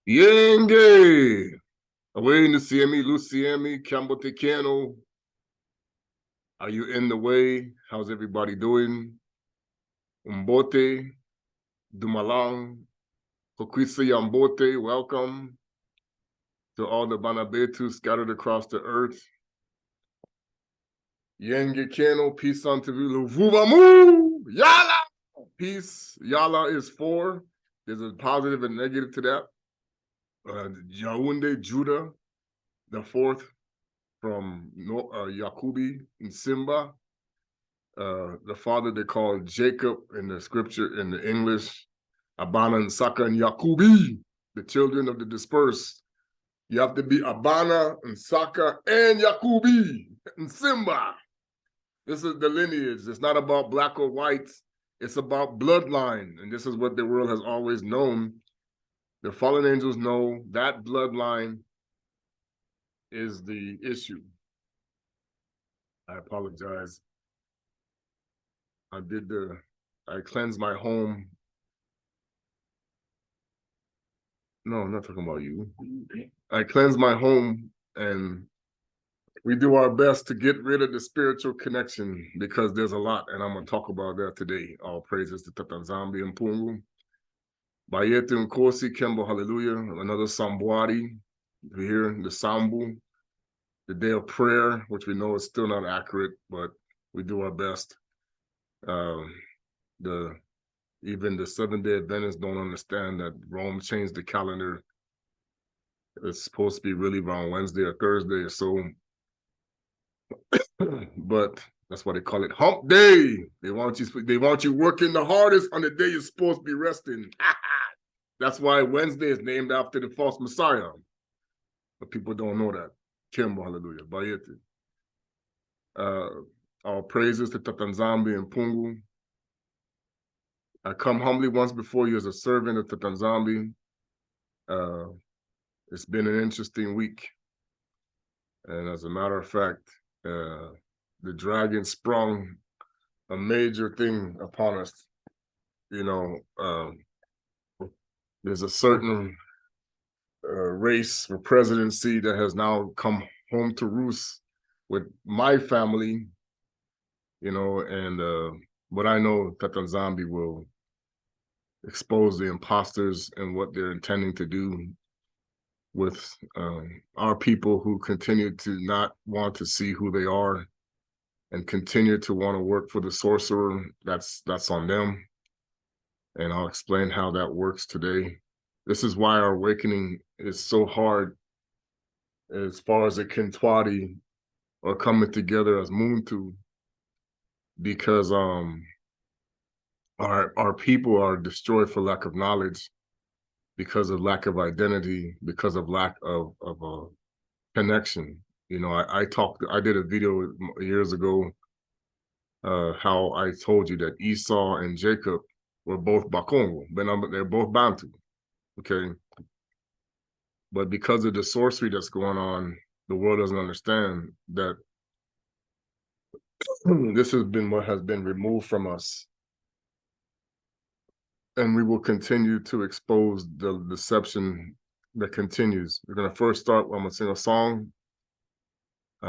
Yenge! Away Nusiemi, Luciemi, Cambotekano. Are you in the way? How's everybody doing? Umbote, Dumalang, Hokwisa Yambote, welcome to all the Bana Betu scattered across the earth. Yenge Keno, peace unto you, Vuvamu, Yala! Peace, Yala is 4. There's a positive and negative to that. Yaounde, Judah, the 4th from Yakubi and Simba. The father they call Jacob in the scripture, in the English, Abana and Saka and Yakubi, the children of the dispersed. You have to be Abana and Saka and Yakubi and Simba. This is the lineage. It's not about black or white. It's about bloodline. And this is what the world has always known. The fallen angels know that bloodline is the issue. I apologize. I cleansed my home. No, I'm not talking about you. I cleansed my home, and we do our best to get rid of the spiritual connection because there's a lot, and I'm going to talk about that today. All praises to Tata nZambi and Pungu. Ba Yuda and Kosi, Kembo, hallelujah. Another Sambuari. We hear the Sambu, the day of prayer, which we know is still not accurate, but we do our best. Even the Seventh-day Adventists don't understand that Rome changed the calendar. It's supposed to be really around Wednesday or Thursday or so. But that's why they call it hump day. They want you working the hardest on the day you're supposed to be resting. That's why Wednesday is named after the false Messiah. But people don't know that. Kimbo, hallelujah. Ba Yuda. All praises to Tata nZambi and Pungu. I come humbly once before you as a servant of Tata nZambi. It's been an interesting week. And as a matter of fact, the dragon sprung a major thing upon us. You know, there's a certain race or presidency that has now come home to roost with my family, you know, and but I know Tata nZambi will expose the imposters and what they're intending to do with our people who continue to not want to see who they are and continue to want to work for the sorcerer. That's on them. And I'll explain how that works today. This is why our awakening is so hard as far as the Kintwadi are coming together as Muntu, because our people are destroyed for lack of knowledge, because of lack of identity, because of lack of a connection. You know, I did a video years ago how I told you that Esau and Jacob were both Bakongo, but they're both Bantu, okay? But because of the sorcery that's going on, the world doesn't understand that this has been what has been removed from us. And we will continue to expose the deception that continues. We're going to first start, I'm going to sing a song.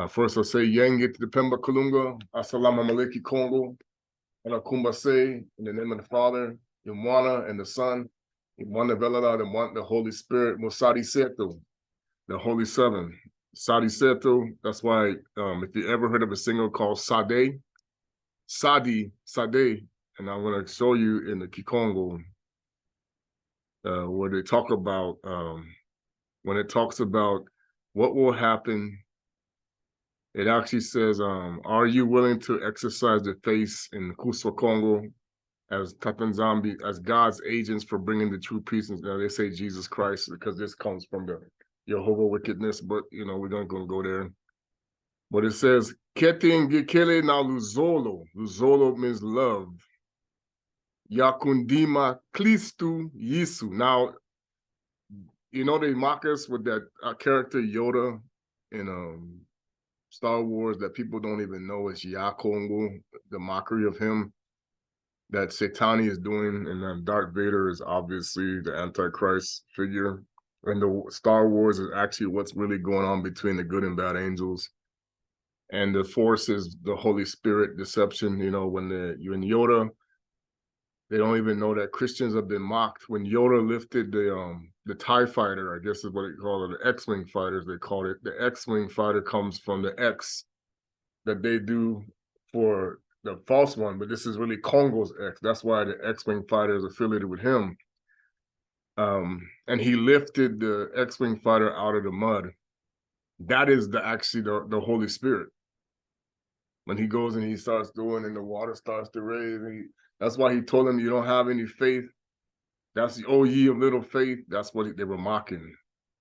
First I'll say, Yenge to the Pemba Kalunga, Assalamu Alaikum Congo, and Akumba say, in the name of the Father, the Mwana, and the Son, the Mwana Velada, the Holy Spirit, Musadi Seto, the Holy Seven. Sadi Seto, that's why if you ever heard of a singer called Sade, and I'm going to show you in the Kikongo where they talk about, when it talks about what will happen, it actually says, are you willing to exercise the faith in Kuswa Congo as Tata nZambi, as God's agents for bringing the true peace? Now they say Jesus Christ because this comes from the Jehovah wickedness, but you know, we're not going to go there. But it says, Kete ngikele na luzolo. Luzolo means love. Yakundima Klistu Yisu. Now, you know, they mock us with that character Yoda in Star Wars that people don't even know is Yisa'Yah Kongo, the mockery of him that Satani is doing, and then Darth Vader is obviously the Antichrist figure And the Star Wars is actually what's really going on between the good and bad angels. And the Force is the Holy Spirit deception. You know, when you're in Yoda, they don't even know that Christians have been mocked. When Yoda lifted the TIE fighter, I guess is what they call it, the X-Wing fighters, they call it. The X-Wing fighter comes from the X that they do for the false one, but this is really Congo's X. That's why the X-Wing fighter is affiliated with him. And he lifted the X-Wing fighter out of the mud. That is actually the Holy Spirit. When he goes and he starts doing, and the water starts to raise, and that's why he told him, you don't have any faith. That's the, oh, ye of little faith. That's what they were mocking,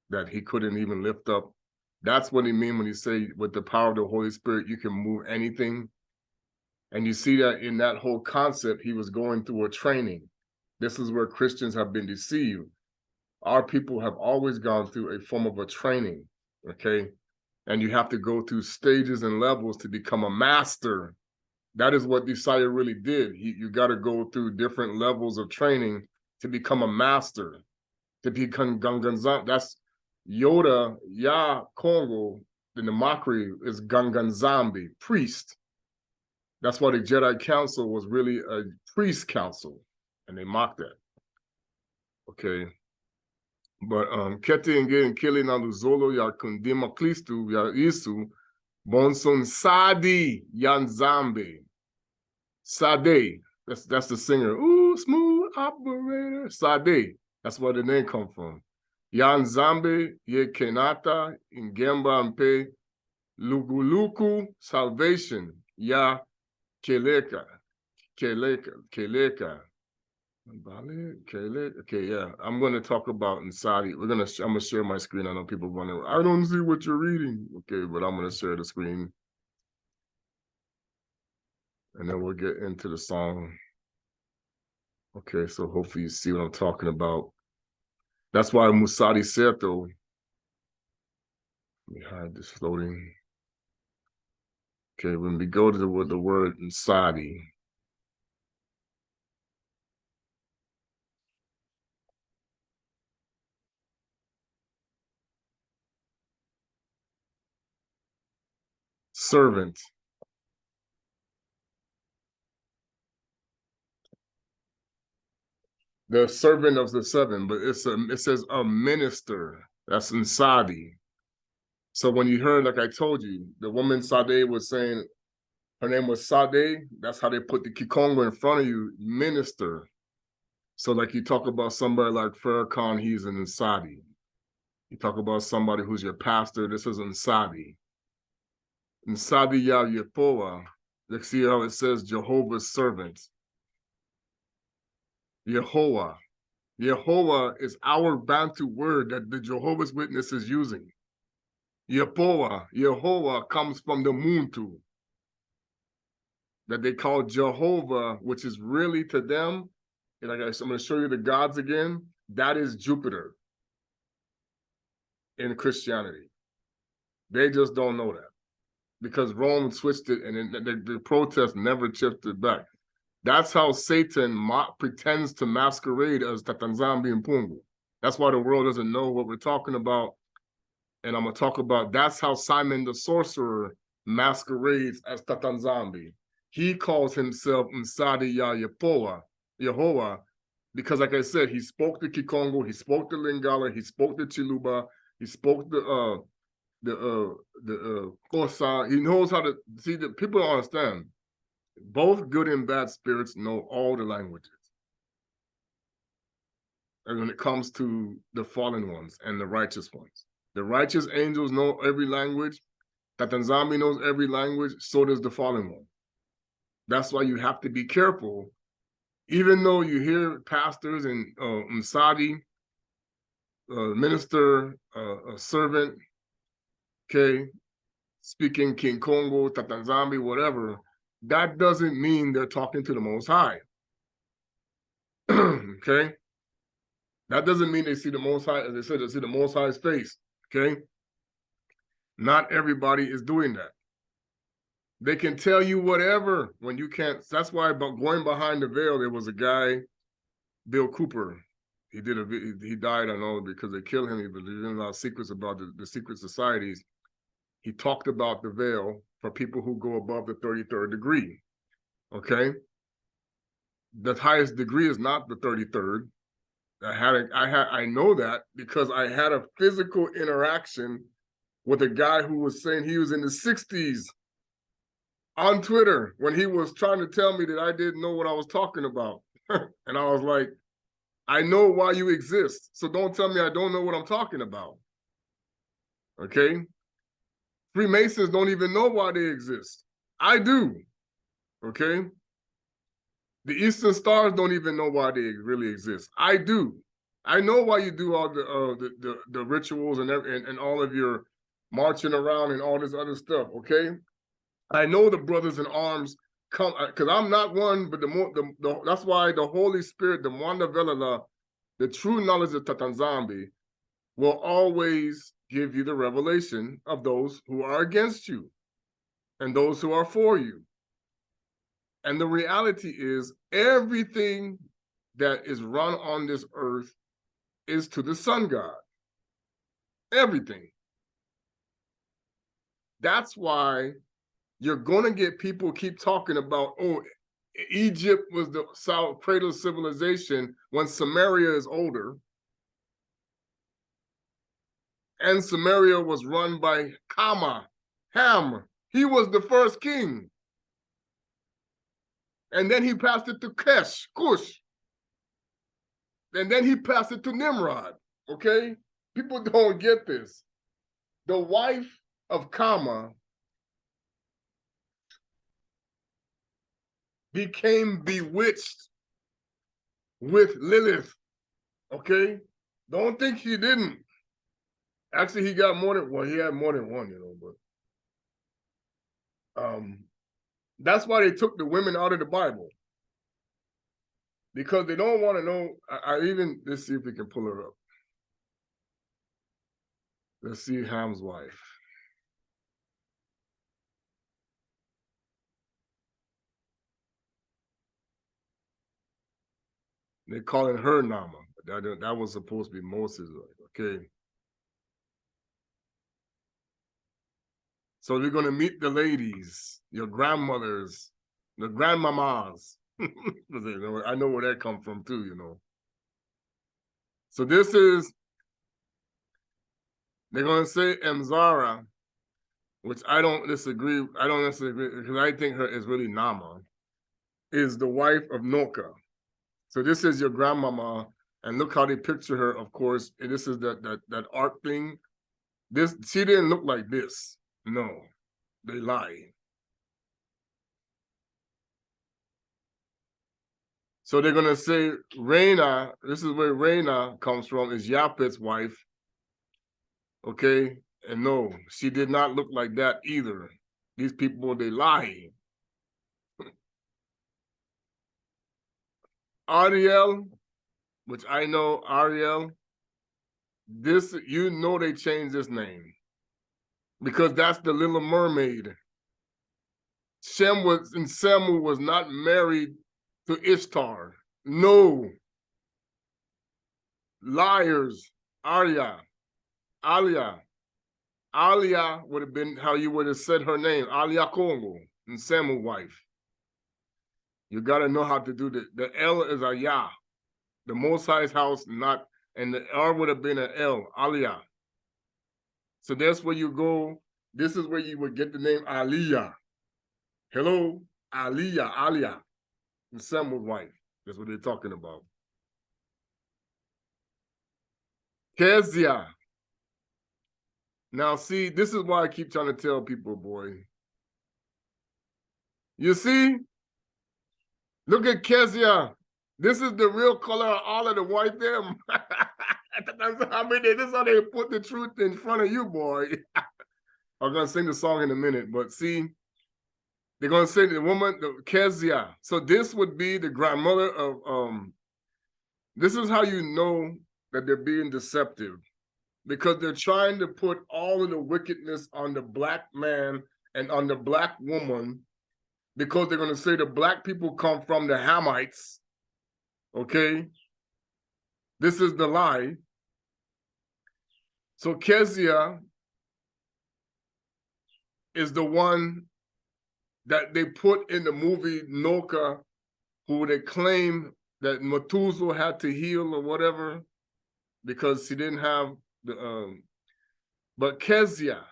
that he couldn't even lift up. That's what he mean when he say, with the power of the Holy Spirit, you can move anything. And you see that in that whole concept, he was going through a training. This is where Christians have been deceived. Our people have always gone through a form of a training, okay? And you have to go through stages and levels to become a master. That is what Yisa'Yah really did. You got to go through different levels of training to become a master, to become Ganganzam. That's Yisa'Yah Kongo, in the mockery, is nZambi, priest. That's why the Jedi Council was really a priest council, and they mocked that. Okay. But Kete and Kili na nZolele kundima Kristu ya Yisu bonson Sadi ya nZambi. Sade, that's the singer. Ooh, smooth operator. Sade, that's where the name come from. Ya nZambi ye kenata ingemba mpe luguluku salvation ya keleka. Okay, yeah. I'm going to talk about nSadi. I'm going to share my screen. I know people wondering, I don't see what you're reading. Okay, but I'm going to share the screen. And then we'll get into the song. Okay, so hopefully you see what I'm talking about. That's why Musadi said, though. Let me hide this loading. Okay, when we go to the word nSadi, servant. The servant of the seven, but it says a minister. That's nSadi. So when you heard, like I told you, the woman Sade was saying her name was Sade, that's how they put the Kikongo in front of you, minister. So like you talk about somebody like Farrakhan, he's an nSadi. You talk about somebody who's your pastor, this is nSadi. nSadi ya Yehoah, let's see how it says Jehovah's servant. Yehoah. Yehoah is our Bantu word that the Jehovah's Witness is using. Yehoah comes from the Muntu, that they call Jehovah, which is really to them, and I'm going to show you the gods again, that is Jupiter in Christianity. They just don't know that because Rome switched it, and the protest never shifted back. That's how Satan pretends to masquerade as Tata nZambi and Pungu. That's why the world doesn't know what we're talking about. And I'm going to talk about, that's how Simon the sorcerer masquerades as Tata nZambi. He calls himself nSadi ya Yehoah, because like I said, he spoke the Kikongo, he spoke the Lingala, he spoke the Chiluba, he spoke the Kosa. He knows how to, see, that people don't understand. Both good and bad spirits know all the languages. And when it comes to the fallen ones and the righteous ones. The righteous angels know every language. Tata nZambi knows every language. So does the fallen one. That's why you have to be careful. Even though you hear pastors and nSadi, minister, a servant, okay, speaking King Congo, Tata nZambi, whatever, that doesn't mean they're talking to the Most High. Okay? That doesn't mean they see the Most High, as they said, they see the Most High's face. Okay? Not everybody is doing that. They can tell you whatever when you can't. That's why, but going behind the veil, there was a guy, Bill Cooper. he died, I know, because they killed him. He was revealing a lot of secrets about the secret societies. He talked about the veil for people who go above the 33rd degree. Okay, the highest degree is not the 33rd. I know that because I had a physical interaction with a guy who was saying he was in the 60s on Twitter when he was trying to tell me that I didn't know what I was talking about. And I was like, I know why you exist, so don't tell me I don't know what I'm talking about. Okay? Freemasons don't even know why they exist. I do. Okay? The Eastern Stars don't even know why they really exist. I do. I know why you do all the rituals and all of your marching around and all this other stuff. Okay? I know the brothers in arms come because I'm not one, but that's why the Holy Spirit, the Mwanda Velala, the true knowledge of Tata nZambi, will always give you the revelation of those who are against you and those who are for you. And the reality is everything that is run on this earth is to the sun god. Everything. That's why you're going to get people keep talking about, oh, Egypt was the cradle of civilization when Samaria is older. And Samaria was run by Ham. He was the first king. And then he passed it to Cush. And then he passed it to Nimrod. Okay? People don't get this. The wife of Kama became bewitched with Lilith. Okay? Don't think he didn't. Actually, he got more than one. He had more than one, but that's why they took the women out of the Bible. Because they don't want to know. Let's see if we can pull her up. Let's see Ham's wife. They're calling her Nama. That was supposed to be Moses' wife. Okay. So we're going to meet the ladies, your grandmothers, the grandmamas. I know where that comes from too, So this is, they're going to say Mzara, which I don't disagree. I don't necessarily agree because I think her is really Nama, is the wife of Noka. So this is your grandmama, and look how they picture her, of course. And this is that art thing. She didn't look like this. No, they lie. So they're gonna say Reina, this is where Reina comes from, is Yapet's wife. Okay, and no, she did not look like that either. These people, they lie. Ariel, which I know Ariel, this, they changed this name because that's the Little Mermaid. Semu was not married to Ishtar. No. Liars. Alia. Alia would have been how you would have said her name. Yisa'Yah Kongo Mfumu wife. You got to know how to do this. The L is a Ya. The Most High's house, not, and the R would have been an L. Alia. So that's where you go. This is where you would get the name Aliyah. Hello, Alia, Samuel's wife. That's what they're talking about. Kezia. Now, see, this is why I keep trying to tell people, boy. You see? Look at Kezia. This is the real color of all of the white them. This is how they put the truth in front of you, boy. I'm going to sing the song in a minute, but see, they're going to say the woman, the Kezia. So this would be the grandmother of, this is how you know that they're being deceptive, because they're trying to put all of the wickedness on the black man and on the black woman, because they're going to say the black people come from the Hamites, okay? This is the lie. So Kezia is the one that they put in the movie Noka, who they claim that Matuzo had to heal or whatever because she didn't have the but Kezia,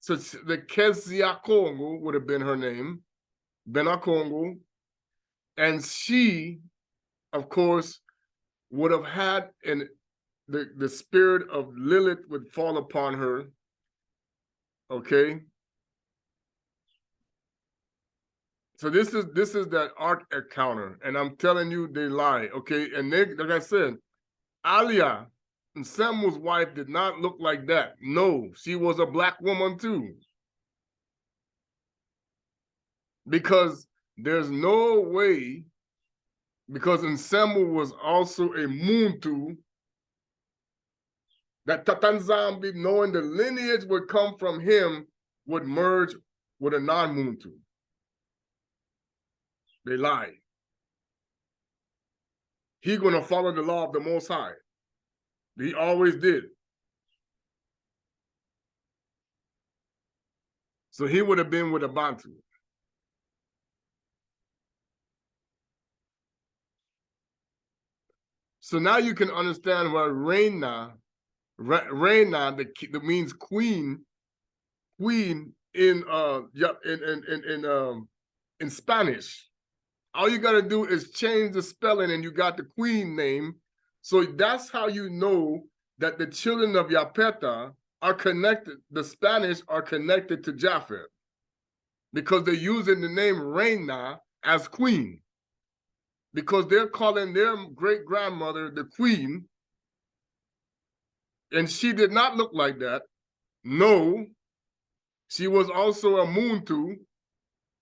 so the Yisa'Yah Kongo would have been her name, Bana Kongo, and she, of course, would have had the spirit of Lilith would fall upon her. Okay. So this is that ark encounter, and I'm telling you, they lie. Okay, and they, like I said, Alia, Samuel's wife, did not look like that. No, she was a black woman too. Because there's no way, because Samuel was also a Muntu, that Tata nZambi, knowing the lineage would come from him, would merge with a non-Muntu. They lie. He's going to follow the law of the Most High. He always did. So he would have been with a Bantu. So now you can understand why Reina that means queen in Spanish. All you got to do is change the spelling and you got the queen name. So that's how you know that the children of Yapeta are connected. The Spanish are connected to Japheth because they're using the name Reina as queen, because they're calling their great-grandmother the queen, and she did not look like that. No, she was also a Muntu,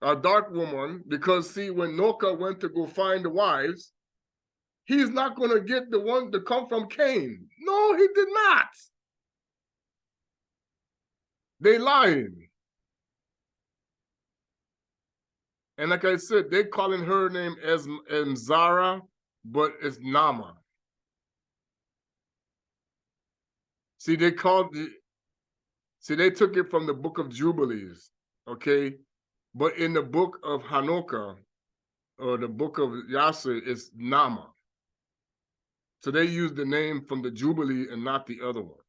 a dark woman, because see, when Noka went to go find the wives, he's not going to get the one to come from Cain. No, he did not. They lied. And like I said, they're calling her name as Mzara, but it's Nama. See, they took it from the book of Jubilees, okay? But in the book of Hanukkah, or the book of Yasser, it's Nama. So they use the name from the Jubilee and not the other one.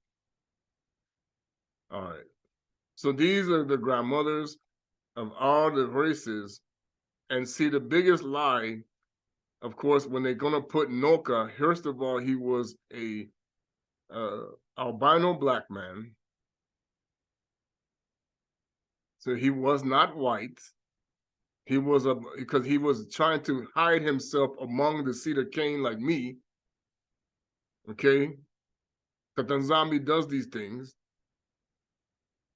All right. So these are the grandmothers of all the races. And see, the biggest lie, of course, when they're going to put Noka, first of all, he was a albino black man. So he was not white. He was because he was trying to hide himself among the seed of Cain like me. Okay? Tata nZambi does these things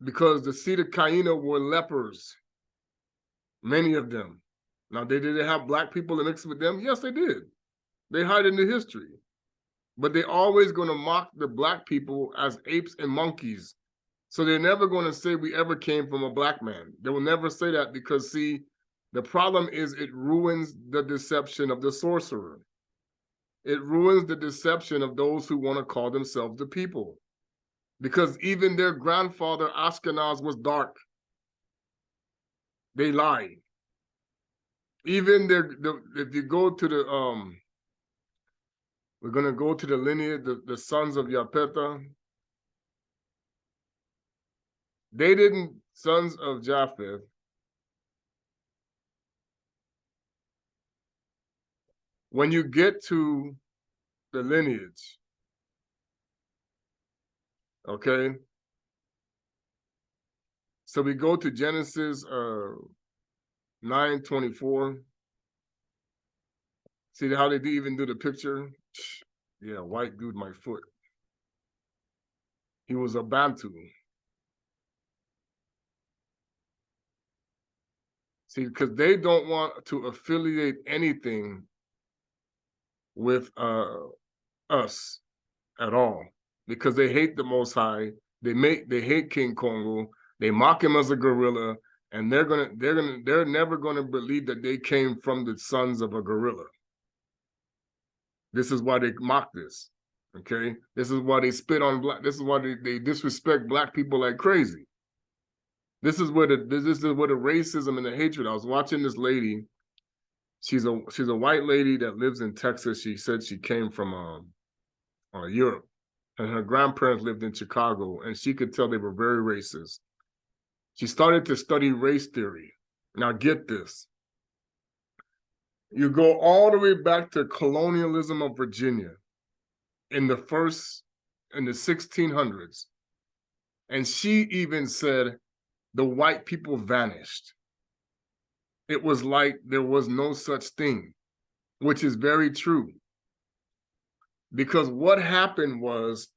because the seed of Cain were lepers. Many of them. Now, did they have black people mixed with them? Yes, they did. They hide in the history. But they're always going to mock the black people as apes and monkeys. So they're never going to say we ever came from a black man. They will never say that because, see, the problem is it ruins the deception of the sorcerer. It ruins the deception of those who want to call themselves the people. Because even their grandfather, Ashkenaz, was dark. They lie. Even if you go to the, we're going to go to the lineage, the sons of Yapeta. They didn't, sons of Japheth, when you get to the lineage, okay? So we go to Genesis 9:24. See how they even do the picture? Yeah, white dude, my foot. He was a Bantu. See, because they don't want to affiliate anything with us at all, because they hate the Most High. They hate King Congo. They mock him as a gorilla, and they're never gonna believe that they came from the sons of a gorilla. This is why they mock this. Okay, this is why they spit on black. This is why they disrespect black people like crazy. This is where the racism and the hatred. I was watching this lady. She's a white lady that lives in Texas. She said she came from Europe, and her grandparents lived in Chicago, and she could tell they were very racist. She started to study race theory. Now get this. You go all the way back to colonialism of Virginia in the 1600s. And she even said the white people vanished. It was like there was no such thing, which is very true. Because what happened was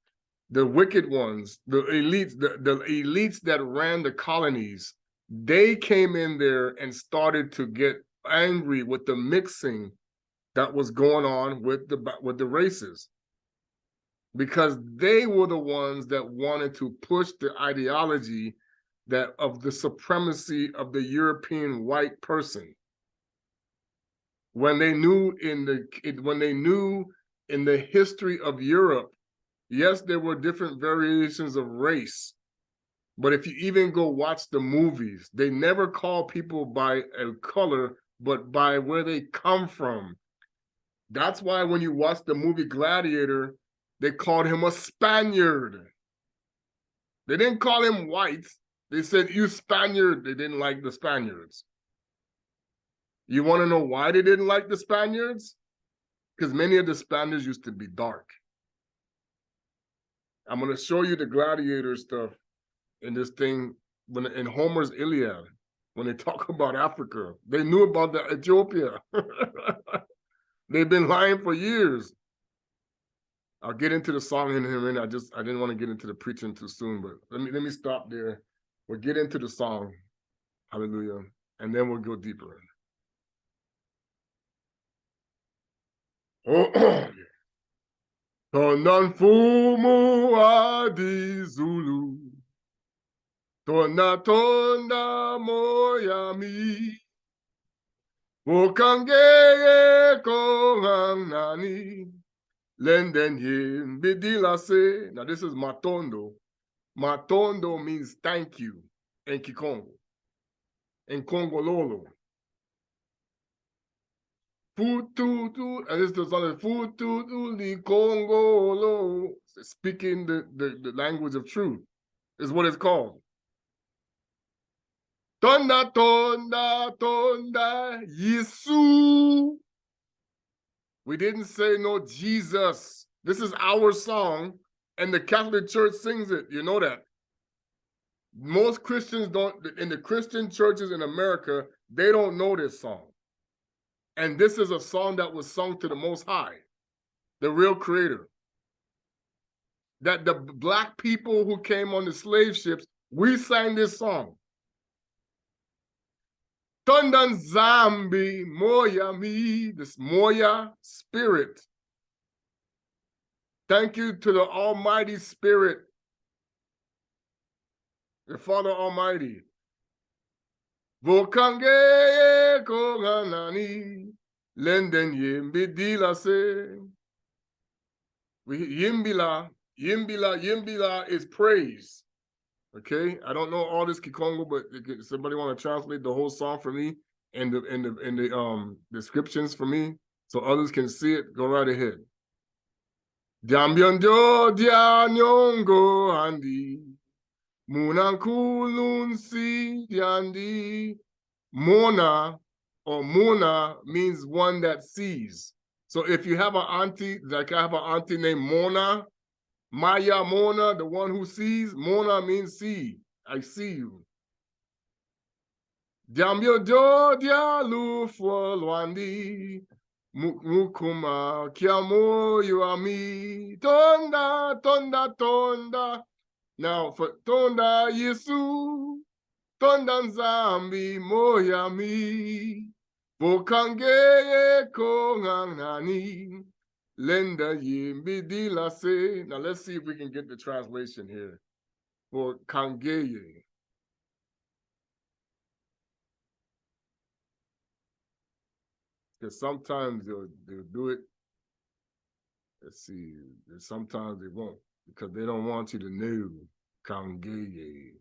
the wicked ones, the elites that ran the colonies, they came in there and started to get angry with the mixing that was going on with the races, because they were the ones that wanted to push the ideology that of the supremacy of the European white person. When they knew in the history of Europe, yes, there were different variations of race, but if you even go watch the movies, they never call people by a color, but by where they come from. That's why when you watch the movie Gladiator, they called him a Spaniard. They didn't call him white. They said, you Spaniard. They didn't like the Spaniards. You want to know why they didn't like the Spaniards? Because many of the Spaniards used to be dark. I'm going to show you the Gladiator stuff in this thing in Homer's Iliad, when they talk about Africa. They knew about the Ethiopia. They've been lying for years. I'll get into the song in a minute. I didn't want to get into the preaching too soon, but let me stop there. We'll get into the song. Hallelujah. And then we'll go deeper. Tona mfumu adi Zulu. Tona moyami. Okangeye konganani. Lenden him bidilase. Now this is Matondo. Matondo means thank you in Kikongo. In Congololo. Fututu, and this is the song, Fututu li Congolo. Speaking the language of truth is what it's called. Tonda, tonda, tonda, Yisu. We didn't say no Jesus. This is our song, and the Catholic Church sings it. You know that. Most Christians don't, in the Christian churches in America, they don't know this song. And this is a song that was sung to the Most High, the real creator. That the black people who came on the slave ships, we sang this song. Tunda nZambi moya mi, this moya spirit. Thank you to the Almighty Spirit, the Father Almighty. Vokange koganani, lenden yimbidila se. Yimbila is praise. Okay, I don't know all this Kikongo, but if somebody want to translate the whole song for me and the descriptions for me, so others can see it, go right ahead. Diambyondo dianyongo andi, munankulunsi diandi. Mona or Mona means one that sees. So if you have an auntie, like I have an auntie named Mona, Maya Mona, the one who sees, Mona means see. I see you. Diambyo do dialu folwandi, mukuma kiamo yuami, tonda, tonda, tonda. Now for tonda Yisu, tonda nZambi moyami, vokangeye konganani. Lenda yimbidila se. Now let's see if we can get the translation here for kangeye. Because sometimes they'll do it Let's see. Sometimes they won't because they don't want you to know Kangeye.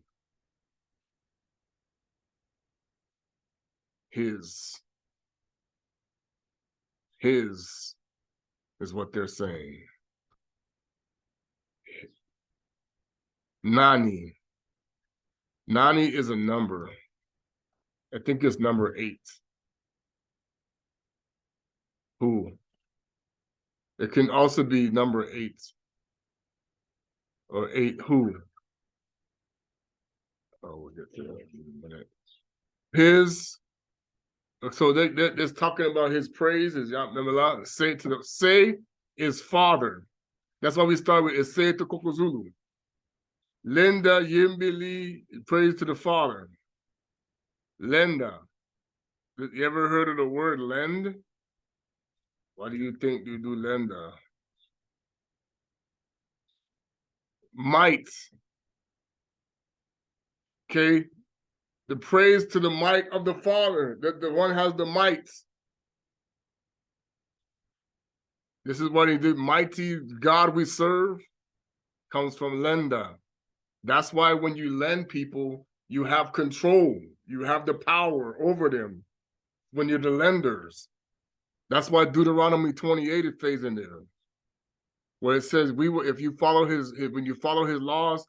His is what they're saying. Nani. Nani is a number. I think it's number 8. Who? It can also be number 8. Or 8 who? Oh, we'll get to that in a minute. His, so they're talking about his praise. Is say is father. That's why we start with say to Kokozulu. Linda Yimbili, praise to the father. Lenda. You ever heard of the word lend? Why do you think you do lenda? Might. Okay. The praise to the might of the Father, that the one has the might. This is what he did. Mighty God we serve comes from lenda. That's why when you lend people, you have control. You have the power over them when you're the lenders. That's why Deuteronomy 28 it stays in there, where it says, if you follow when you follow his laws,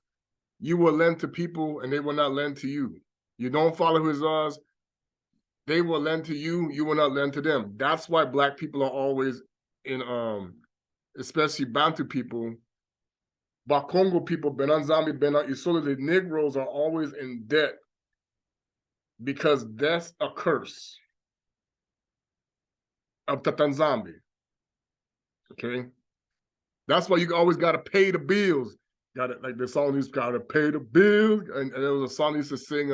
you will lend to people and they will not lend to you. You don't follow his laws, they will lend to you, you will not lend to them. That's why Black people are always in, especially Bantu people, Ba Congo people, nZambi, nZolele, the Negroes are always in debt because that's a curse of Tata nZambi. Okay? That's why you always got to pay the bills. Got it, like the song used to, got to pay the bills. And there was a song used to sing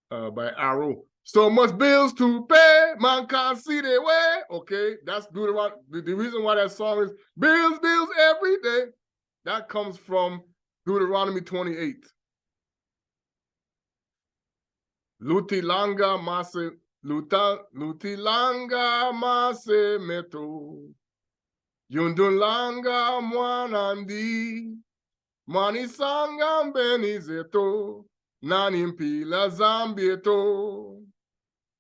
by Arrow. So much bills to pay, man can't see their way. Okay, that's Deuteronomy. The reason why that song is bills, bills every day, that comes from Deuteronomy 28. Lutilanga mase, lutilanga mase meto. Yundulanga mwanandi. Manisanga mbenizeto. Nanimpila zambieto.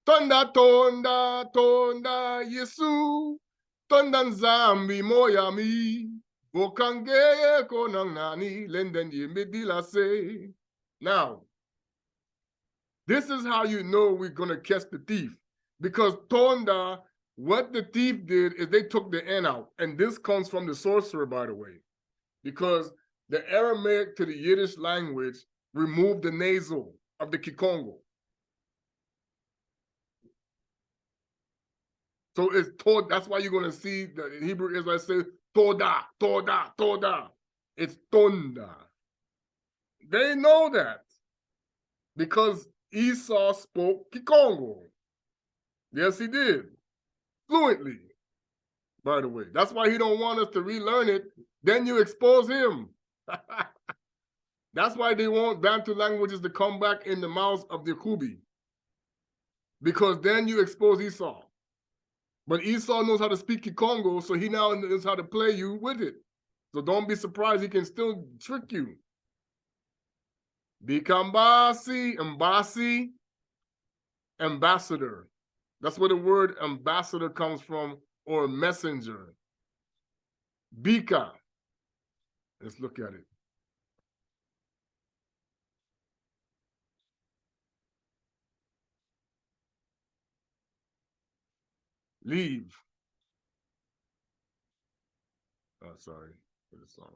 Tonda tonda tonda Yisu. Tonda nZambi moyami. Bokangeye konang nani. Lenden yimidila se. Now, this is how you know we're going to catch the thief. Because tonda, what the thief did is they took the N out. And this comes from the sorcerer, by the way. Because the Aramaic to the Yiddish language removed the nasal of the Kikongo. So it's Toda. That's why you're going to see the Hebrew Israelites say Toda, Toda, Toda. It's Tonda. They know that because Esau spoke Kikongo. Yes, he did. Fluently, by the way. That's why he don't want us to relearn it. Then you expose him. That's why they want Bantu languages to come back in the mouths of the Kubi. Because then you expose Esau. But Esau knows how to speak Kikongo, so he now knows how to play you with it. So don't be surprised, he can still trick you. Bikambasi, Mbasi, ambassador. That's where the word ambassador comes from, or messenger. Bika. Let's look at it. Leave. Oh, sorry for the song.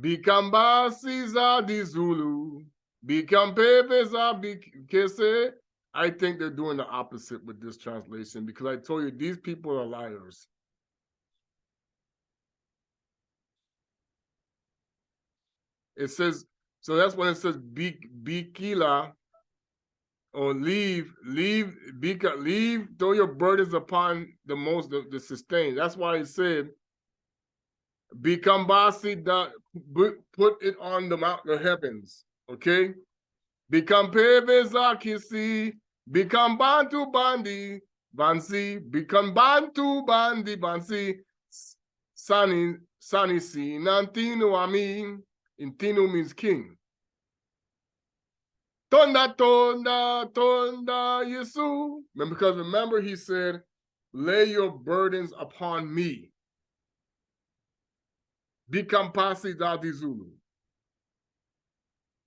Bikambasi za dizulu. Bikampepe za bikese. I think they're doing the opposite with this translation because I told you these people are liars. It says, so that's when it says bikila, or leave, bika, leave, throw your burdens upon the sustained. That's why it said, bikambasi, put it on the heavens, okay? Bikampeve zakisi, bikambantu bandi, Bansi, Bikan Bantu, Bandi, Bansi, Sani, Si, Nantino, Amin. Intino means king. Tonda, Tonda, Tonda, Yisu. Because remember, he said, lay your burdens upon me. Bikam Pasi Dadi Zulu.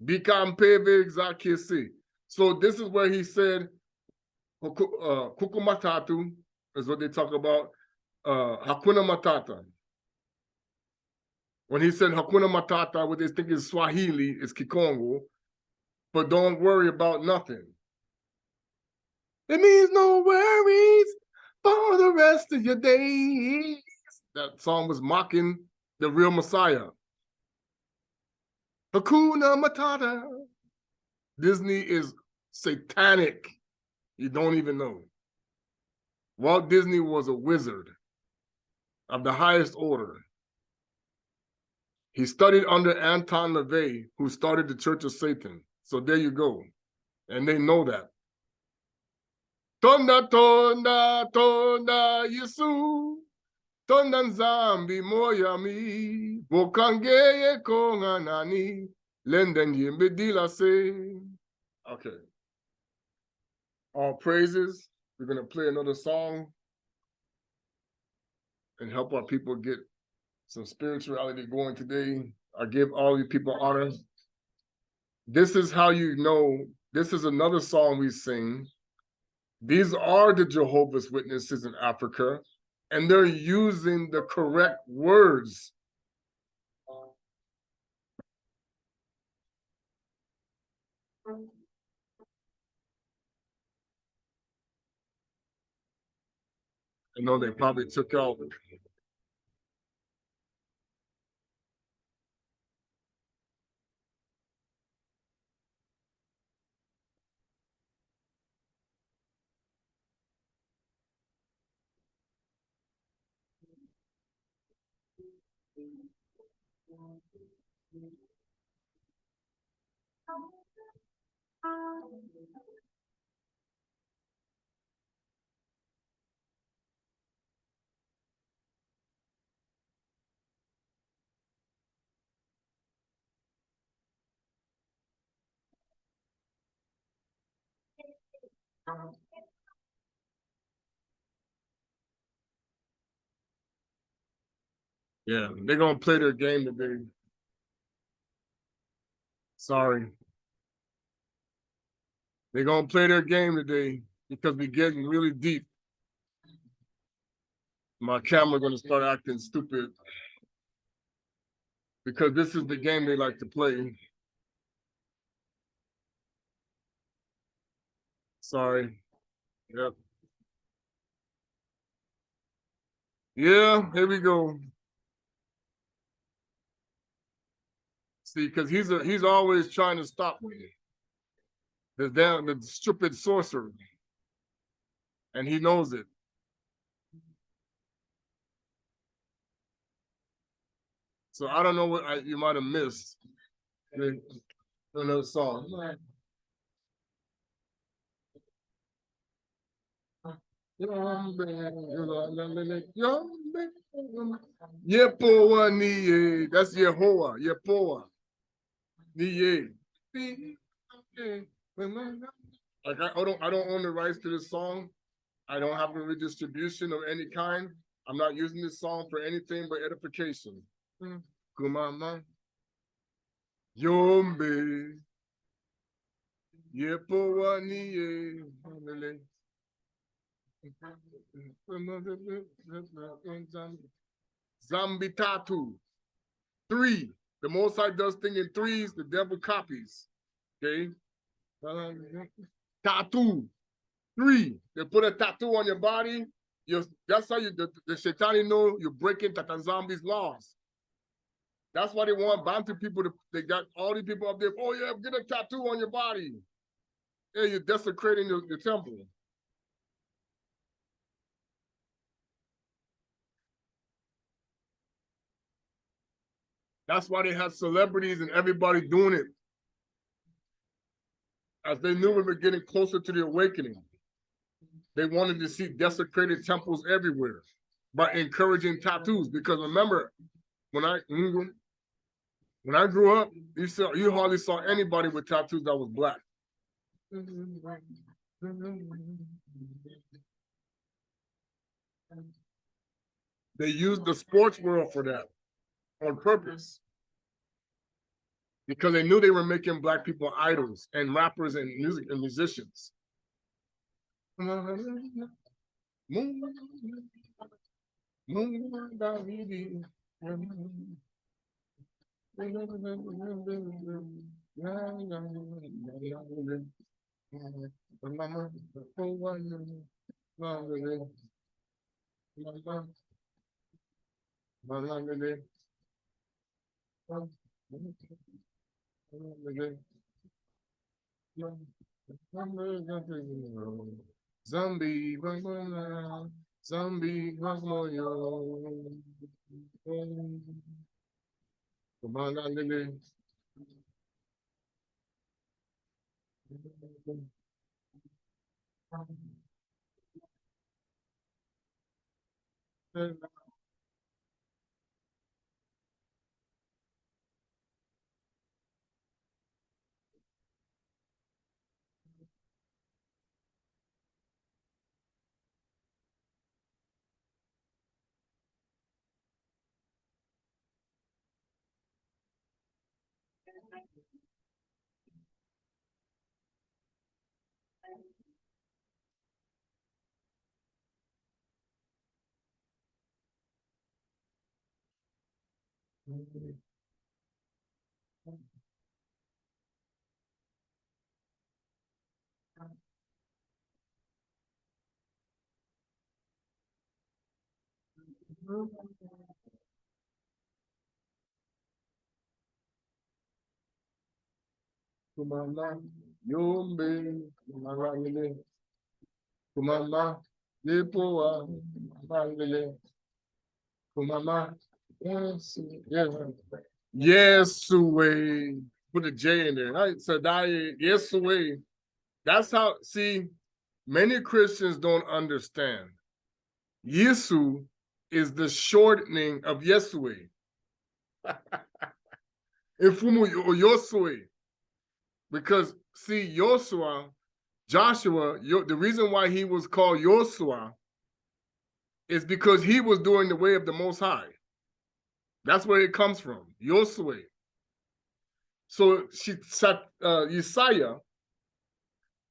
Bikam Peve Zakisi. So this is where he said, Kukumatatu is what they talk about. Hakuna Matata. When he said Hakuna Matata, what they think is Swahili, is Kikongo, but don't worry about nothing. It means no worries for the rest of your days. That song was mocking the real Messiah. Hakuna Matata. Disney is satanic. You don't even know. Walt Disney was a wizard of the highest order. He studied under Anton LaVey, who started the Church of Satan. So there you go. And they know that. Tonda, Tonda, Tonda, Yisu. Tonda nZambi moyami. Bokangeye konga nani. Lenden yimbedila se. Okay. All praises. We're going to play another song and help our people get some spirituality going today. I give all you people honor. This is how you know. This is another song we sing. These are the Jehovah's Witnesses in Africa, and they're using the correct words. I know they probably took out. Yeah, they're going to play their game today. Sorry. They're going to play their game today because we're getting really deep. My camera going to start acting stupid because this is the game they like to play. Sorry. Yep. Yeah, here we go. See, because he's always trying to stop me. The stupid sorcery. And he knows it. So I don't know what you might have missed. Another song. Yepoah niye. That's Yehoah. Yepoah niye. I don't own the rights to this song. I don't have a redistribution of any kind. I'm not using this song for anything but edification. Kumama. Yombe. Yepoah niye. Zambi Tatu. 3. The Most High does things in 3s, the devil copies. Okay? Tattoo. 3. They put a tattoo on your body. That's how the Shaitani know you're breaking Tata nZambi's laws. That's why they want Bantu people to, they got all these people up there, oh yeah, get a tattoo on your body. Yeah, you're desecrating your temple. That's why they had celebrities and everybody doing it. As they knew we were getting closer to the awakening. They wanted to see desecrated temples everywhere by encouraging tattoos. Because remember, when I grew up, you hardly saw anybody with tattoos that was black. They used the sports world for that on purpose, because they knew they were making black people idols and rappers and music and musicians. Zombie, zombie, Kumama, Yombe, Kumama, Kumama, Yepoa, Mangele, Kumama, yes, way. Put a J in there. Right? So yes, way. That's how, see, many Christians don't understand. Yisu is the shortening of Yesue. Mfumu Yosue. Because, see, Joshua, the reason why he was called Joshua is because he was doing the way of the Most High. That's where it comes from, Yosue. So Yisa'Yah,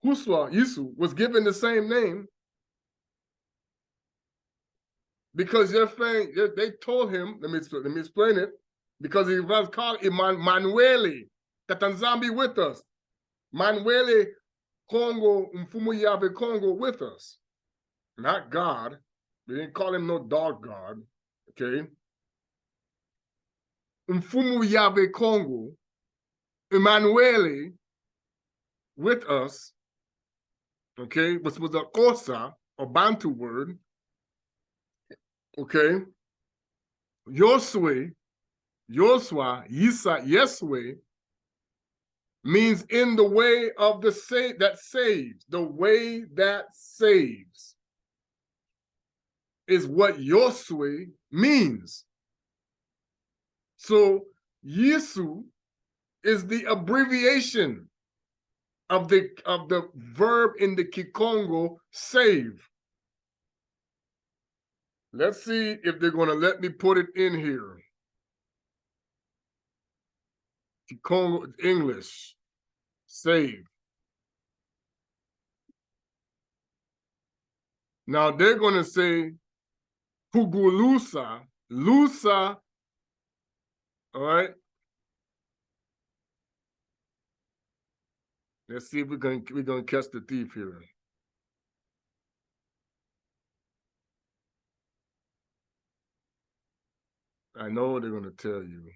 Yisu, was given the same name because they told him, let me explain it, because he was called Manuele, that nZambi with us. Manuele Kongo Mfumu Yisu Congo with us. Not God. They didn't call him no dog God. Okay. Mfumu Yisu Congo, Emanuele with us. Okay, which was a Kosa, a Bantu word. Okay. Yosue, Yesue, means in the way of the that saves. The way that saves is what Yosue means. So Yisu is the abbreviation of the verb in the Kikongo, save. Let's see if they're going to let me put it in here. Kikongo, English, save. Now they're going to say Pugulusa, Lusa, all right? Let's see if we're gonna catch the thief here. I know what they're gonna tell you.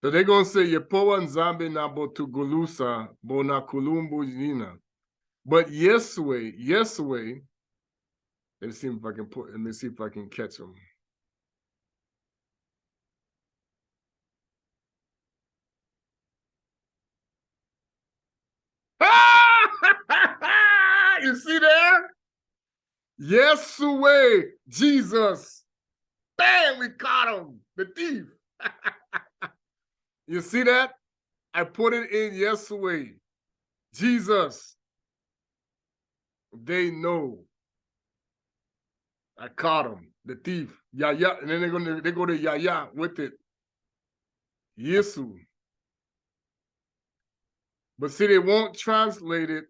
So they're gonna say Yepoa nZambi na botugulusa bona kulumbu yina. But Yesue, let me see if I can catch them. You see there? Yesue, Jesus. Bam, we caught him, the thief. You see that? I put it in Yesue, Jesus. They know. I caught him, the thief. Yaya, and then they go to Yaya with it. Yisu. But see, they won't translate it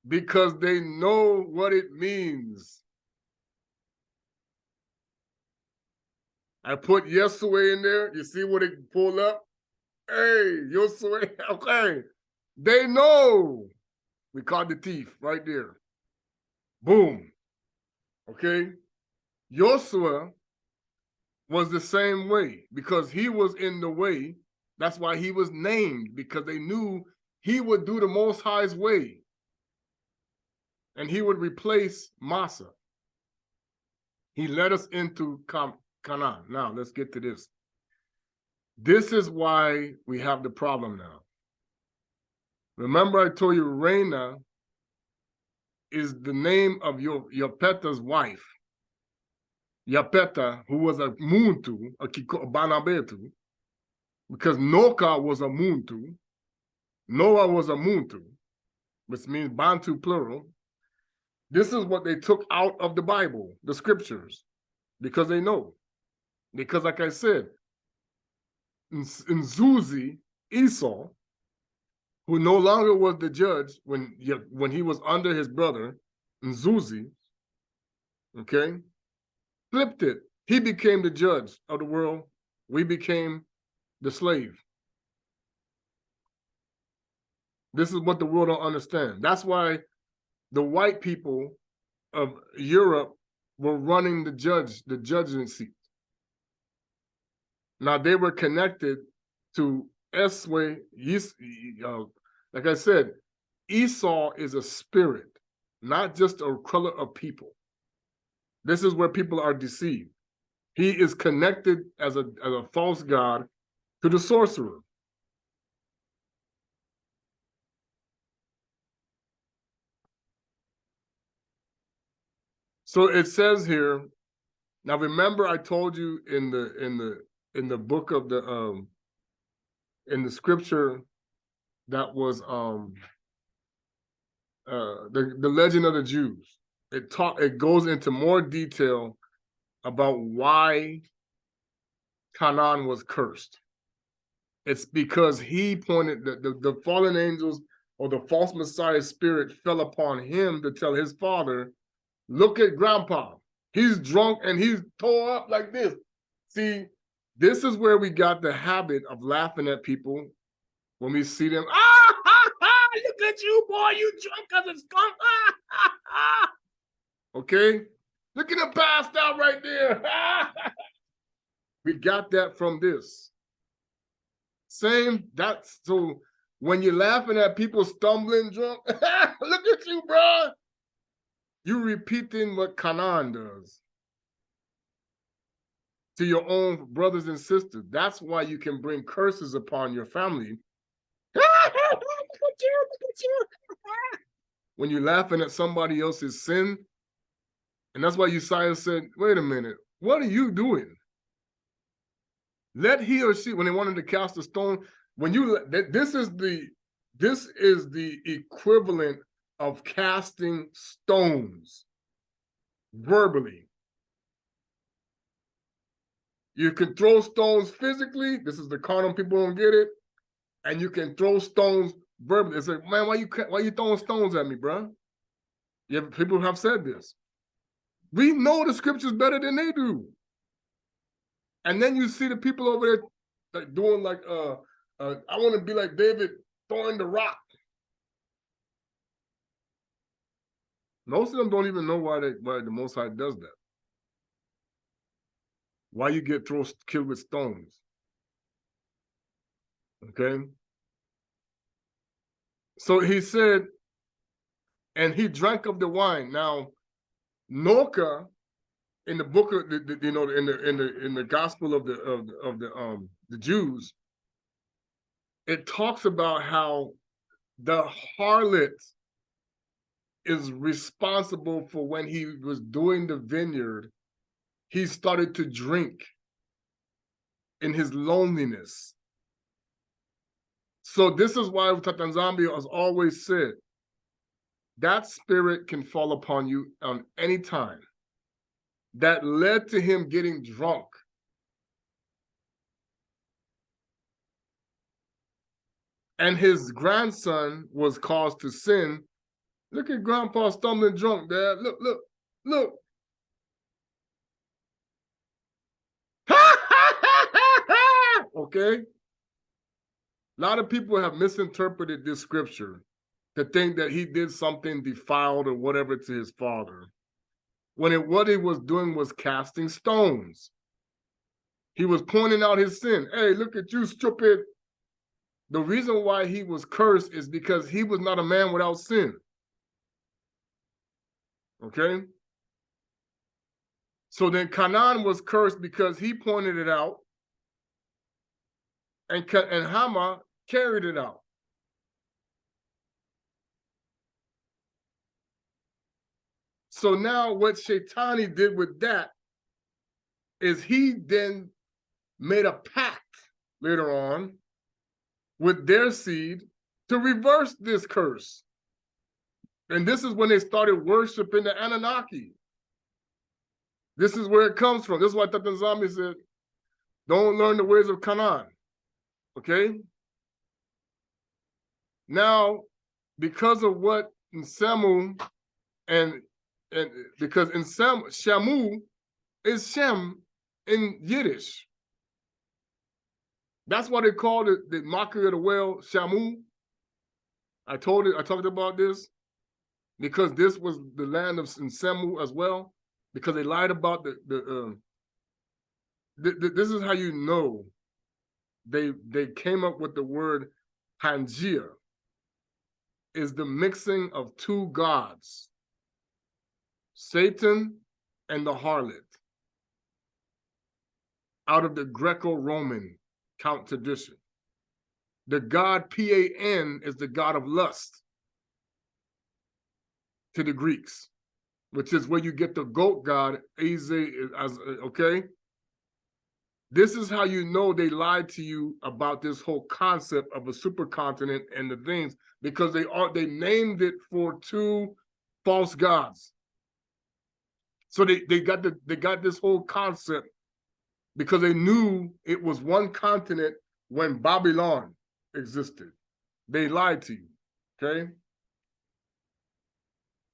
because they know what it means. I put Yesue in there. You see what it pulled up? Hey, Yesue. Okay. They know. We caught the thief right there. Boom. Okay. Joshua was the same way because he was in the way. That's why he was named, because they knew he would do the Most High's way. And he would replace Massa. He led us into Canaan. Now, let's get to this. This is why we have the problem now. Remember I told you Reina is the name of Yapeta's wife. Yapeta, who was a Muntu, a Bana Betu, because Noka was a Muntu, Noah was a Muntu, which means Bantu plural. This is what they took out of the Bible, the scriptures, because they know. Because like I said, nZuzi, Esau, who no longer was the judge when he was under his brother, nZuzi, okay, flipped it. He became the judge of the world. We became the slave. This is what the world don't understand. That's why the white people of Europe were running the judgment seat. Now they were connected to Eswe. Like I said, Esau is a spirit, not just a color of people. This is where people are deceived. He is connected as a false god to the sorcerer. So it says here. Now remember, I told you in the book of the in the scripture that was the legend of the Jews. It goes into more detail about why Canaan was cursed. It's because he pointed the fallen angels or the false Messiah spirit fell upon him to tell his father, look at grandpa. He's drunk and he's tore up like this. See, this is where we got the habit of laughing at people when we see them. Ah, ha, ha, look at you, boy, you drunk as a skunk. Ah, ha, ha. Okay? Look at him passed out right there. We got that from this. So when you're laughing at people stumbling drunk, look at you, bro. You're repeating what Canaan does to your own brothers and sisters. That's why you can bring curses upon your family. Look at you. When you're laughing at somebody else's sin. And that's why Yisa'Yah said, wait a minute, what are you doing? Let he or she, when they wanted to cast a stone, this is the equivalent of casting stones verbally. You can throw stones physically. This is the carnal people don't get it. And you can throw stones verbally. It's like, man, why you throwing stones at me, bro? Yeah, people have said this. We know the scriptures better than they do. And then you see the people over there like doing like, I want to be like David throwing the rock. Most of them don't even know why the Most High does that. Why you get killed with stones. Okay? So he said, and he drank of the wine. Now, Noka, in the book of in the gospel of the Jews, it talks about how the harlot is responsible for when he was doing the vineyard, he started to drink in his loneliness. So this is why Tata nZambi has always said, that spirit can fall upon you on any time. That led to him getting drunk. And his grandson was caused to sin. Look at Grandpa stumbling drunk, Dad. Look, look, look. Okay? A lot of people have misinterpreted this scripture to think that he did something defiled or whatever to his father, when what he was doing was casting stones. He was pointing out his sin. Hey, look at you, stupid. The reason why he was cursed is because he was not a man without sin. Okay? So then Canaan was cursed because he pointed it out, and Hama carried it out. So now what Shaitani did with that is he then made a pact later on with their seed to reverse this curse. And this is when they started worshiping the Anunnaki. This is where it comes from. This is why Tata nZambi said, don't learn the ways of Canaan. Okay? Now, because of what Nsamu and because Nsamu, Shamu is Shem in Yiddish. That's why they called it the mockery of the whale, Shamu. I talked about this because this was the land of Nsamu as well, because they lied about this is how you know they came up with the word Pangaea, is the mixing of two gods, Satan and the harlot, out of the Greco-Roman count tradition. The god Pan is the god of lust to the Greeks, which is where you get the goat god, okay? This is how you know they lied to you about this whole concept of a supercontinent and the things, because they named it for two false gods. So they got this whole concept because they knew it was one continent when Babylon existed. They lied to you, okay?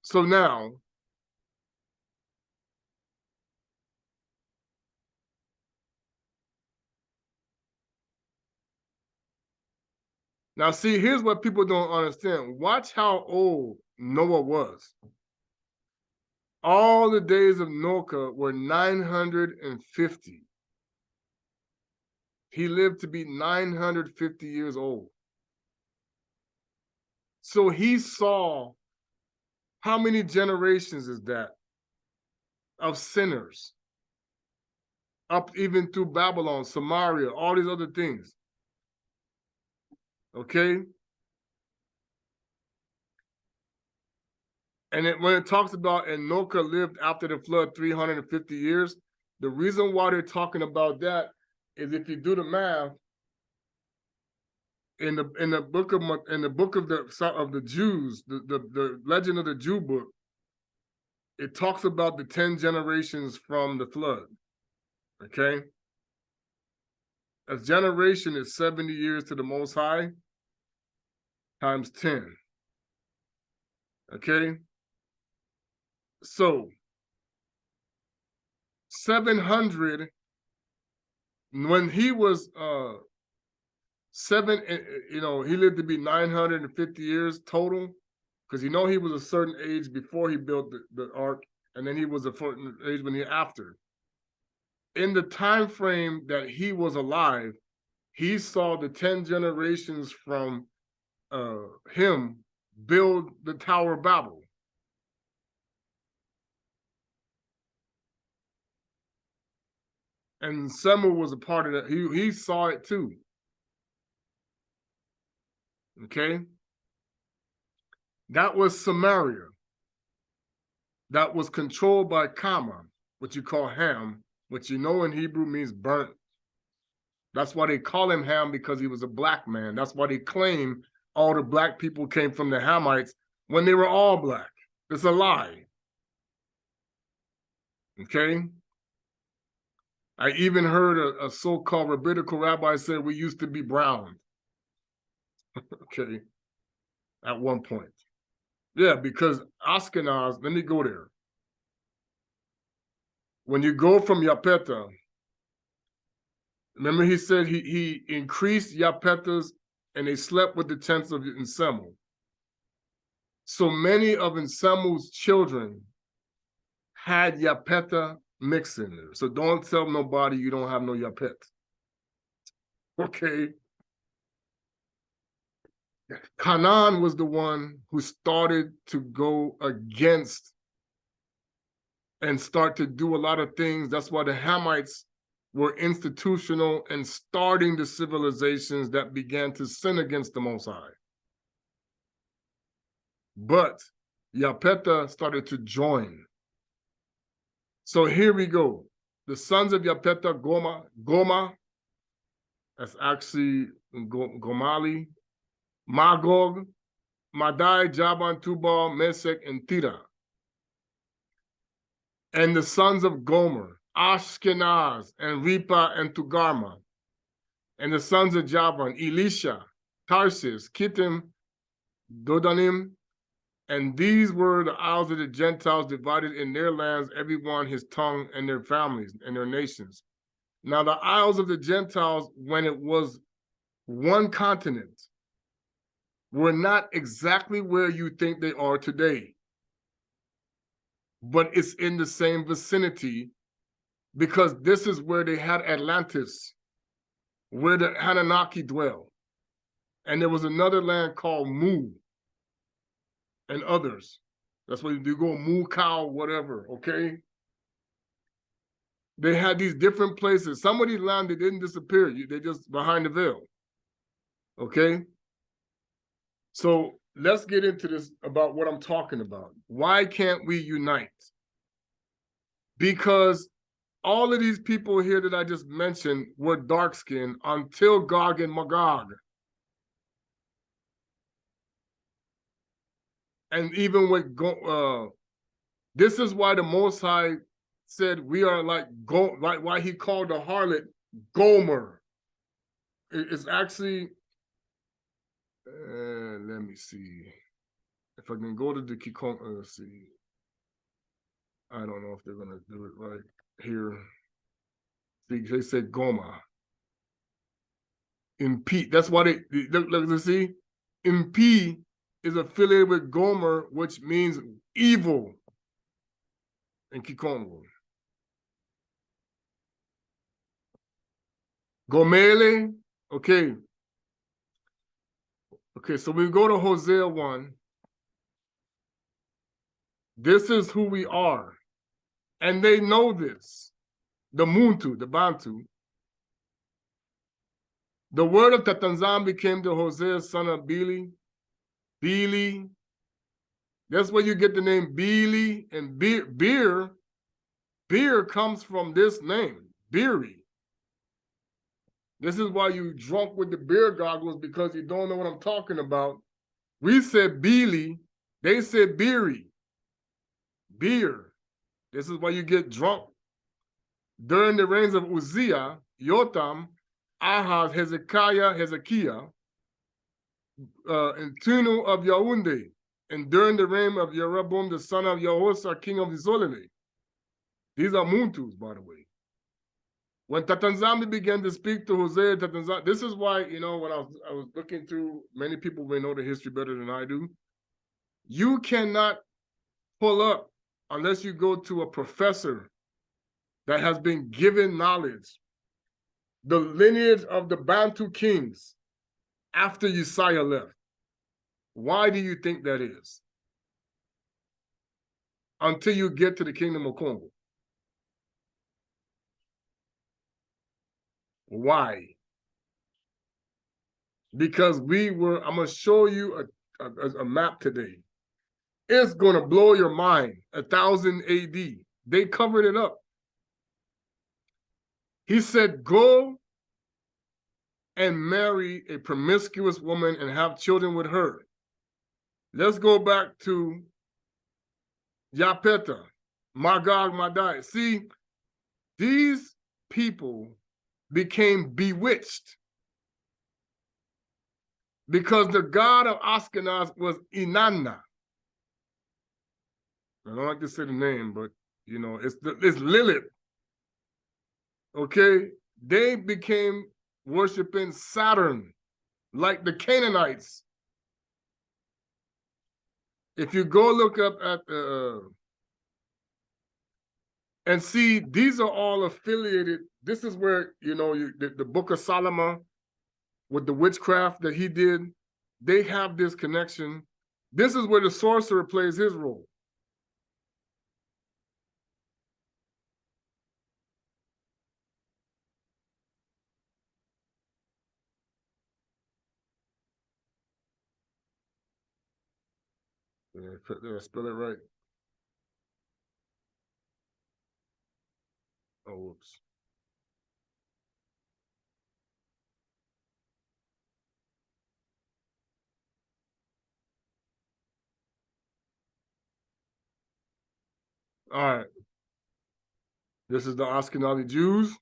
So now, see, here's what people don't understand. Watch how old Noah was. All the days of Noah were 950. He lived to be 950 years old. So he saw, how many generations is that of sinners? Up even through Babylon, Samaria, all these other things. Okay? And when it talks about, and Noah lived after the flood 350 years, the reason why they're talking about that is if you do the math, in the book of the Jews, the Legend of the Jew book, it talks about the 10 generations from the flood. Okay? A generation is 70 years to the Most High times 10. Okay? So 700, when he was he lived to be 950 years total, because he was a certain age before he built the ark, and then he was a certain age when after. In the time frame that he was alive, he saw the 10 generations from him build the Tower of Babel. And Semu was a part of that. He saw it too. Okay? That was Samaria. that was controlled by Kama, what you call Ham, which you know in Hebrew means burnt. That's why they call him Ham, because he was a black man. That's why they claim all the black people came from the Hamites when they were all black. It's a lie. Okay? I even heard a so-called rabbinical rabbi say we used to be brown. Okay? At one point. Yeah, because Ashkenaz, let me go there. When you go from Yapeta, remember he said he increased Yapetas and they slept with the tents of Nsemu. So many of Nsemu's children had Yapeta mixed in there. So don't tell nobody you don't have no Yapet. Okay? Canaan was the one who started to go against and start to do a lot of things. That's why the Hamites were institutional and starting the civilizations that began to sin against the Most High. But Yapeta started to join. So here we go. The sons of Yapeta, Goma, that's actually Gomali, Magog, Madai, Javan, Tubal, Mesek, and Tira. And the sons of Gomer, Ashkenaz, and Ripa, and Tugarma. And the sons of Javan, Elisha, Tarsis, Kittim, Dodanim. And these were the isles of the Gentiles divided in their lands, everyone his tongue and their families and their nations. Now the isles of the Gentiles, when it was one continent, were not exactly where you think they are today. But it's in the same vicinity, because this is where they had Atlantis, where the Anunnaki dwell. And there was another land called Mu and others. That's where you go Mu Cow, whatever, okay? They had these different places. Some of these land, they didn't disappear. They just behind the veil, okay? So let's get into this about what I'm talking about. Why can't we unite? Because all of these people here that I just mentioned were dark-skinned until Gog and Magog. And even with this is why the Most High said we are like why he called the harlot Gomer. It's actually let me see if I can go to the Kikon. Let's see. I don't know if they're gonna do it right here. See, they said Goma. MP. That's why they look see. MP is affiliated with Gomer, which means evil in Kikongo. Gomele, okay. Okay, so we go to Hosea 1. This is who we are. And they know this. The Muntu, the Bantu. The word of Tata nZambi came to Hosea, son of Bili. Bili. That's where you get the name Bili and beer. Beer comes from this name, Beery. This is why you drunk with the beer goggles, because you don't know what I'm talking about. We said Bili, they said Beery. Beer. This is why you get drunk. During the reigns of Uzziah, Yotam, Ahaz, Hezekiah, and Tunu of Yaoundé, and during the reign of Jeroboam, the son of Yehoshua, king of nZolele. These are Muntus, by the way. When Tata nZambi began to speak to Hosea, this is why, you know, when I was looking through, many people may know the history better than I do. You cannot pull up unless you go to a professor that has been given knowledge, the lineage of the Bantu kings after Yisa'Yah left. Why do you think that is? Until you get to the kingdom of Congo. Why? Because I'm going to show you a map today. It's going to blow your mind. 1000 AD. They covered it up. He said, go and marry a promiscuous woman and have children with her. Let's go back to Yapeta, Magog, Madai. See, these people became bewitched because the god of Ashkenaz was Inanna. I don't like to say the name, but you know, it's Lilith. Okay, they became worshiping Saturn, like the Canaanites. If you go look up at and see, these are all affiliated. This is where, you know, the Book of Solomon with the witchcraft that he did, they have this connection. This is where the sorcerer plays his role. Did I spell it right? Oh, whoops. All right. This is the Ashkenazi Jews.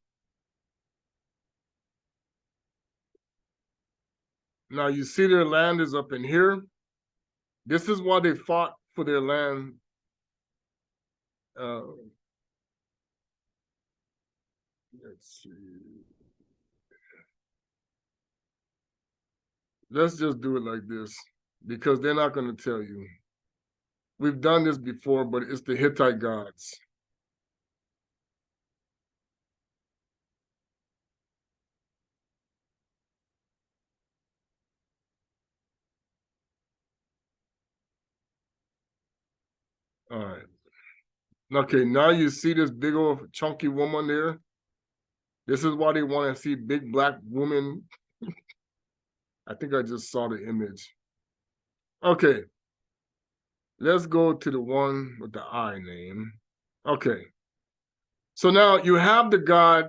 Now you see their land is up in here. This is why they fought for their land. Let's see. Let's just do it like this because they're not going to tell you. We've done this before, but it's the Hittite gods. All right. Okay, now you see this big old chunky woman there. This is why they want to see big black women. I think I just saw the image. Okay. Let's go to the one with the I name. Okay. So now you have the god,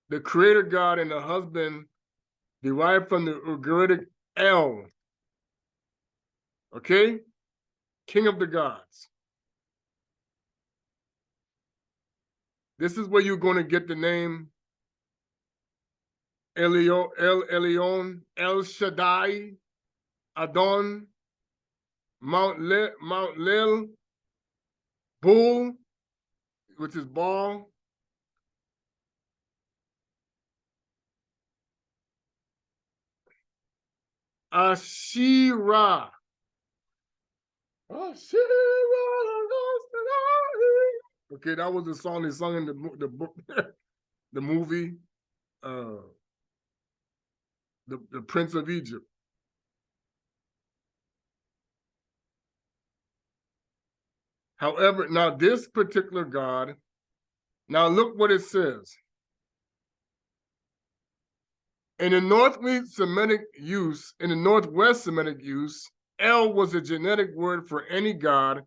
the creator god, and the husband derived from the Ugaritic El. Okay? King of the gods. This is where you're going to get the name El Elyon, El Shaddai, Adon, Mount Lil, Bull, which is Baal. Ashira. Okay, that was the song they sung in the book, the movie, the Prince of Egypt. However, now this particular god, now look what it says. In the Northwest Semitic use, El was a genetic word for any god,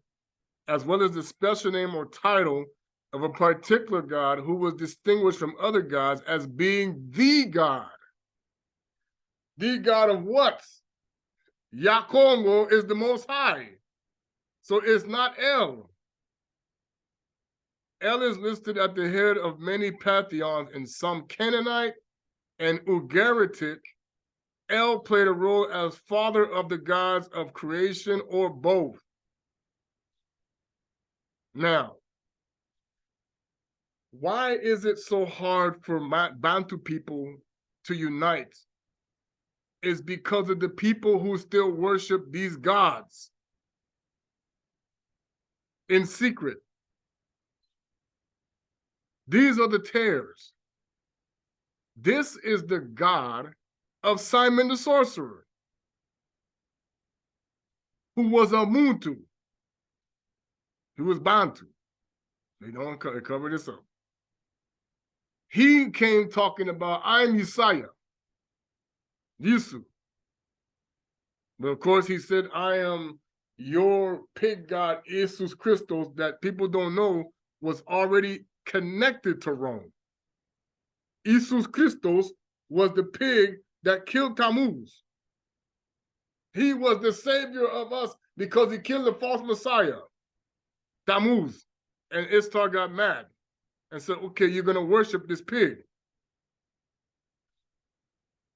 as well as the special name or title of a particular god who was distinguished from other gods as being the god. The god of what? Yah Kongo is the most high. So it's not El. El is listed at the head of many pantheons in some Canaanite and Ugaritic. El played a role as father of the gods of creation or both. Now, why is it so hard for Bantu people to unite? It's because of the people who still worship these gods in secret. These are the tares. This is the god of Simon the sorcerer, who was a Muntu, who was Bantu. They don't cover this up. He came talking about, I'm Yisa'Yah, Yisu. But of course he said, I am your pig god Jesus Christos that people don't know was already connected to Rome. Jesus Christos was the pig that killed Tammuz. He was the savior of us because he killed the false Messiah, Tammuz. And Ishtar got mad and said, okay, you're going to worship this pig.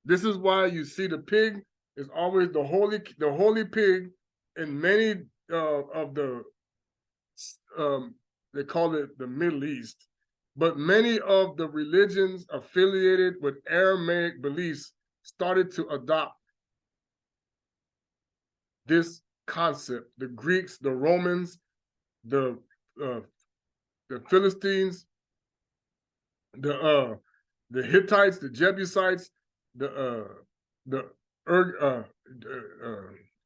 This is why you see the pig is always the holy pig in many of the, they call it the Middle East, but many of the religions affiliated with Aramaic beliefs started to adopt this concept. The Greeks, the Romans, the Philistines, the Hittites, the Jebusites,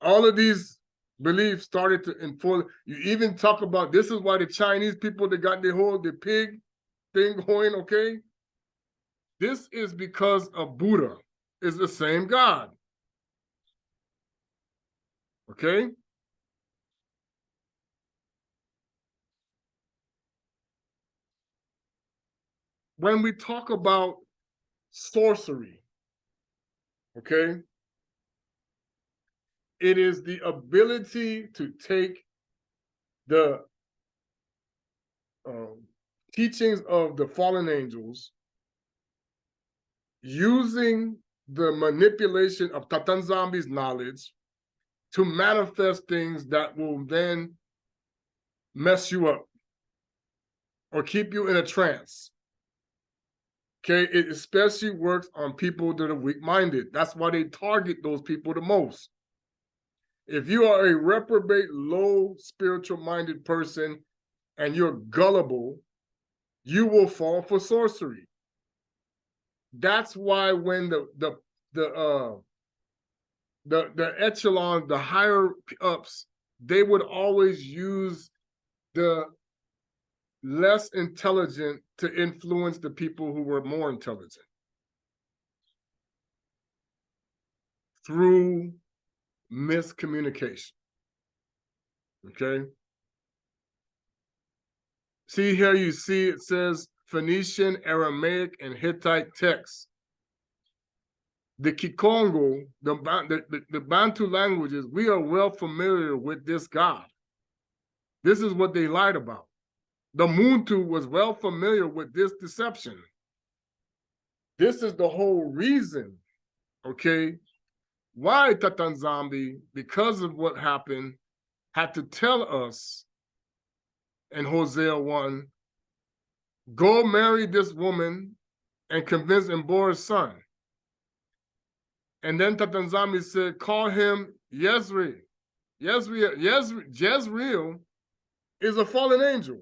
all of these beliefs started to enforce. You even talk about, this is why the Chinese people, they got the pig thing going, okay? This is because of Buddha is the same God. Okay? When we talk about sorcery, okay, it is the ability to take the teachings of the fallen angels, using the manipulation of Tata nZambi's knowledge to manifest things that will then mess you up or keep you in a trance. Okay, it especially works on people that are weak-minded. That's why they target those people the most. If you are a reprobate, low spiritual-minded person and you're gullible, you will fall for sorcery. That's why when the echelon, the higher ups, they would always use the less intelligent to influence the people who were more intelligent through miscommunication. Okay. See here, you see it says Phoenician, Aramaic, and Hittite texts. The Kikongo, the Bantu languages, we are well familiar with this God. This is what they lied about. The Muntu was well familiar with this deception. This is the whole reason, okay, why Tata nZambi, because of what happened, had to tell us in Hosea 1, go marry this woman and convince Mbora's son. And then Tata nZambi said, call him Yezreel. Jezreel is a fallen angel.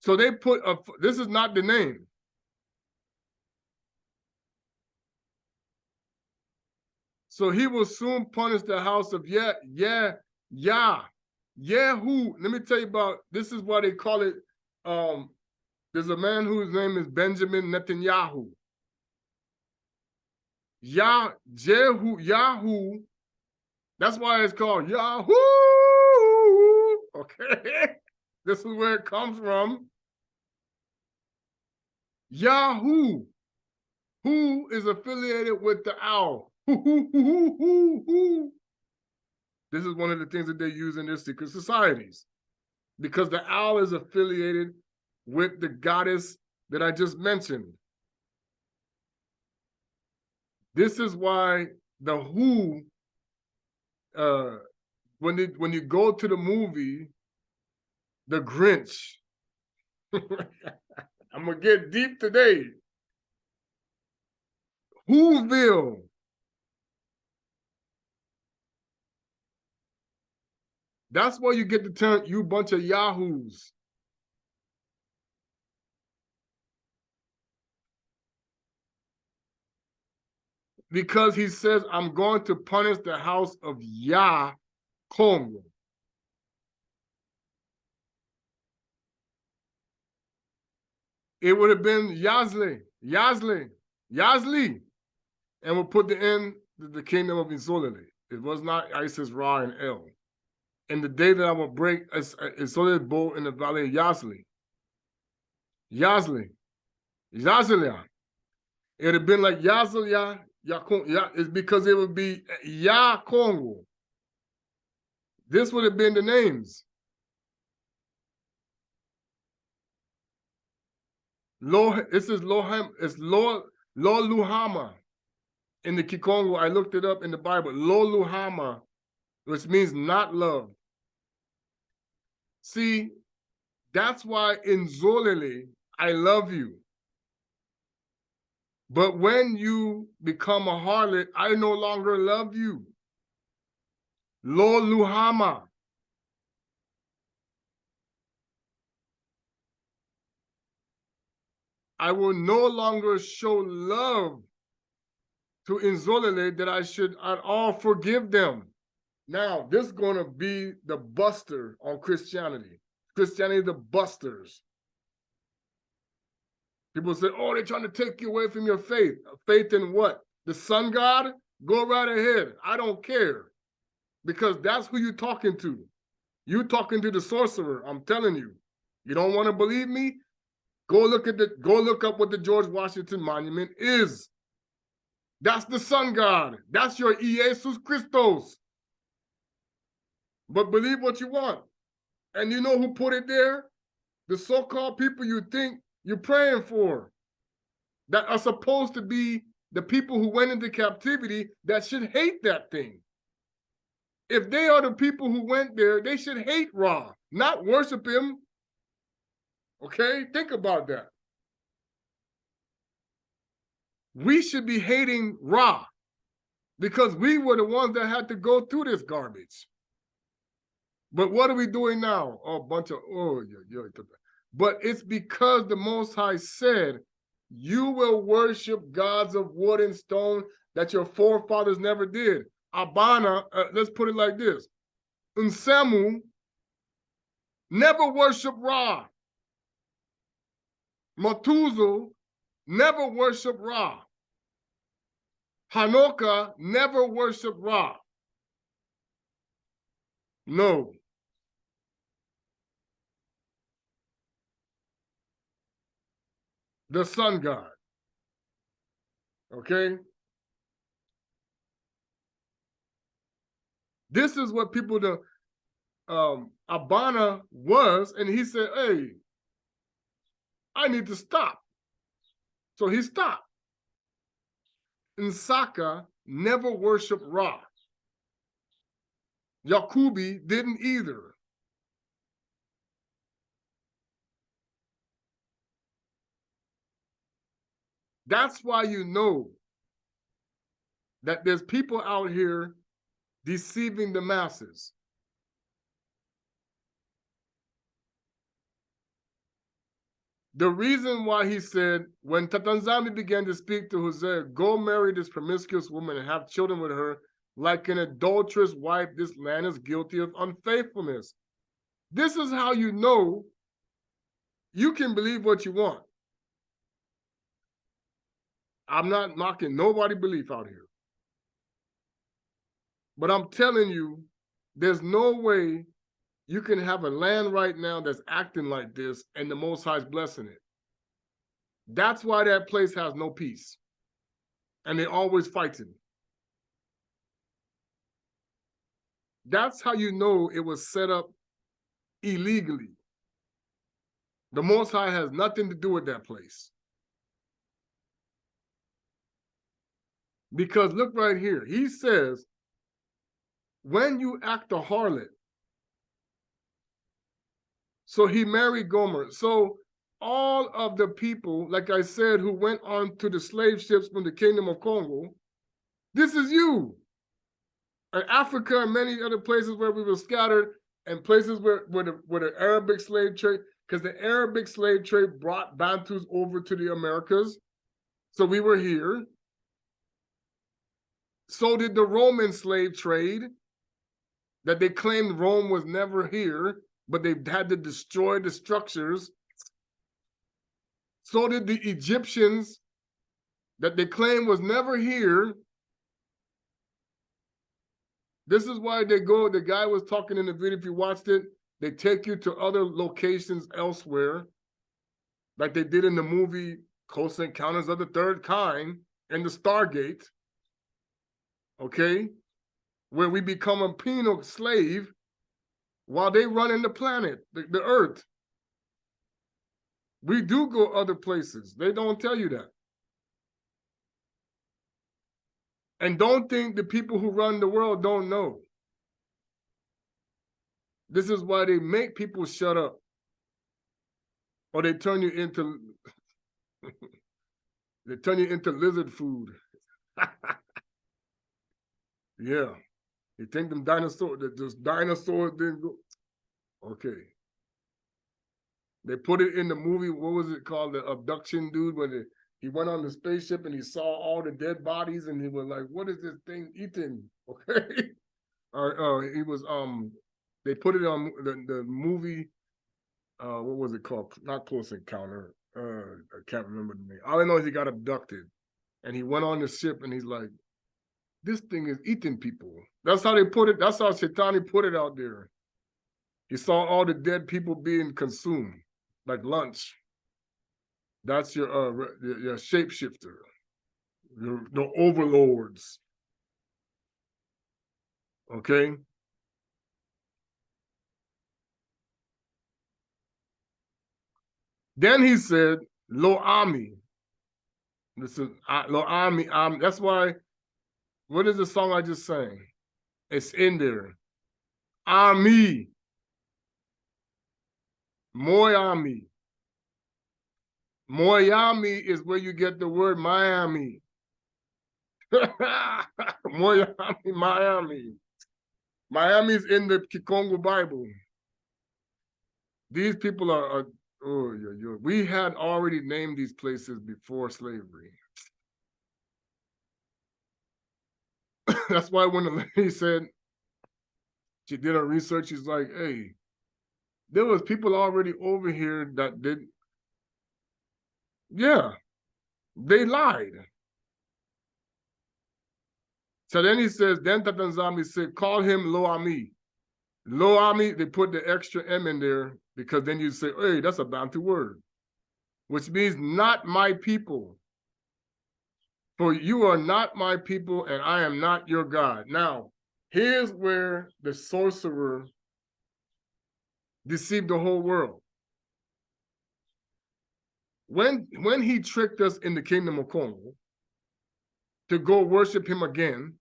So they put, this is not the name. So he will soon punish the house of Yehu. Let me tell you about, this is why they call it, there's a man whose name is Benjamin Netanyahu. Yahu, that's why it's called Yahoo. Okay, this is where it comes from. Yahoo, who is affiliated with the owl. This is one of the things that they use in their secret societies, because the owl is affiliated with the goddess that I just mentioned. This is why the Who, when you go to the movie, The Grinch, I'm gonna get deep today. Whoville. That's where you get the term, you bunch of yahoos. Because he says, I'm going to punish the house of Yah Kongo. It would have been Yazli, and we'll put the end the kingdom of nZolele. It was not Isis, Ra, and El. And the day that I will break nZolele bow in the valley of Yazli. Yazli. Yisa'Yah. It would have been like Yisa'Yah Kongo. It's because it would be Yah Kongo. This would have been the names. This is Lohem, it's Lo Luhama in the Kikongo. I looked it up in the Bible. Lo Luhama, which means not love. See, that's why in nZolele, I love you. But when you become a harlot, I no longer love you. Lo Luhama. I will no longer show love to nZolele that I should at all forgive them. Now, this is going to be the buster on Christianity. Christianity, the busters. People say, oh, they're trying to take you away from your faith. Faith in what? The sun god? Go right ahead. I don't care. Because that's who you're talking to. You're talking to the sorcerer, I'm telling you. You don't want to believe me? Go look up what the George Washington Monument is. That's the sun god. That's your Jesus Christos. But believe what you want. And you know who put it there? The so-called people you think you're praying for. That are supposed to be the people who went into captivity that should hate that thing. If they are the people who went there, they should hate Ra, not worship him. Okay? Think about that. We should be hating Ra because we were the ones that had to go through this garbage. But what are we doing now? Oh, a bunch of, but it's because the Most High said, you will worship gods of wood and stone that your forefathers never did. Abana, let's put it like this. nSamu never worshiped Ra. Matuzu never worshiped Ra. Hanoka never worshiped Ra. No. The sun god. Okay? This is what people do. Abana was, and he said, hey, I need to stop. So he stopped. Nsaka never worshiped Ra. Yakubi didn't either. That's why you know that there's people out here deceiving the masses. The reason why he said, when Tata nZambi began to speak to Hosea, go marry this promiscuous woman and have children with her, like an adulterous wife, this land is guilty of unfaithfulness. This is how you know you can believe what you want. I'm not knocking nobody's belief out here. But I'm telling you, there's no way you can have a land right now that's acting like this and the Most High is blessing it. That's why that place has no peace. And they're always fighting. That's how you know it was set up illegally. The Most High has nothing to do with that place. Because look right here. He says, when you act a harlot, so he married Gomer. So all of the people, like I said, who went on to the slave ships from the kingdom of Congo, this is you. And Africa and many other places where we were scattered, and places where the Arabic slave trade, because the Arabic slave trade brought Bantus over to the Americas. So we were here. So did the Roman slave trade, that they claimed Rome was never here, but they had to destroy the structures. So did the Egyptians, that they claimed was never here. This is why they go, the guy was talking in the video, if you watched it, they take you to other locations elsewhere, like they did in the movie Close Encounters of the Third Kind and the Stargate, okay, where we become a penal slave while they running the planet, the earth. We do go other places. They don't tell you that. And don't think the people who run the world don't know. This is why they make people shut up. Or they turn you into they turn you into lizard food. Yeah. You think them dinosaurs, those dinosaurs didn't go. Okay. They put it in the movie, what was it called? The abduction dude, when he went on the spaceship and he saw all the dead bodies and he was like, what is this thing eating? Okay. He was they put it on the movie, what was it called? Not Close Encounter. I can't remember the name. All I know is he got abducted and he went on the ship and he's like, this thing is eating people. That's how they put it. That's how Shaitani put it out there. He saw all the dead people being consumed like lunch. That's your shapeshifter, the overlords. Okay. Then he said, Lo Ami. This is Lo Ami. That's why, what is the song I just sang? It's in there. Ami. Moyami. Moyami is where you get the word Miami. Moyami, Miami. Miami is in the Congo Bible. These people are oh, yeah. We had already named these places before slavery. That's why when the lady said she did her research, she's like, hey, there was people already over here that did. Yeah, they lied. So then he says, then Tata nZambi said, call him Lo Ami. Lo Ami, they put the extra M in there because then you say, hey, that's a Bantu word, which means not my people. For you are not my people and I am not your God. Now, here's where the sorcerer deceived the whole world. When he tricked us in the kingdom of Congo to go worship him again,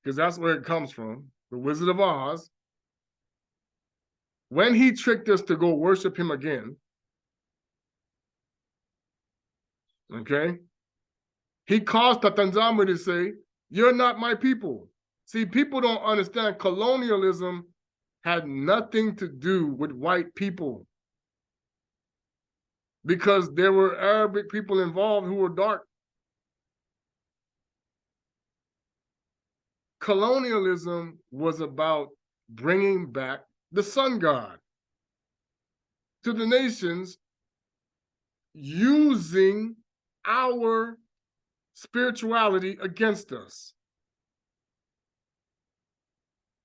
because that's where it comes from, the Wizard of Oz, when he tricked us to go worship him again, okay, he caused Tata nZambi to say, you're not my people. See, people don't understand colonialism had nothing to do with white people because there were Arabic people involved who were dark. Colonialism was about bringing back the sun god to the nations using our spirituality against us.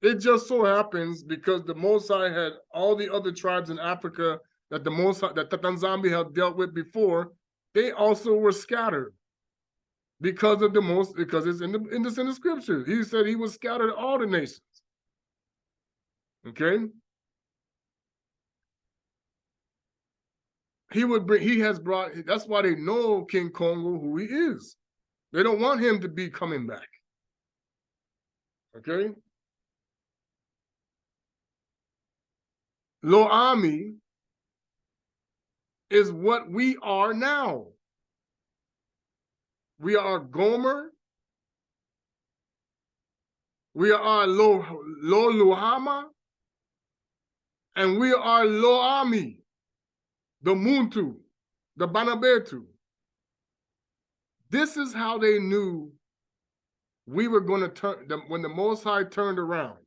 It just so happens because the Most High had all the other tribes in Africa that that Tata nZambi had dealt with before, they also were scattered because it's in the scriptures. He said he was scattered all the nations. Okay. He has brought, that's why they know King Congo who he is. They don't want him to be coming back. Okay. Lo Ami is what we are now. We are Gomer. We are Lo Luhama. And we are Lo Ami, the Muntu, the Bana Betu. This is how they knew we were going to turn, when the Most High turned around,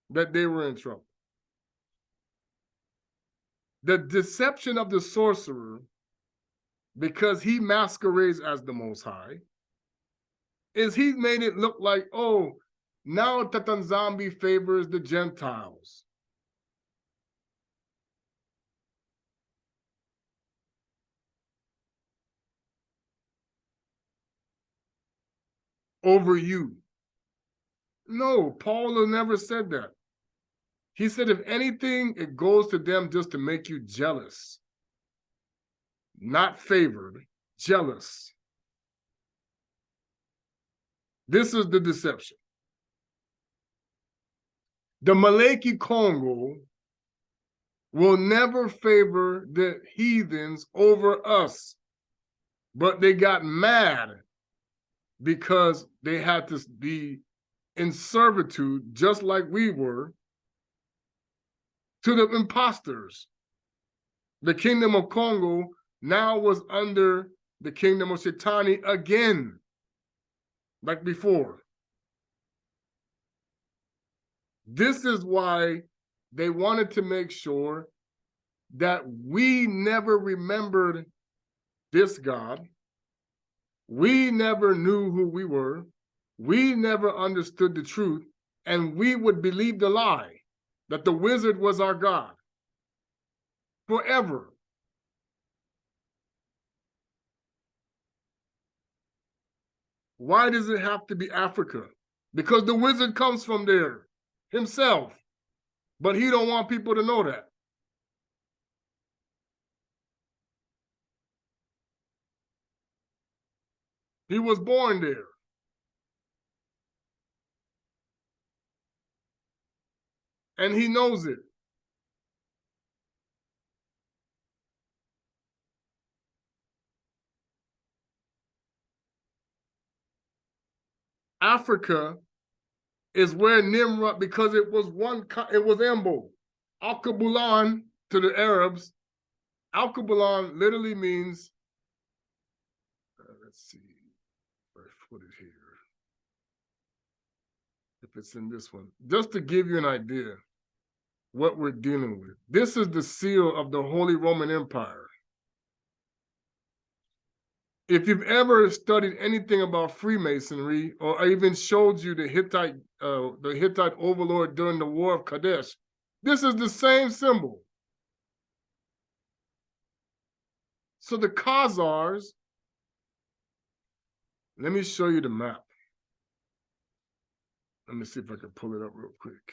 that they were in trouble. The deception of the sorcerer because he masquerades as the Most High, is he made it look like, oh, now Tata nZambi favors the Gentiles. Over you. No, Paul never said that. He said, if anything, it goes to them just to make you jealous. Not favored, jealous. This is the deception. The Maleki Congo will never favor the heathens over us. But they got mad because they had to be in servitude, just like we were, to the imposters. The kingdom of Congo now was under the kingdom of Shetani again, like before. This is why they wanted to make sure that we never remembered this God. We never knew who we were. We never understood the truth, and we would believe the lie that the wizard was our God forever. Why does it have to be Africa? Because the wizard comes from there himself, but he don't want people to know that. He was born there. And he knows it. Africa is where Nimrod, because it was Embo. Al-Kabulan to the Arabs. Al-Kabulan literally means, let's see if I put it here. If it's in this one, just to give you an idea what we're dealing with. This is the seal of the Holy Roman Empire. If you've ever studied anything about Freemasonry, or I even showed you the Hittite overlord during the War of Kadesh, this is the same symbol. So the Khazars, let me show you the map. Let me see if I can pull it up real quick.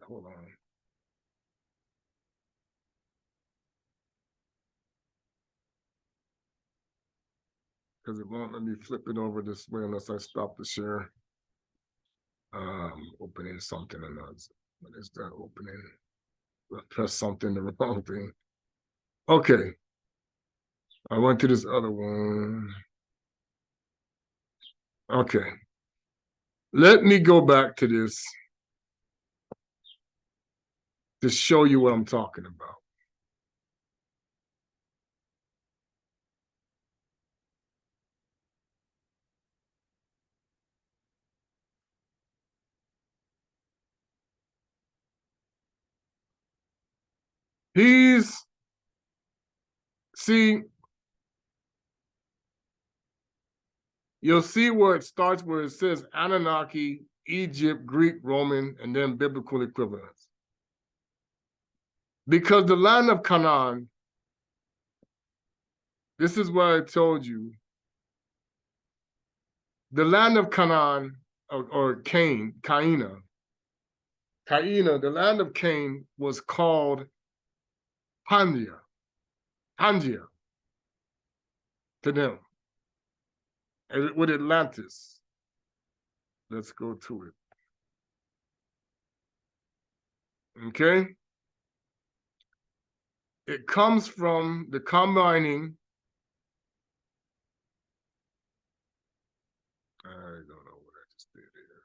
Hold on. Because it won't let me flip it over this way unless I stop the share. Opening something or not. What is that opening? I pressed something, the wrong thing. Okay. I went to this other one. Okay. Let me go back to this to show you what I'm talking about. See, you'll see where it starts, where it says Anunnaki, Egypt, Greek, Roman, and then biblical equivalents. Because the land of Canaan, this is what I told you. The land of Canaan, or Caina, the land of Cain was called Pangia to them, with Atlantis. Let's go to it. Okay? It comes from the combining. I don't know what I just did here.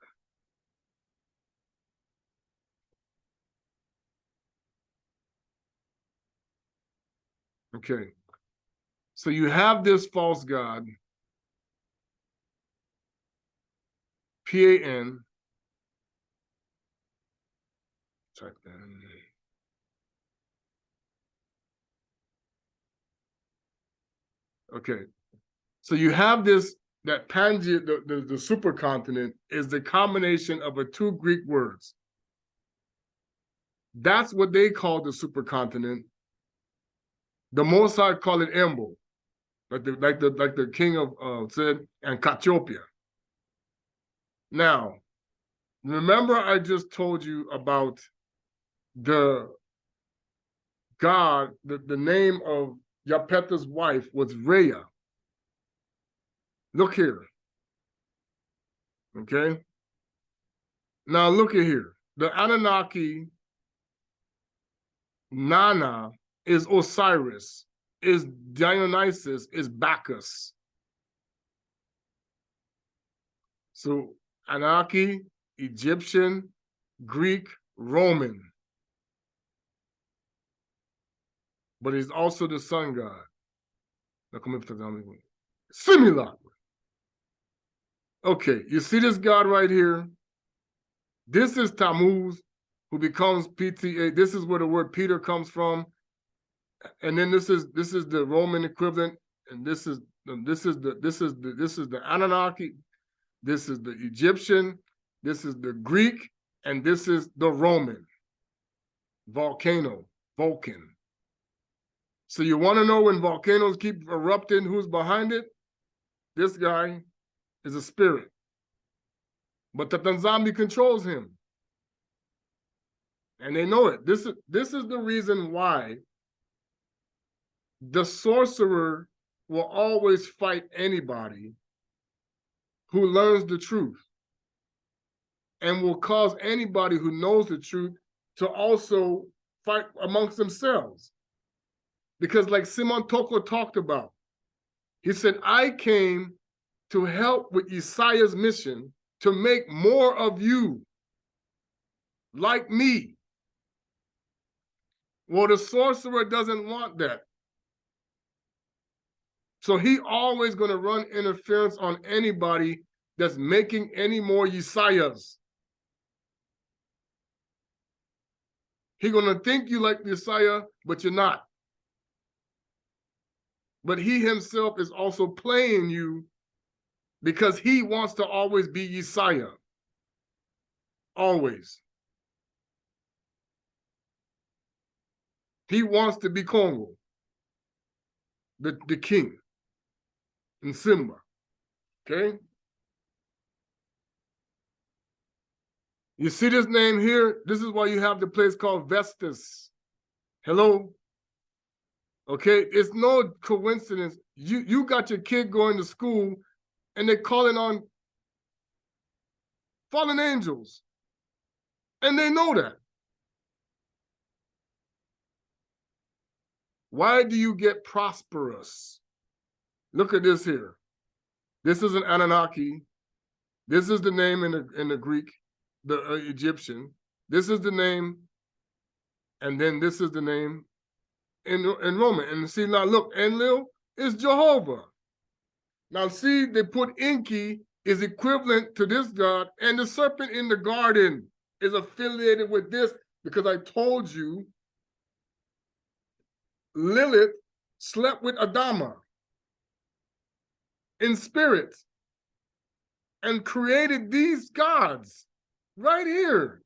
Okay. So you have this false god, Pan. Type that in. Okay. So you have this, that Pangea, the supercontinent is the combination of the two Greek words. That's what they call the supercontinent. The Mossad call it Embo, like the king of said, and Cassiopea. Now, remember I just told you about the God, the name of Yapeta's wife was Rhea. Look here. Okay. Now look at here. The Anunnaki Nana is Osiris, is Dionysus, is Bacchus. So Anunnaki, Egyptian, Greek, Roman. But he's also the sun god. Similar. Okay, you see this god right here? This is Tammuz, who becomes PTA. This is where the word Peter comes from. And then this is the Roman equivalent, and this is the Anunnaki, this is the Egyptian, this is the Greek, and this is the Roman. Volcano, Vulcan. So you want to know when volcanoes keep erupting, who's behind it? This guy is a spirit. But the nZambi controls him. And they know it. This is the reason why the sorcerer will always fight anybody who learns the truth, and will cause anybody who knows the truth to also fight amongst themselves. Because like Simon Toko talked about, he said, I came to help with Yisa'Yah's mission to make more of you like me. Well, the sorcerer doesn't want that. So he always going to run interference on anybody that's making any more Yisa'Yahs. He's going to think you like Yisa'Yah, but you're not. But he himself is also playing you because he wants to always be Yisa'Yah. Always. He wants to be Congo, the king, and Simba. Okay? You see this name here? This is why you have the place called Vestas. Hello? Okay? It's no coincidence. You got your kid going to school and they're calling on fallen angels. And they know that. Why do you get prosperous? Look at this here. This is an Anunnaki. This is the name in the Greek, the Egyptian. This is the name, and then this is the name in Roman. And see, now look, Enlil is Jehovah. Now see, they put Enki is equivalent to this god, and the serpent in the garden is affiliated with this, because I told you Lilith slept with Adama in spirit and created these gods right here.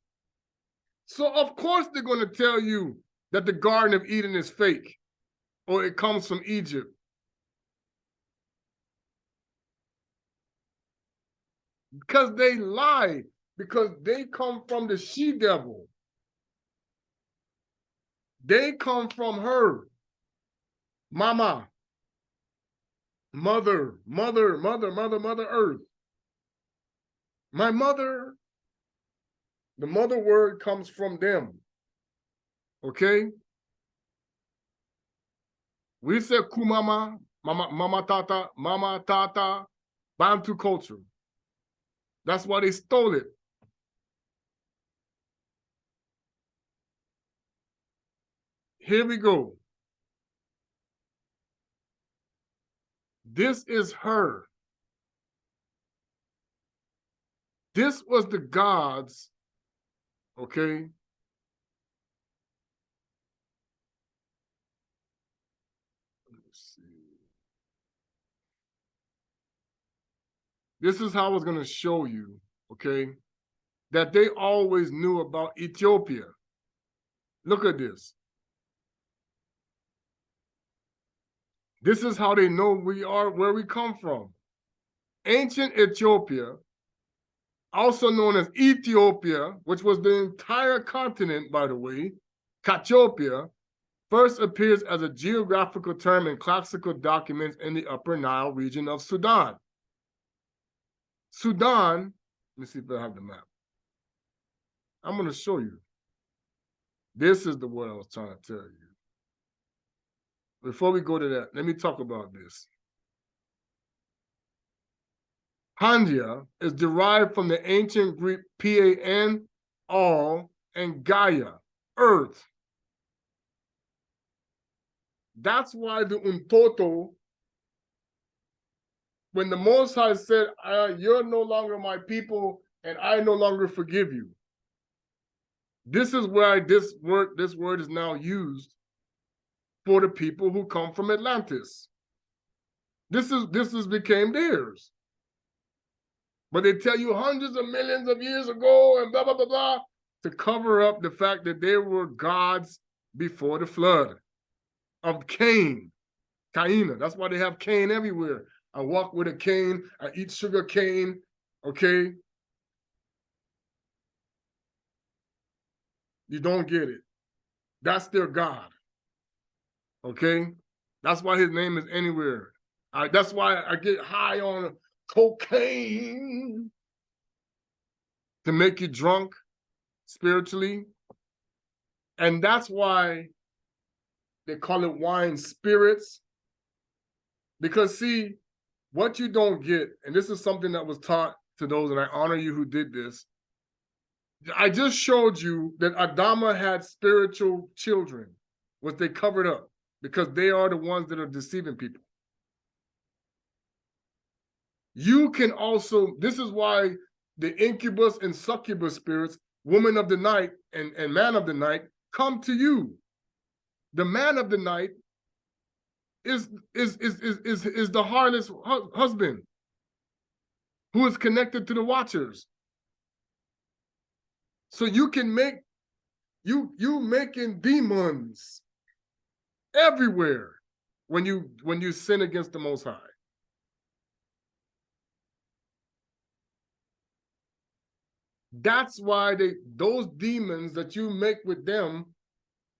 So of course they're going to tell you that the Garden of Eden is fake, or it comes from Egypt. Because they lie, because they come from the she-devil. They come from her. Mama. Mother Earth. My mother, the mother word comes from them. Okay? We say kumama, mama tata, Bantu culture. That's why they stole it. Here we go. This is her. This was the gods, okay? Let's see. this is how I was going to show you, okay, that they always knew about Ethiopia. Look at this. This is how they know we are, where we come from. Ancient Ethiopia, also known as Ethiopia, which was the entire continent, by the way, Ethiopia, first appears as a geographical term in classical documents in the Upper Nile region of Sudan. Sudan, let me see if I have the map. I'm going to show you. This is the word I was trying to tell you. Before we go to that, let me talk about this. Pandia is derived from the ancient Greek Pan, all, and Gaia, earth. That's why the Untoto, when the Most High said, you're no longer my people and I no longer forgive you. This is where this word is now used for the people who come from Atlantis. This became theirs. But they tell you hundreds of millions of years ago and blah, blah, blah, blah, to cover up the fact that they were gods before the flood of Cain. Caina. That's why they have cane everywhere. I walk with a cane. I eat sugar cane. Okay? You don't get it. That's their God. Okay? That's why his name is anywhere. That's why I get high on cocaine to make you drunk spiritually. And that's why they call it wine spirits. Because see, what you don't get, and this is something that was taught to those, and I honor you who did this. I just showed you that Adama had spiritual children, which they covered up because they are the ones that are deceiving people. You can also, this is why the incubus and succubus spirits, woman of the night and man of the night, come to you. The man of the night is the heartless husband who is connected to the watchers. So you can make, you making demons everywhere when you sin against the Most High. That's why those demons that you make with them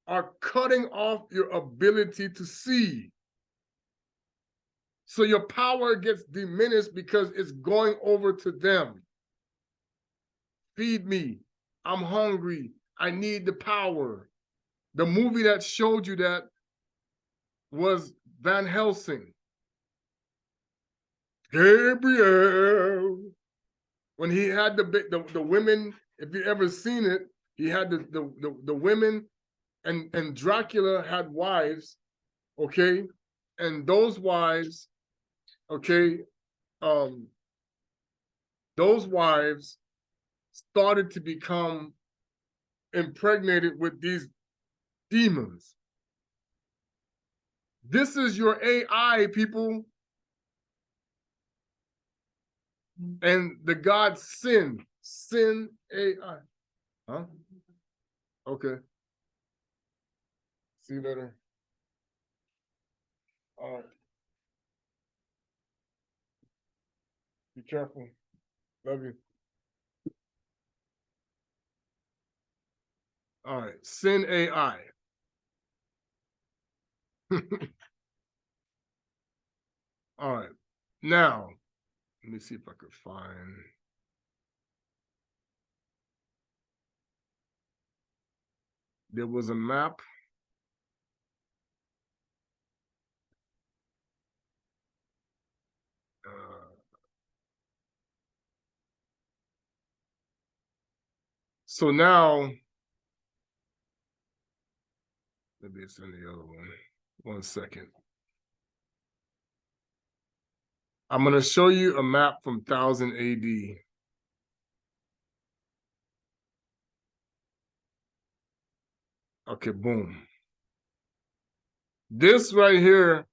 are cutting off your ability to see. So your power gets diminished because it's going over to them. Feed me. I'm hungry. I need the power. The movie that showed you that was Van Helsing. Gabriel. When he had the women, if you ever seen it, he had the women, and Dracula had wives, okay? And those wives, okay, those wives started to become impregnated with these demons. This is your AI, people. And the god Sin AI. Huh? Okay. See you later. All right. Be careful. Love you. All right. Sin AI. All right. Now, let me see if I could find. There was a map. So now, maybe it's in the other one. 1 second. I'm going to show you a map from 1000 AD. Okay, boom. This right here,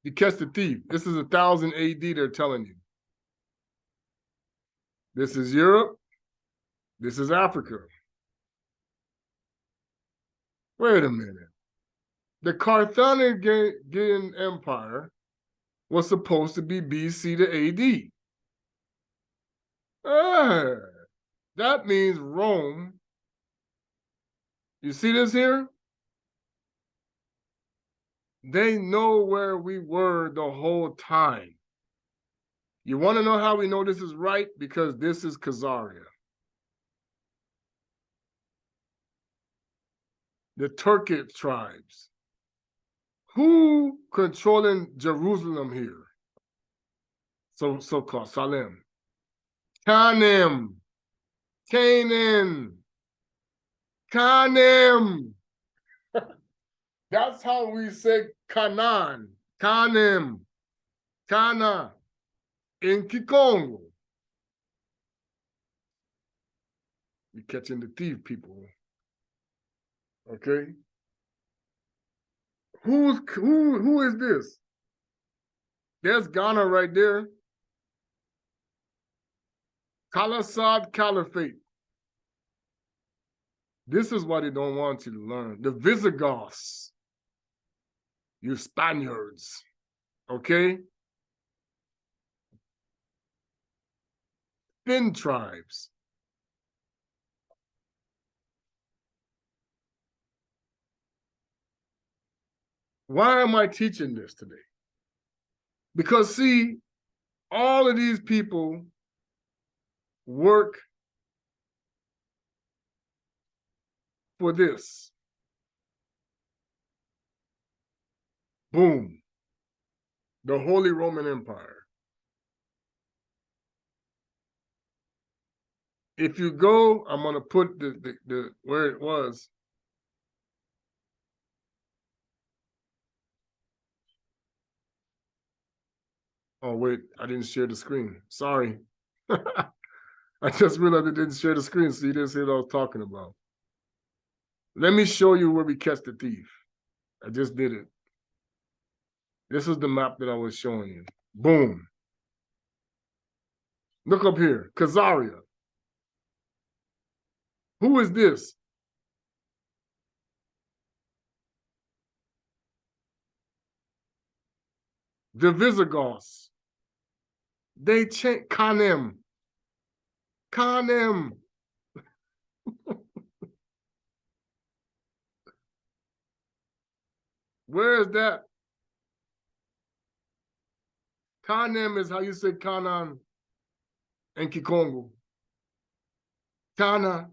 you catch the thief. This is 1000 AD, they're telling you. This is Europe. This is Africa. Wait a minute. The Carthaginian Empire was supposed to be BC to AD. That means Rome. You see this here? They know where we were the whole time. You want to know how we know this is right? Because this is Khazaria. The Turkic tribes. Who controlling Jerusalem here? So-called Salem. Canaan. Canaan. Canaan. That's how we say Canaan. Canaan. Cana. In Congo. You're catching the thief, people. Okay? Who is this? There's Ghana right there. Khalasad Caliphate. This is what they don't want you to learn. The Visigoths. You Spaniards. Okay? Thin tribes. Why am I teaching this today? Because, see, all of these people work for this. Boom. The Holy Roman Empire. If you go, I'm going to put the where it was. Oh, wait, I didn't share the screen. Sorry. I just realized I didn't share the screen, so you didn't see what I was talking about. Let me show you where we catch the thief. I just did it. This is the map that I was showing you. Boom. Look up here, Khazaria. Who is this? The Visigoths. They changed Kanem. Kanem. Where is that? Kanem is how you say Kanan and Kikongo. Kana.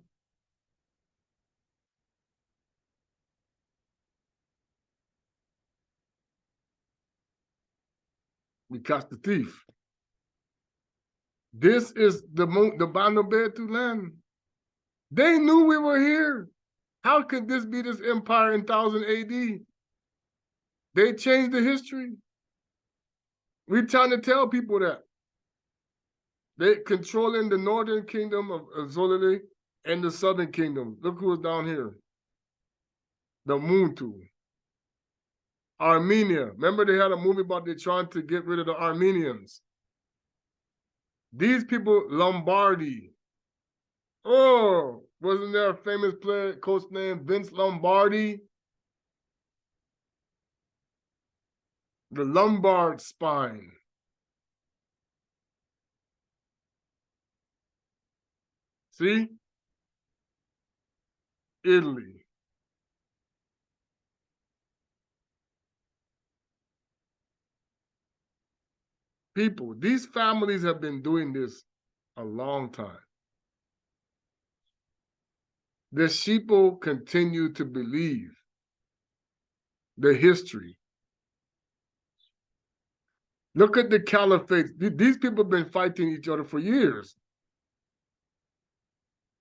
We catch the thief. This is the Bana Betu land. They knew we were here. How could this be this empire in 1000 AD? They changed the history. We're trying to tell people that. They controlling the northern kingdom of nZolele and the southern kingdom. Look who's down here. The Muntu. Armenia. Remember they had a movie about they trying to get rid of the Armenians. These people, Lombardi. Oh, wasn't there a famous player, coach named Vince Lombardi? The Lombard spine. See? Italy. People, these families have been doing this a long time. The sheeple continue to believe the history. Look at the caliphates. These people have been fighting each other for years.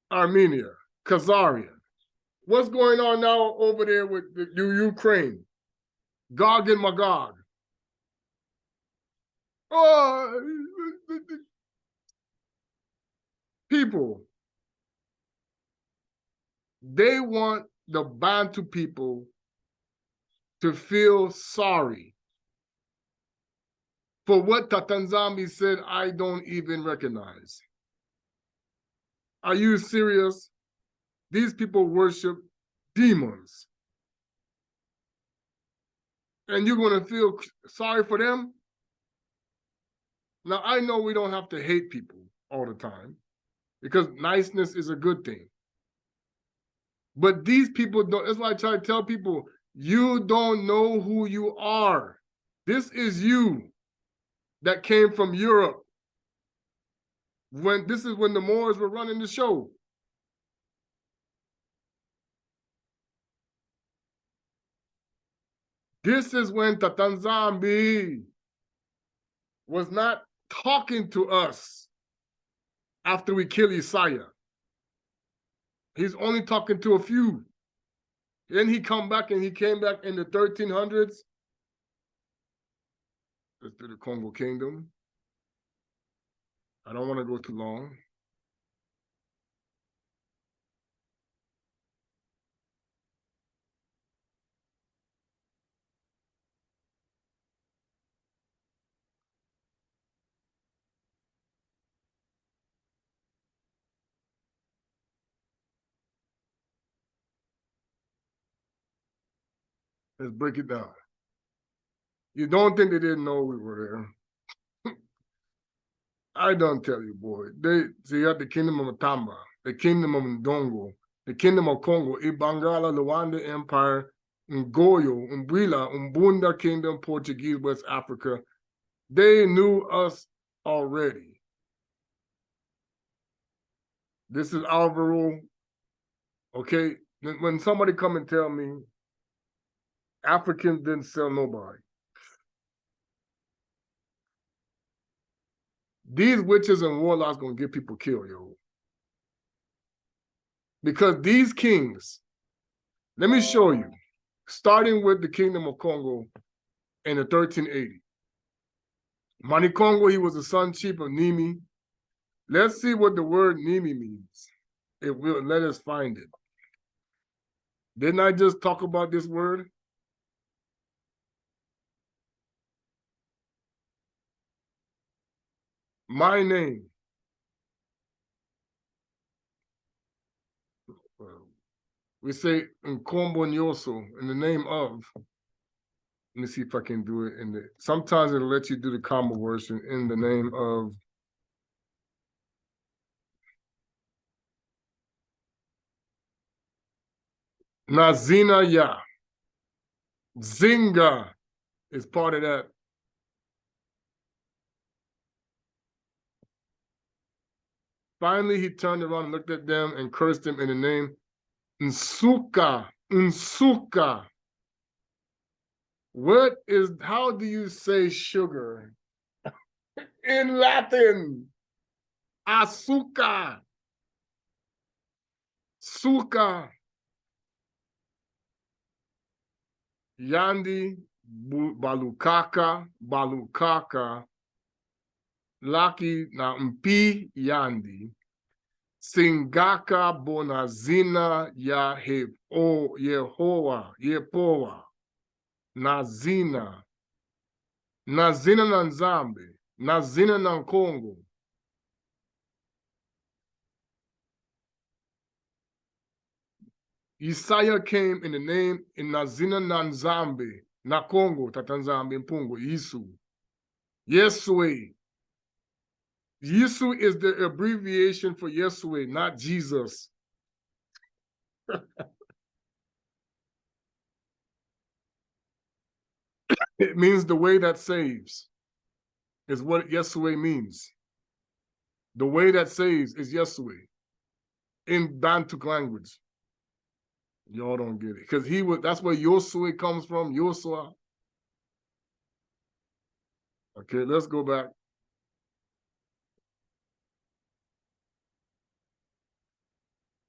Armenia, Khazaria. What's going on now over there with the Ukraine? Gog and Magog. Oh, people. They want the Bantu people to feel sorry for what Tata nZambi said I don't even recognize. Are you serious? These people worship demons. And you're going to feel sorry for them? Now, I know we don't have to hate people all the time because niceness is a good thing. But these people don't, that's why I try to tell people, you don't know who you are. This is you that came from Europe. This is when the Moors were running the show. This is when Tata nZambi was not talking to us after we kill Yisa'Yah. He's only talking to a few. Then he came back in the 1300s. Let's do the Congo Kingdom. I don't want to go too long. Let's break it down. You don't think they didn't know we were there. I don't tell you, boy. So you have the kingdom of Matamba, the kingdom of Ndongo, the kingdom of Congo, Ibangala, Luanda Empire, Ngoyo, Mbwila, Umbunda Kingdom, Portuguese, West Africa. They knew us already. This is Alvaro. Okay, when somebody come and tell me Africans didn't sell nobody. These witches and warlocks gonna get people killed, yo. Because these kings, let me show you, starting with the kingdom of Congo in the 1380. Mani Congo, he was the son chief of Nimi. Let's see what the word Nimi means. It will let us find it. Didn't I just talk about this word? My name. We say Nkombo Nyoso, in the name of. Let me see if I can do it sometimes it'll let you do the combo version in the name of. Nazina Ya. Zinga is part of that. Finally, he turned around and looked at them and cursed them in the name Nsuka. Nsuka. How do you say sugar in Latin? Asuka. Suka. Yandi, Balukaka, Laki na Mpi Yandi, Singaka Bonazina ya Yehowa, Nazina na nZambi, Nazina na Congo. Yisa'Yah came in the name in Nazina na nZambi, na Congo, Tata nZambi Mfumu Yisu. Yeswe. Yisu is the abbreviation for Yeswe, not Jesus. It means the way that saves, is what Yeswe means. The way that saves is Yeswe in Bantu language. Y'all don't get it. Because that's where Yosue comes from, Yosua. Okay, let's go back.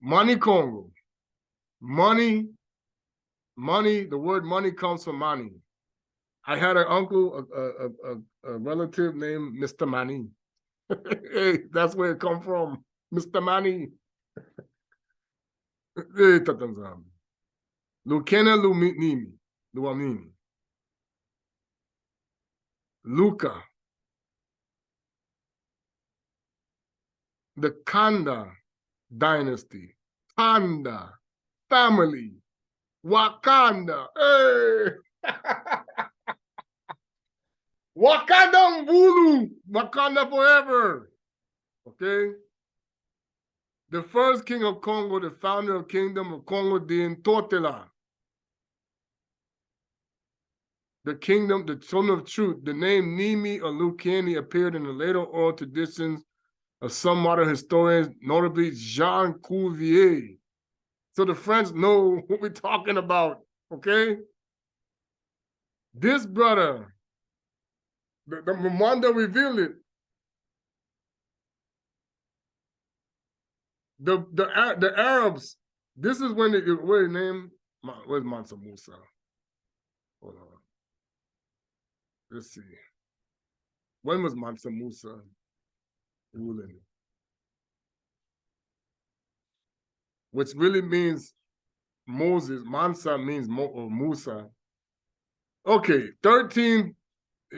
Money Congo. Money, the word money comes from money. I had an uncle, a relative named Mr. Mani. Hey, that's where it come from, Mr. Mani. Hey, Tata nZambi. Lukena Luamini. Luka. The Kanda, dynasty, Tanda, family, Wakanda. Hey! Wakanda Mvulu, Wakanda forever. Okay? The first king of Congo, the founder of Kingdom of Congo, the Ntotela. The kingdom, the son of truth. The name Nimi or Lucani appeared in the later oral traditions of some modern historians, notably Jean Cuvier. So the French know what we're talking about, okay? This brother, the one that revealed it, the Arabs, this is when what's his name? Where's Mansa Musa? Hold on. Let's see. When was Mansa Musa ruling? Which really means Moses. Mansa means Musa. Okay, 13.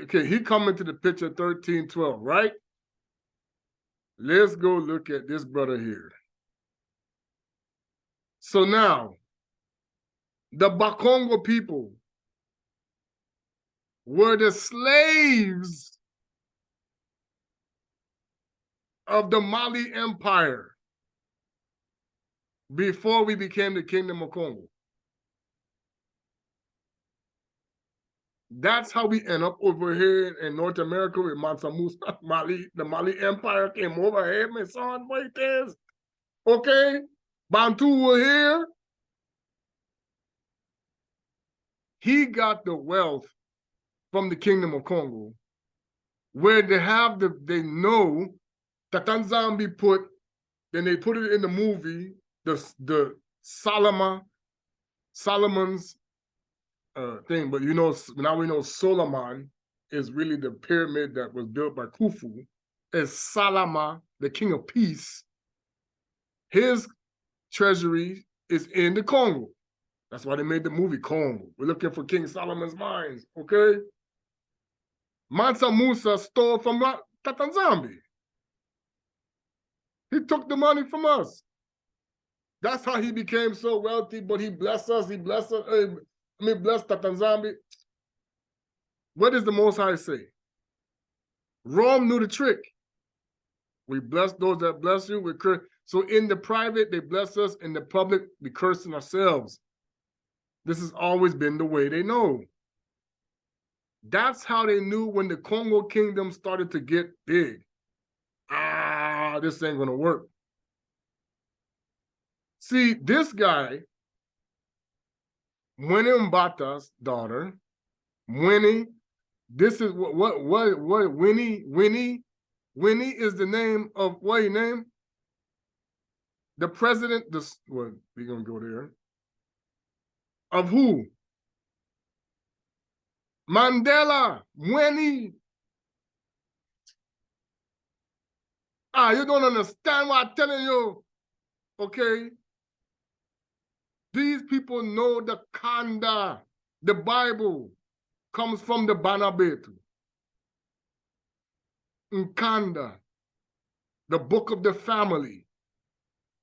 Okay, he come into the picture 1312, right? Let's go look at this brother here. So now, the Bakongo people were the slaves of the Mali Empire before we became the Kingdom of Congo. That's how we end up over here in North America with Mansa Musa. The Mali Empire came over here, my son, wait this. Okay? Bantu were here. He got the wealth from the Kingdom of Congo, where they know that nZambi put, then they put it in the movie, the Solomon's thing, but you know, now we know Solomon is really the pyramid that was built by Khufu. Is Salama, the king of peace, his treasury is in the Congo. That's why they made the movie Congo. We're looking for King Solomon's mines, okay? Mansa Musa stole from Tata nZambi. He took the money from us. That's how he became so wealthy, but he blessed us. He blessed us. Bless Tata nZambi. What does the Most High say? Rome knew the trick. We bless those that bless you. We curse. So in the private, they bless us. In the public, we cursing ourselves. This has always been the way they know. That's how they knew when the Congo kingdom started to get big. This ain't gonna work. See, this guy, Winnie Mbata's daughter, Winnie, this is what Winnie is the name of what your name? The president, we're gonna go there. Of who? Mandela, Winnie. You don't understand what I'm telling you, okay? These people know the Kanda, the Bible comes from the Bana Betu. Nkanda, the book of the family.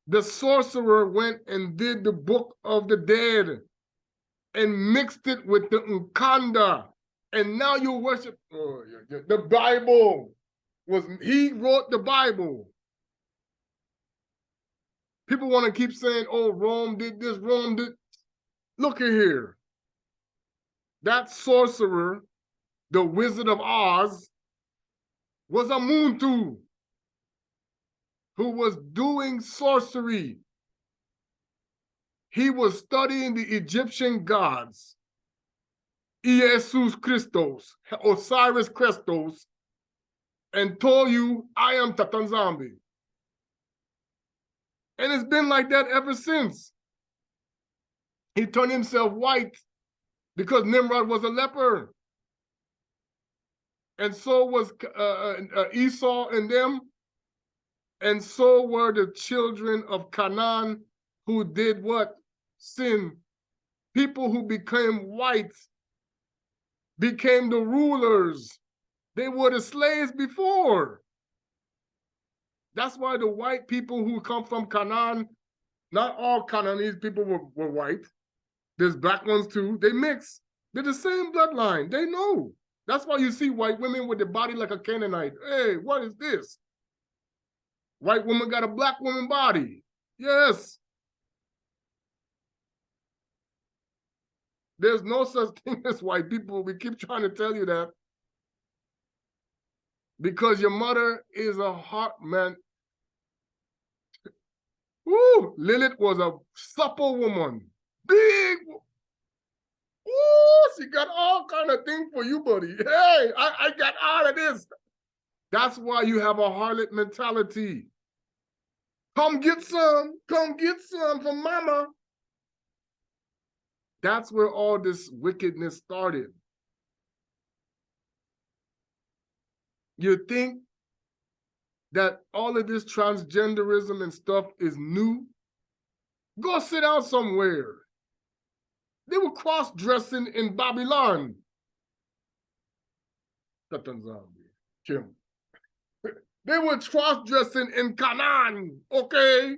The sorcerer went and did the book of the dead and mixed it with the Nkanda. And now you worship the Bible. He wrote the Bible. People want to keep saying, oh, Rome did this, Rome did. Look at here. That sorcerer, the Wizard of Oz, was a Muntu who was doing sorcery. He was studying the Egyptian gods, Jesus Christos, Osiris Christos, and told you, I am Tata nZambi. And it's been like that ever since. He turned himself white because Nimrod was a leper. And so was Esau and them. And so were the children of Canaan who did what? Sin. People who became white became the rulers. They were the slaves before. That's why the white people who come from Canaan, not all Canaanese people were white. There's black ones too. They mix. They're the same bloodline. They know. That's why you see white women with the body like a Canaanite. Hey, what is this? White woman got a black woman body. Yes. There's no such thing as white people. We keep trying to tell you that. Because your mother is a heart man. Woo! Lilith was a supple woman. Big. Ooh, she got all kind of things for you, buddy. Hey, I got all of this. That's why you have a harlot mentality. Come get some from mama. That's where all this wickedness started. You think that all of this transgenderism and stuff is new? Go sit down somewhere. They were cross-dressing in Babylon. Tata nZambi, Kim. They were cross-dressing in Canaan, okay?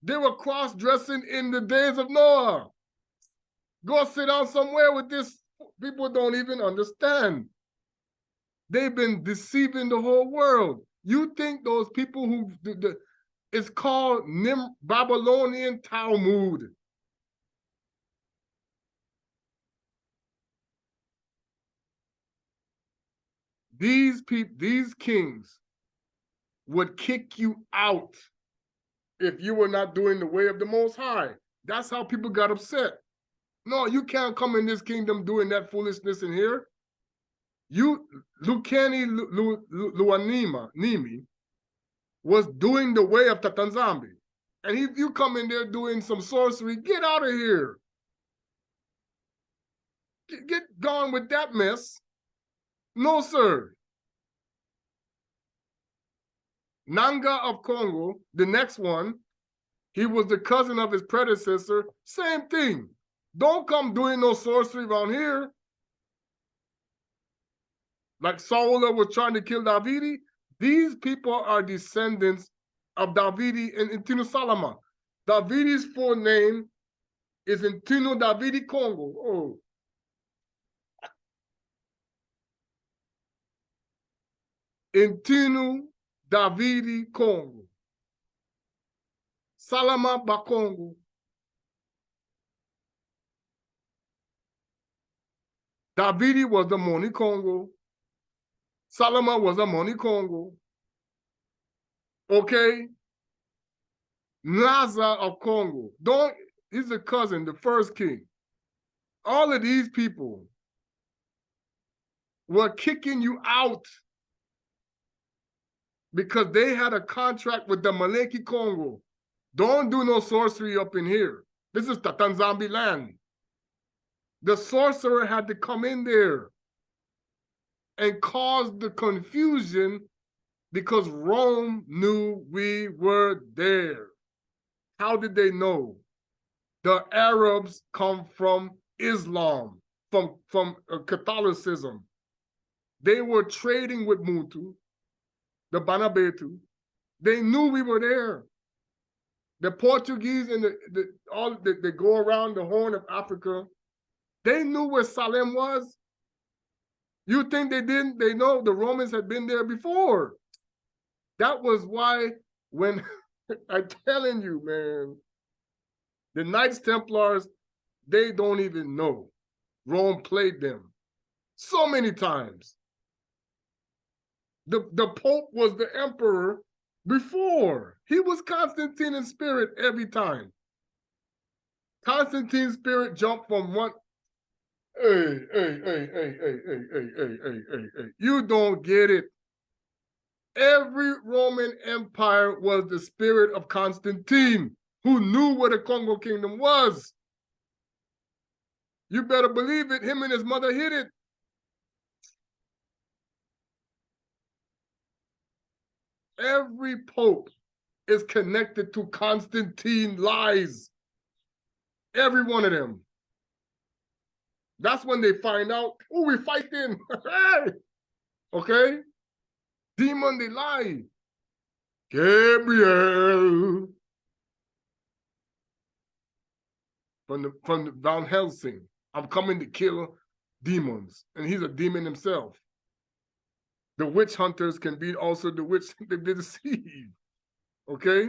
They were cross-dressing in the days of Noah. Go sit down somewhere with this. People don't even understand. They've been deceiving the whole world. You think those people who, it's called Babylonian Talmud. These people, these kings would kick you out if you were not doing the way of the Most High. That's how people got upset. No, you can't come in this kingdom doing that foolishness in here. You, Lukani Nimi, was doing the way of Tata nZambi. And if you come in there doing some sorcery, get out of here. Get gone with that mess. No, sir. Nanga of Congo, the next one, he was the cousin of his predecessor. Same thing. Don't come doing no sorcery around here. Like Saul was trying to kill Davidi. These people are descendants of Davidi and Intino Salama. Davidi's full name is Intino Davidi Congo. Oh. Intino Davidi Congo. Salama Bakongo. Davidi was the Moni Congo. Salama was a Moni Congo. Okay? Naza of Congo. He's a cousin, the first king. All of these people were kicking you out because they had a contract with the Maleki Congo. Don't do no sorcery up in here. This is Tata nZambi land. The sorcerer had to come in there and cause the confusion because Rome knew we were there. How did they know? The Arabs come from Islam, from Catholicism. They were trading with Muntu, the Bana Betu. They knew we were there. The Portuguese and they go around the Horn of Africa. They knew where Salem was. You think they didn't? They know the Romans had been there before. That was why when I'm telling you, man, the Knights Templars, they don't even know. Rome played them so many times. The Pope was the emperor before. He was Constantine in spirit every time. Constantine's spirit jumped from one. Hey. You don't get it. Every Roman Empire was the spirit of Constantine, who knew where the Congo Kingdom was. You better believe it. Him and his mother hid it. Every pope is connected to Constantine lies. Every one of them. That's when they find out, oh, we fighting. Okay? Demon, they lie. Gabriel. From the Van Helsing. I'm coming to kill demons. And he's a demon himself. The witch hunters can be also the witch they deceive. Okay?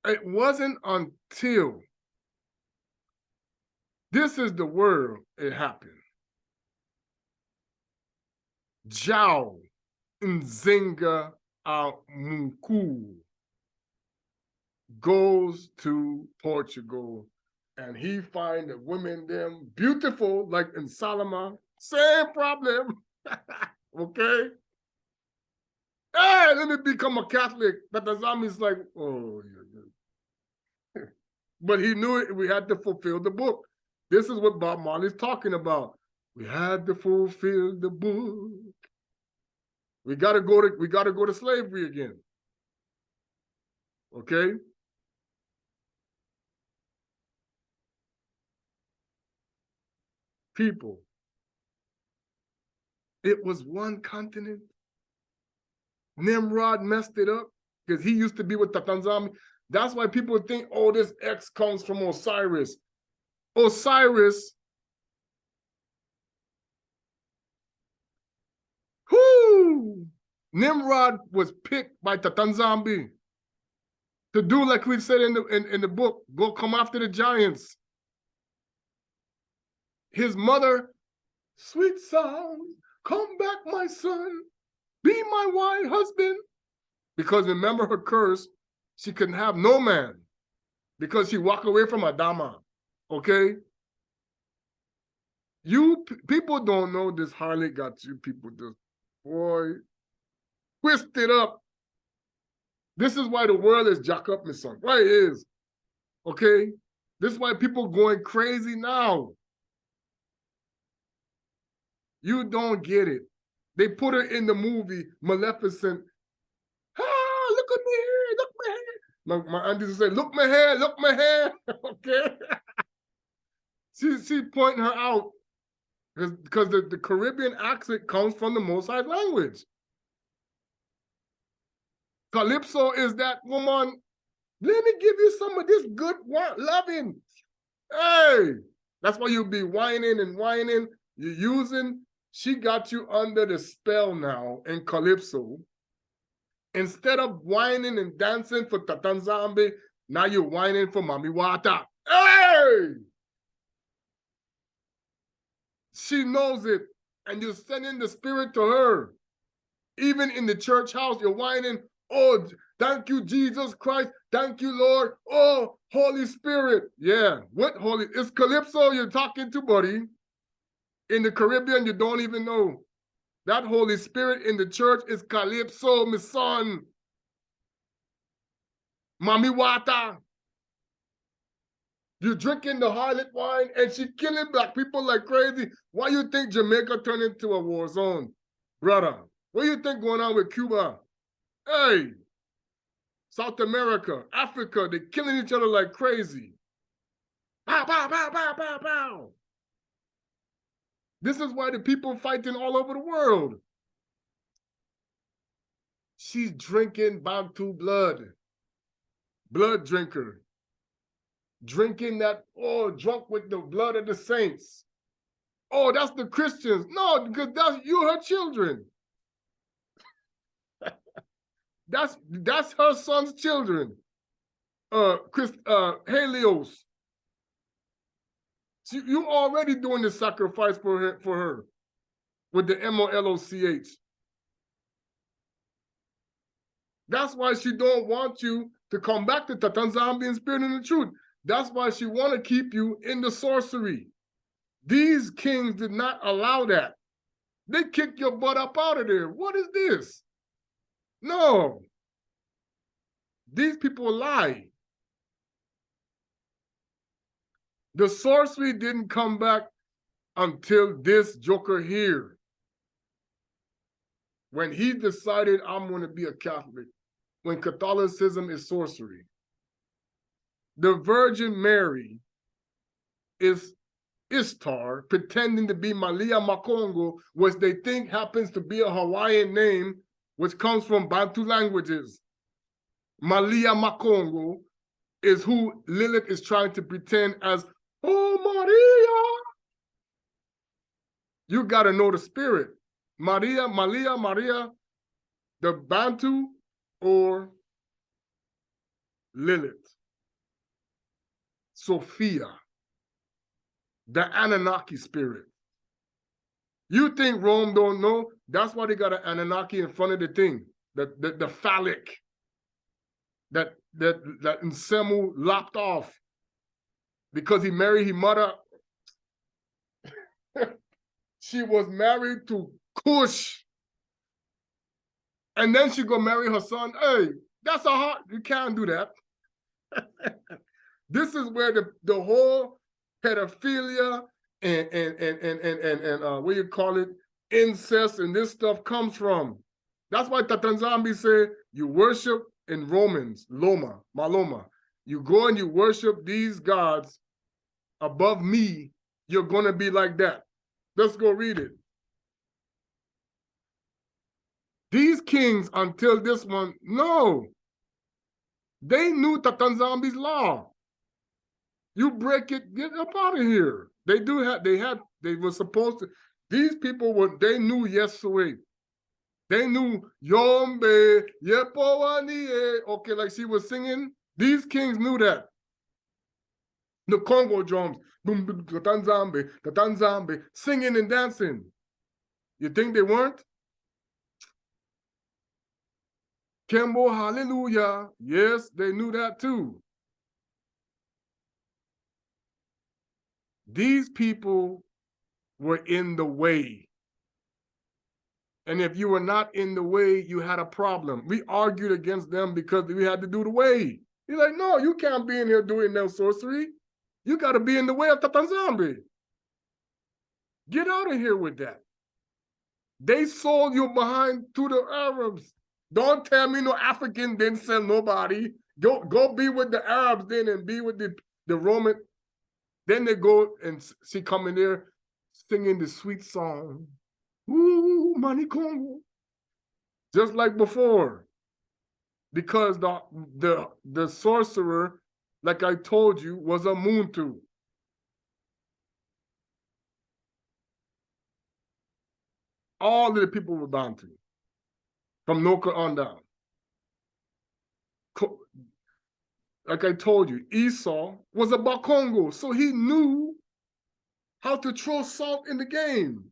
It wasn't until this is the world it happened. Jao Nzinga Amuku goes to Portugal and he find the women them beautiful like in Salama. Same problem. Okay? Hey, let me become a Catholic. But the nZambi's like, oh, yeah. But he knew it. We had to fulfill the book. This is what Bob Marley's talking about. We had to fulfill the book. We gotta go to slavery again. Okay? People. It was one continent. Nimrod messed it up because he used to be with Tata nZambi. That's why people think, oh, this X comes from Osiris. Osiris, whoo! Nimrod was picked by Tata nZambi to do like we said in the book, go come after the giants. His mother, sweet sound, come back, my son, be my wife, husband. Because remember her curse, she couldn't have no man because she walked away from Adama. Okay? You people don't know this harlot got you people just, boy, twist it up. This is why the world is jack up, my son. Why it is. Okay? This is why people going crazy now. You don't get it. They put her in the movie Maleficent. Ah, look at me here, look my hair. My auntie say, look my hair, look my hair. Okay. She's pointing her out because the Caribbean accent comes from the Most High language. Calypso is that woman. Let me give you some of this good loving. Hey, that's why you'll be whining and whining. You're using. She got you under the spell now in Calypso. Instead of whining and dancing for Tata nZambi, now you're whining for Mami Wata. Hey! She knows it, and you're sending the spirit to her. Even in the church house, you're whining, oh, thank you, Jesus Christ. Thank you, Lord. Oh, Holy Spirit. Yeah, what Holy? It's Calypso you're talking to, buddy. In the Caribbean, you don't even know. That Holy Spirit in the church is Calypso, my son. Mami Wata. You're drinking the harlot wine and she killing black people like crazy. Why you think Jamaica turned into a war zone, brother? What do you think going on with Cuba? Hey, South America, Africa, they're killing each other like crazy. Pow, pow, pow, pow, pow, pow. This is why the people fighting all over the world. She's drinking Bantu blood. Blood drinker. Drinking that, oh, drunk with the blood of the saints. Oh, that's the Christians. No, because that's you, her children. That's her son's children. Helios. You already doing the sacrifice for her with the MOLOCH. That's why she don't want you to come back to Tata nZambi and spirit and the truth. That's why she want to keep you in the sorcery. These kings did not allow that. They kicked your butt up out of there. What is this? No. These people lie. The sorcery didn't come back until this joker here. When he decided, I'm going to be a Catholic. When Catholicism is sorcery. The Virgin Mary is Ishtar, pretending to be Malia Makongo, which they think happens to be a Hawaiian name, which comes from Bantu languages. Malia Makongo is who Lilith is trying to pretend as, oh, Maria. You got to know the spirit. Maria, Maria, the Bantu or Lilith. Sophia, the Anunnaki spirit. You think Rome don't know? That's why they got an Anunnaki in front of the thing, the phallic that Nsemu lopped off because he married his mother. She was married to Cush. And then she go marry her son. Hey, that's a hard, you can't do that. This is where the whole pedophilia and what you call it, incest and this stuff comes from. That's why Tata nZambi say you worship in Romans, Loma, Maloma. You go and you worship these gods above me, you're gonna be like that. Let's go read it. These kings until this one, no. They knew Tata nZambi's law. You break it, get up out of here. They were supposed to, these people they knew Yesue. They knew Yombe, Yepowanie. Okay, like she was singing. These kings knew that. The Congo drums, Tata nZambi, singing and dancing. You think they weren't? Kembo, hallelujah. Yes, they knew that too. These people were in the way. And if you were not in the way, you had a problem. We argued against them because we had to do the way. You're like, no, you can't be in here doing no sorcery. You got to be in the way of Tata nZambi. Get out of here with that. They sold you behind to the Arabs. Don't tell me no African didn't sell nobody. Go be with the Arabs then and be with the Roman. Then they go and she come in there singing the sweet song. Ooh, money Congo. Just like before. Because the sorcerer, like I told you, was a Muntu. All of the people were Bantu. From Noka on down. Like I told you, Esau was a Bakongo, so he knew how to throw salt in the game.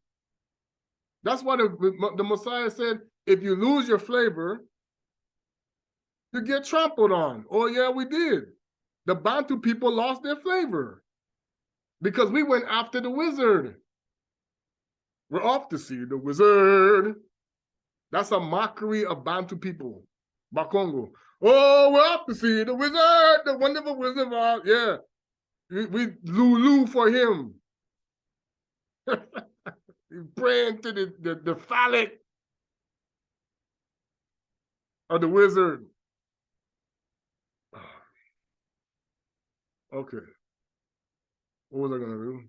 That's why the Messiah said, if you lose your flavor, you get trampled on. Oh yeah, we did. The Bantu people lost their flavor because we went after the wizard. We're off to see the wizard. That's a mockery of Bantu people, Bakongo. Oh, we're off to see the wizard, the wonderful wizard. Yeah, we Lulu for him. Praying to the phallic of the wizard. Okay. What was I gonna do?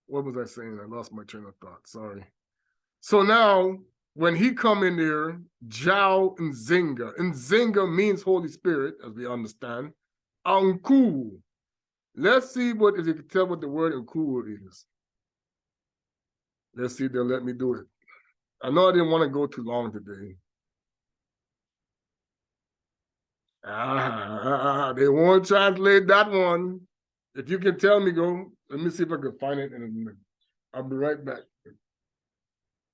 What was I saying? I lost my train of thought. Sorry. So now, when he come in there, Jao Nzinga. Nzinga means Holy Spirit, as we understand. Anku. Let's see if you can tell what the word Anku is. Let's see if they'll let me do it. I know I didn't want to go too long today. They won't translate that one. If you can tell me, go. Let me see if I can find it, and I'll be right back.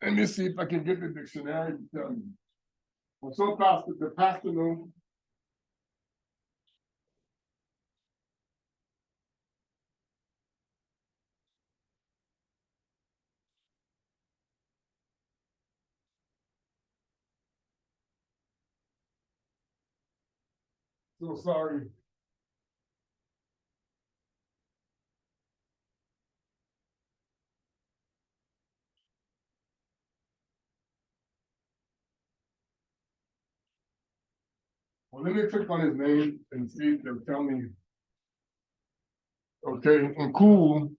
Let me see if I can get the dictionary to tell me. Well, so fast, the pastor knows. So sorry. Well, let me click on his name and see if they'll tell me. Okay, and cool.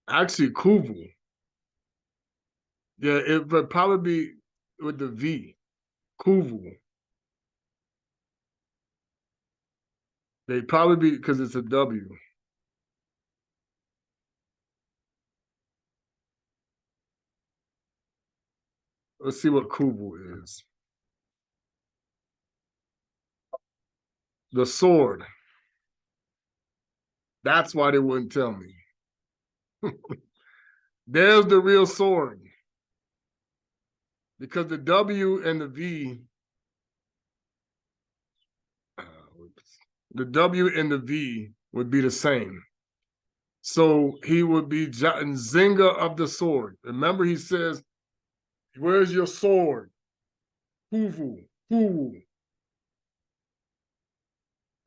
Actually, Kuvu. Yeah, it would probably be with the V. Kuvu. They probably be because it's a W. Let's see what Kuvu is. The sword. That's why they wouldn't tell me. There's the real sword. Because the W and the V, the W and the V would be the same. So he would be Nzinga of the sword. Remember, he says, "Where's your sword?" Huvu, Huvu.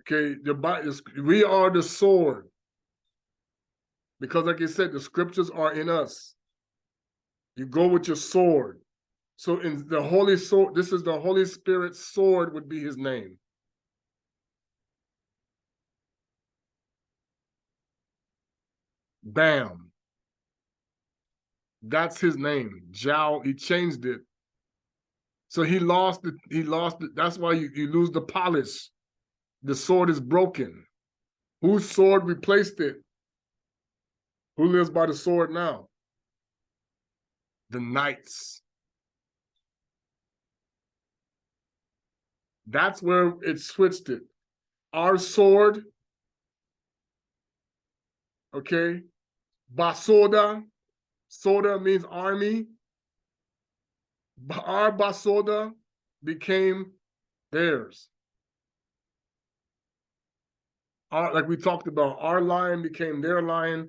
Okay, we are the sword. Because, like I said, the scriptures are in us. You go with your sword. So in the Holy Sword, this is the Holy Spirit's sword would be his name. Bam. That's his name. Zhao, he changed it. So he lost it. That's why you lose the polish. The sword is broken. Whose sword replaced it? Who lives by the sword now? The knights. That's where it switched it. Our sword, okay, Basoda. Soda means army. Our Basoda became theirs. Like we talked about, our lion became their lion.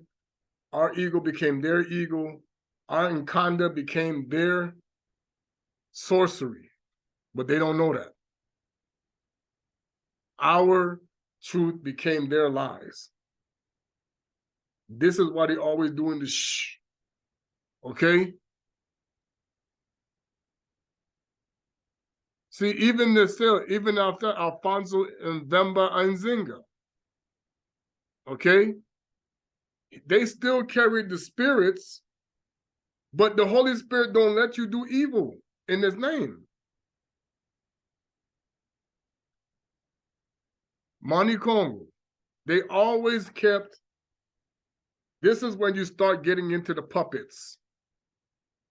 Our eagle became their eagle. Our Nkanda became their sorcery. But they don't know that. Our truth became their lies. This is why they always doing the shh. Okay? See, even after Alfonso and Vemba and Zinga, okay? They still carried the spirits, but the Holy Spirit don't let you do evil in his name. Mani Congo, they always kept, this is when you start getting into the puppets.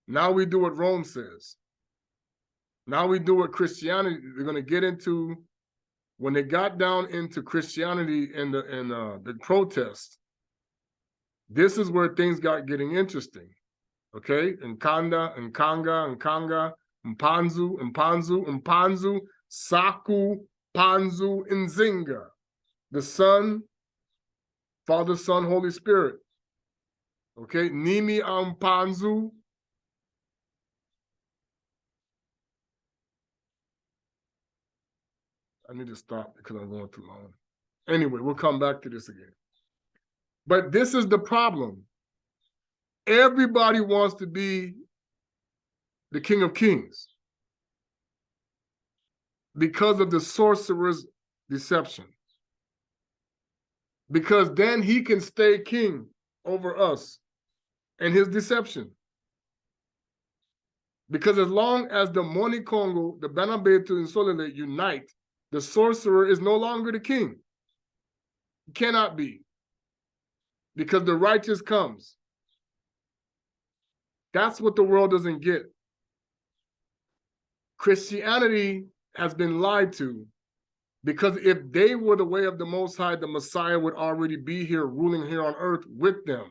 Now we do what Rome says. Now we do what Christianity, they're going to get into, when they got down into Christianity and the protest, this is where things got getting interesting. Okay? Nkanda, Nkanga, Nkanga, Mpanzu, Mpanzu, Mpanzu, Saku, Panzu, Nzinga. The Son, Father, Son, Holy Spirit. Okay? Nimi Ampanzu. I need to stop because I'm going too long. Anyway, we'll come back to this again. But this is the problem. Everybody wants to be the King of Kings because of the sorcerer's deception. Because then he can stay king over us and his deception. Because as long as the Moni Congo, the Bana Betu, and nZolele unite, the sorcerer is no longer the king. He cannot be. Because the righteous comes. That's what the world doesn't get. Christianity has been lied to, because if they were the way of the Most High, the Messiah would already be here, ruling here on earth with them.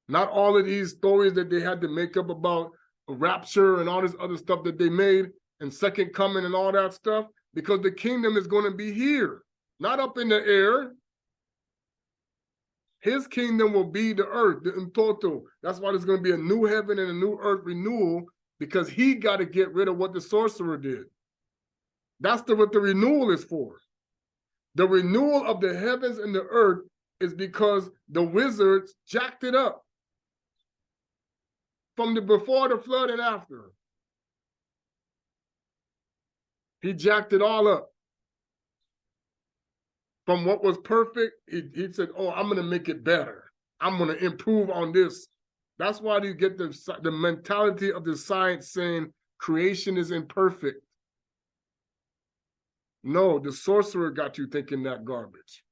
Not all of these stories that they had to make up about rapture and all this other stuff that they made, and second coming and all that stuff, because the kingdom is going to be here, not up in the air. His kingdom will be the earth, the Mtoto. That's why there's going to be a new heaven and a new earth renewal, because he got to get rid of what the sorcerer did. That's what the renewal is for. The renewal of the heavens and the earth is because the wizards jacked it up from the before the flood and after. He jacked it all up. From what was perfect, he said, oh, I'm going to make it better. I'm going to improve on this. That's why you get the mentality of the science saying creation is imperfect. No, the sorcerer got you thinking that garbage.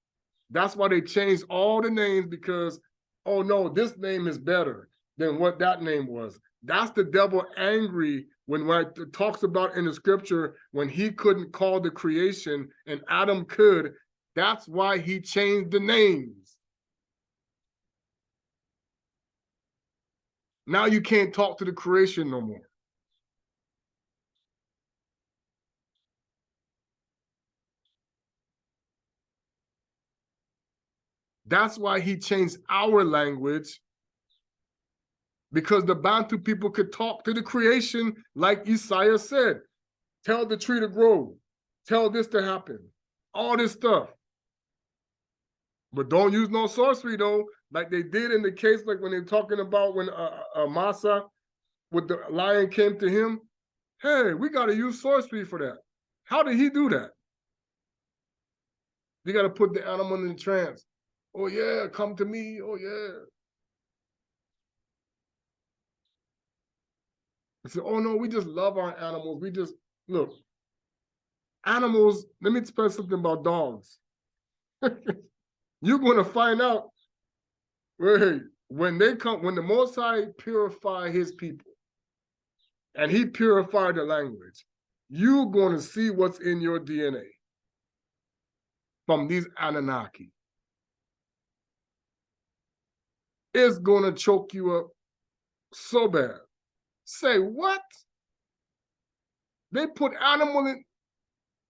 That's why they changed all the names because, oh no, this name is better than what that name was. That's the devil angry when it talks about in the scripture when he couldn't call the creation and Adam could. That's why he changed the names. Now you can't talk to the creation no more. That's why he changed our language, because the Bantu people could talk to the creation like Yisa'Yah said. Tell the tree to grow. Tell this to happen. All this stuff. But don't use no sorcery, though, like they did in the case, like when they're talking about when Masa with the lion came to him. Hey, we got to use sorcery for that. How did he do that? You got to put the animal in trance. Oh, yeah, come to me. Oh, yeah. I said, oh, no, we just love our animals. We just, look, animals, let me explain something about dogs. You're going to find out when they come, when the Most High purify his people and he purified the language, you're going to see what's in your DNA from these Anunnaki. It's going to choke you up so bad. Say what? They put animal in.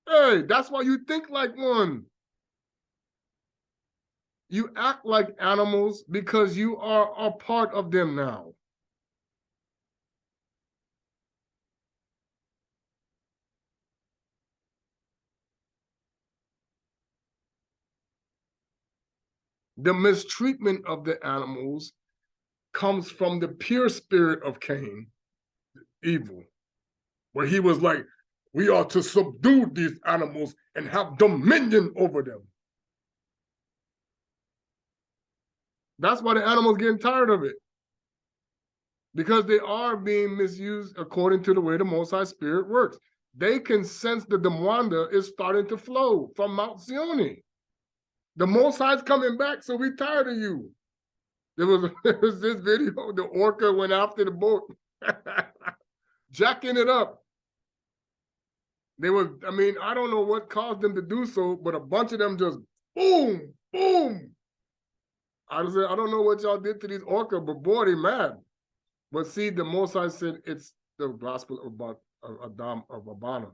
Hey, that's why you think like one. You act like animals because you are a part of them now. The mistreatment of the animals comes from the pure spirit of Cain, evil, where he was like, we are to subdue these animals and have dominion over them. That's why the animals getting tired of it. Because they are being misused according to the way the Most High Spirit works. They can sense that the Mwanda is starting to flow from Mount Zion. The Most High's coming back, so we tired of you. There was this video, the orca went after the boat, jacking it up. They was, I mean, I don't know what caused them to do so, but a bunch of them just boom, boom. I said, I don't know what y'all did to these orca, but boy, they mad. But see, the Most High said it's the gospel of Bana.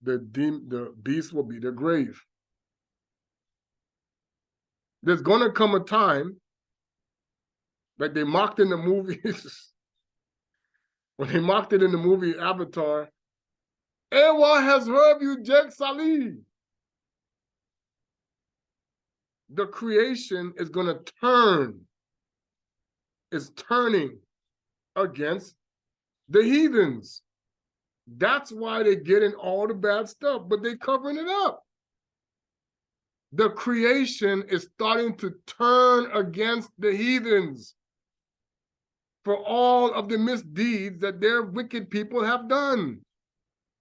The beast will be their grave. There's gonna come a time, like they mocked in the movies, when they mocked it in the movie Avatar, Ewa has heard you, Jake Salih. The creation is gonna turn. It's turning against the heathens. That's why they're getting all the bad stuff, but they're covering it up. The creation is starting to turn against the heathens for all of the misdeeds that their wicked people have done.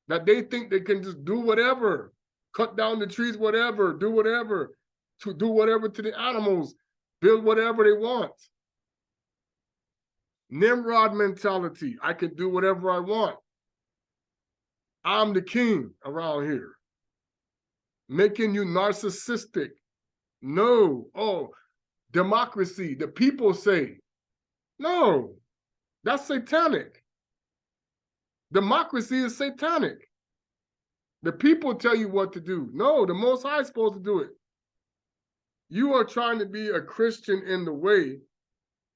That they think they can just do whatever, cut down the trees, whatever, do whatever, to do whatever to the animals, build whatever they want. Nimrod mentality, I can do whatever I want. I'm the king around here. Making you narcissistic. No, oh, democracy, the people say. No, that's satanic. Democracy is satanic. The people tell you what to do. No, the Most High is supposed to do it. You are trying to be a Christian in the way,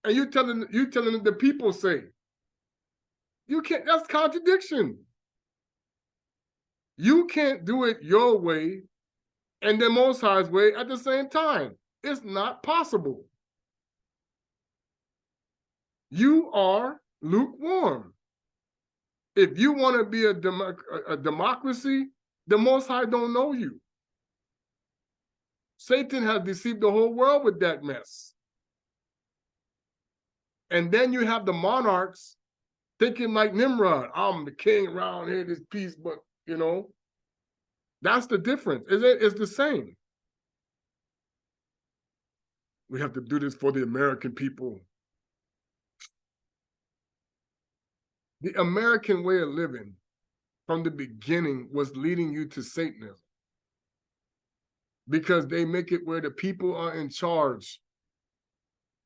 and you telling the people say. You can't, that's contradiction. You can't do it your way and the Most High's way at the same time. It's not possible. You are lukewarm. If you want to be a democracy, the Most High don't know you. Satan has deceived the whole world with that mess. And then you have the monarchs thinking like Nimrod, I'm the king around here, this peace, but you know, that's the difference. It's the same. We have to do this for the American people. The American way of living from the beginning was leading you to Satanism, because they make it where the people are in charge.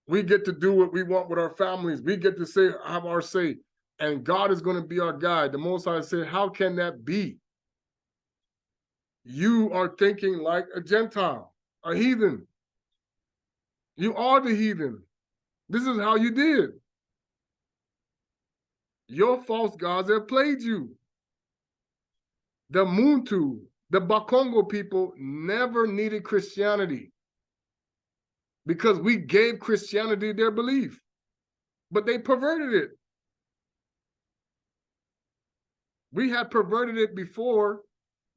We get to do what we want with our families. We get to say, have our say, and God is going to be our guide. The Most High said, how can that be? You are thinking like a Gentile, a heathen. You are the heathen. This is how you did. Your false gods have played you. The Muntu, the Ba Congo people never needed Christianity because we gave Christianity their belief, but they perverted it. We had perverted it before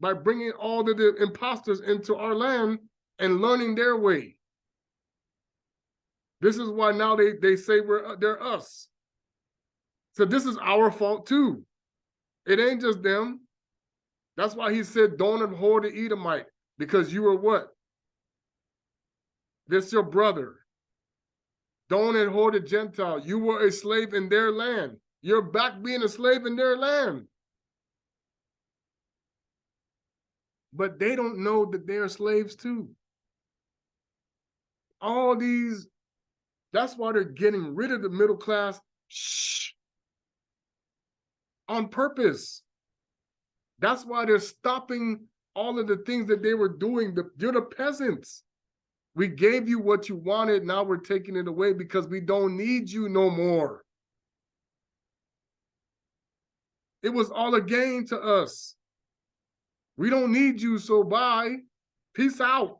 by bringing all the imposters into our land and learning their way. This is why now they say they're us. So this is our fault too. It ain't just them. That's why he said, don't abhor the Edomite, because you are what? This your brother. Don't abhor the Gentile. You were a slave in their land. You're back being a slave in their land. But they don't know that they're slaves too. All these, that's why they're getting rid of the middle class on purpose. That's why they're stopping all of the things that they were doing. You're the peasants. We gave you what you wanted. Now we're taking it away because we don't need you no more. It was all a game to us. We don't need you, so bye. Peace out.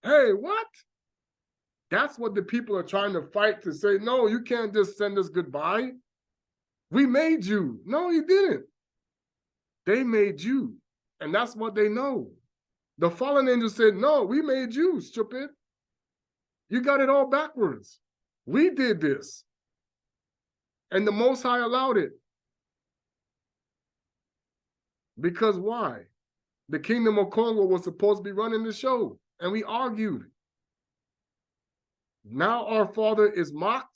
Hey, what? That's what the people are trying to fight, to say, no, you can't just send us goodbye. We made you. No, you didn't. They made you. And that's what they know. The fallen angel said, no, we made you, stupid. You got it all backwards. We did this. And the Most High allowed it. Because why? The kingdom of Congo was supposed to be running the show. And we argued. Now our father is mocked.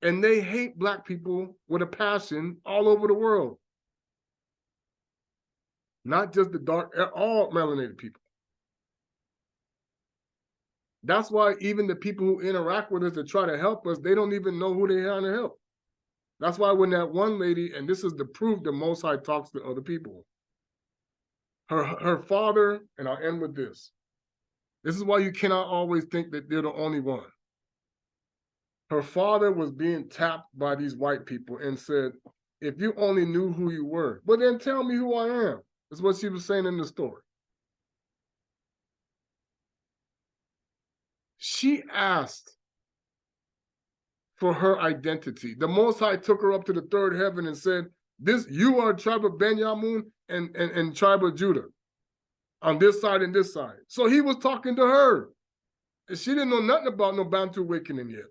And they hate Black people with a passion all over the world. Not just the dark, all melanated people. That's why even the people who interact with us to try to help us, they don't even know who they're trying to help. That's why when that one lady, and this is the proof the Most High talks to other people, her father, and I'll end with this. This is why you cannot always think that they're the only one. Her father was being tapped by these white people and said, if you only knew who you were, but then tell me who I am. That's what she was saying in the story. She asked for her identity. The Most High took her up to the third heaven and said, "This, you are tribe of Benjamin and tribe of Judah on this side and this side." So he was talking to her. And she didn't know nothing about no Bantu awakening yet.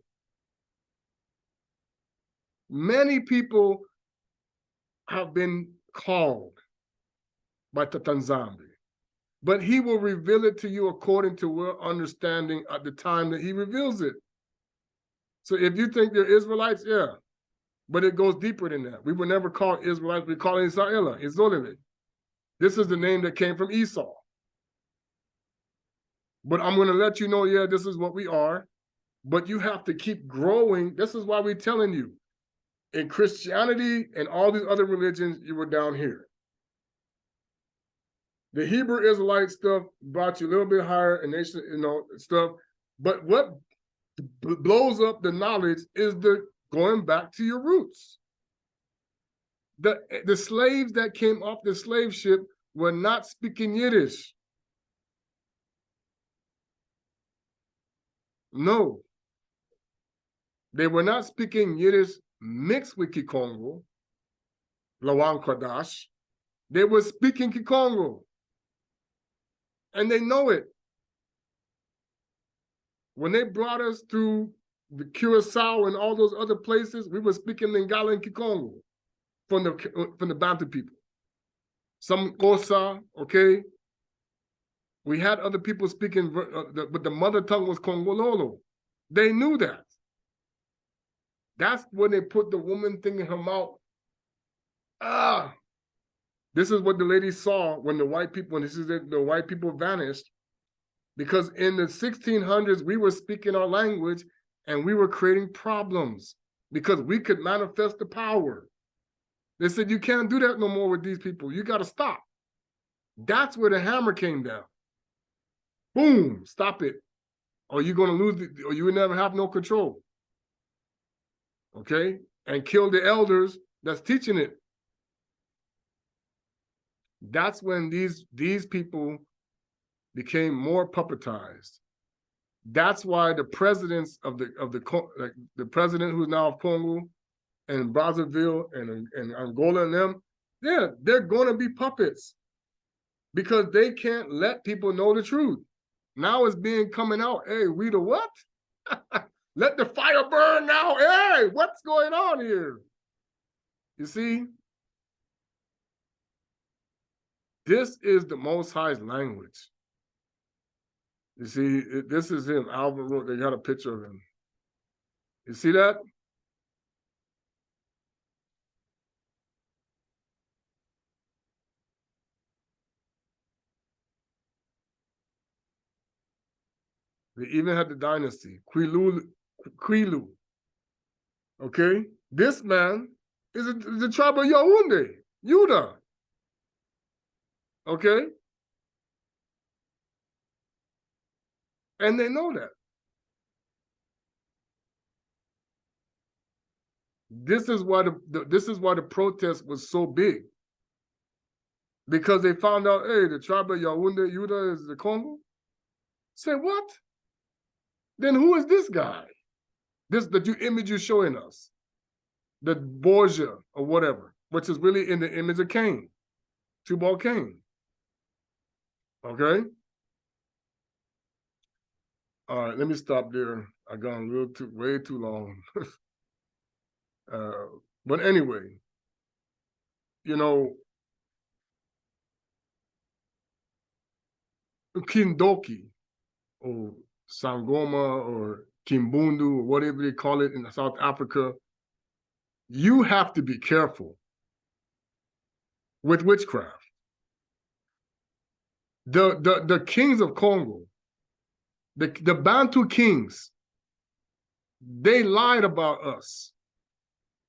Many people have been called by Tata nZambi, but he will reveal it to you according to your understanding at the time that he reveals it. So if you think they're Israelites, yeah, but it goes deeper than that. We would never call Israelites, we call it Yisa'Yah, nZolele. This is the name that came from Esau. But I'm going to let you know, yeah, this is what we are, but you have to keep growing. This is why we're telling you. In Christianity and all these other religions, you were down here. The Hebrew Israelite stuff brought you a little bit higher, and nation, stuff. But what blows up the knowledge is the going back to your roots. The slaves that came off the slave ship were not speaking Yiddish. No. They were not speaking Yiddish mixed with Kikongo, Lawan Kodash, they were speaking Kikongo. And they know it. When they brought us through the Curacao and all those other places, we were speaking Lingala and Kikongo from the Bantu people. Some Kosa, okay? We had other people speaking, but the mother tongue was Congololo. They knew that. That's when they put the woman thing in her mouth. This is what the lady saw when the white people, and this is the white people vanished. Because in the 1600s, we were speaking our language and we were creating problems because we could manifest the power. They said, you can't do that no more with these people. You got to stop. That's where the hammer came down. Boom, stop it. Or you're going to lose it, or you will never have no control. Okay? And kill the elders that's teaching it. That's when these people became more puppetized. That's why the presidents of the president who's now of Congo and Brazzaville and Angola and them, they're going to be puppets because they can't let people know the truth. Now it's coming out. Hey, we the what? Let the fire burn now. Hey, what's going on here? You see, this is the Most High's language. You see, this is him. Alvin wrote, they got a picture of him. You see that? They even had the dynasty, Quilu. Okay? This man is the tribe of Yaoundé, Yuda. Okay? And they know that. This is why the protest was so big. Because they found out, hey, the tribe of Yaoundé, Yuda is the Congo. Say what? Then who is this guy? This the image you're showing us. The Borgia or whatever, which is really in the image of Cain. Tubal Cain. Okay? All right, let me stop there. I've gone way too long. But anyway, you know, Kindoki or Sangoma or Kimbundu or whatever they call it in South Africa, you have to be careful with witchcraft. The kings of Congo, the Bantu kings, they lied about us.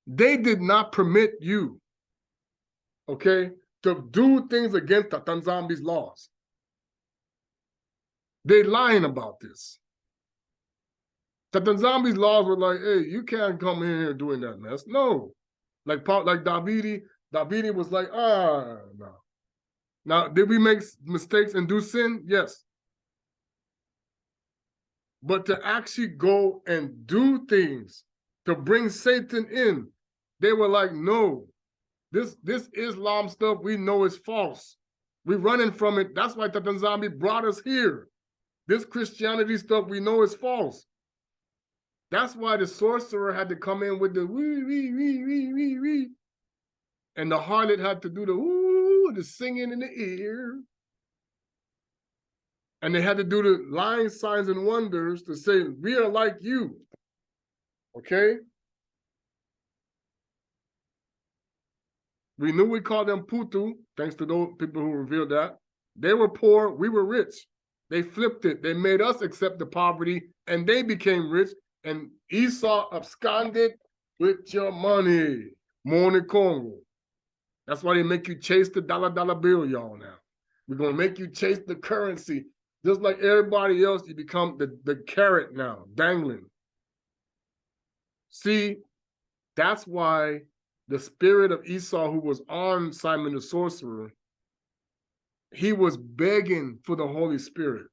They did not permit you, okay, to do things against the nZambi's laws. They lying about this. The nZambi's laws were like, hey, you can't come in here doing that mess. No. Like Davidi was like, no. Now, did we make mistakes and do sin? Yes. But to actually go and do things to bring Satan in, they were like, no, this Islam stuff we know is false. We're running from it. That's why Tata nZambi brought us here. This Christianity stuff we know is false. That's why the sorcerer had to come in with the wee, wee, wee, wee, wee, wee. And the harlot had to do the woo, the singing in the ear. And they had to do the lying signs and wonders to say, we are like you. Okay? We knew we called them Putu, thanks to those people who revealed that. They were poor, we were rich. They flipped it. They made us accept the poverty, and they became rich. And Esau absconded with your money. Money Congo. That's why they make you chase the dollar bill, y'all, now. We're going to make you chase the currency. Just like everybody else, you become the carrot now, dangling. See, that's why the spirit of Esau, who was on Simon the sorcerer, he was begging for the Holy Spirit.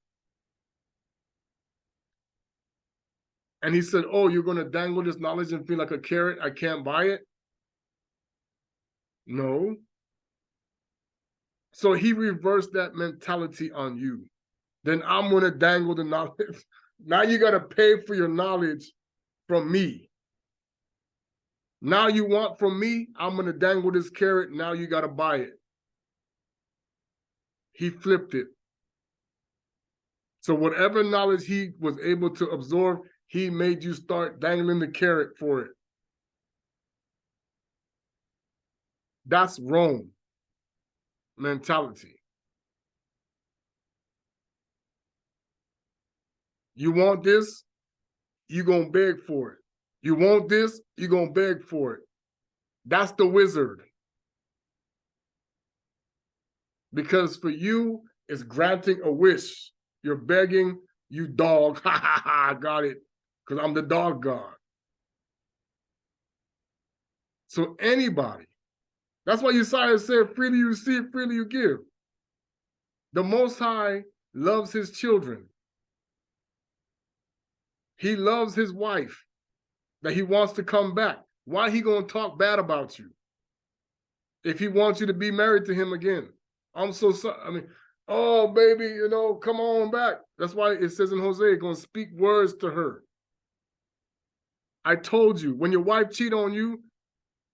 And he said, oh, you're going to dangle this knowledge and feel like a carrot? I can't buy it? No. So he reversed that mentality on you. Then I'm going to dangle the knowledge. Now you got to pay for your knowledge from me. Now you want from me, I'm going to dangle this carrot. Now you got to buy it. He flipped it. So whatever knowledge he was able to absorb, he made you start dangling the carrot for it. That's Rome mentality. You want this, you're going to beg for it. You want this, you're going to beg for it. That's the wizard. Because for you, it's granting a wish. You're begging, you dog. Ha ha ha, I got it. Because I'm the dog god. So anybody, that's why Yisa'Yah said, freely you receive, freely you give. The Most High loves his children. He loves his wife, that he wants to come back. Why he gonna talk bad about you if he wants you to be married to him again? I'm so sorry. I mean, oh, baby, you know, come on back. That's why it says in Hosea, gonna speak words to her. I told you, when your wife cheat on you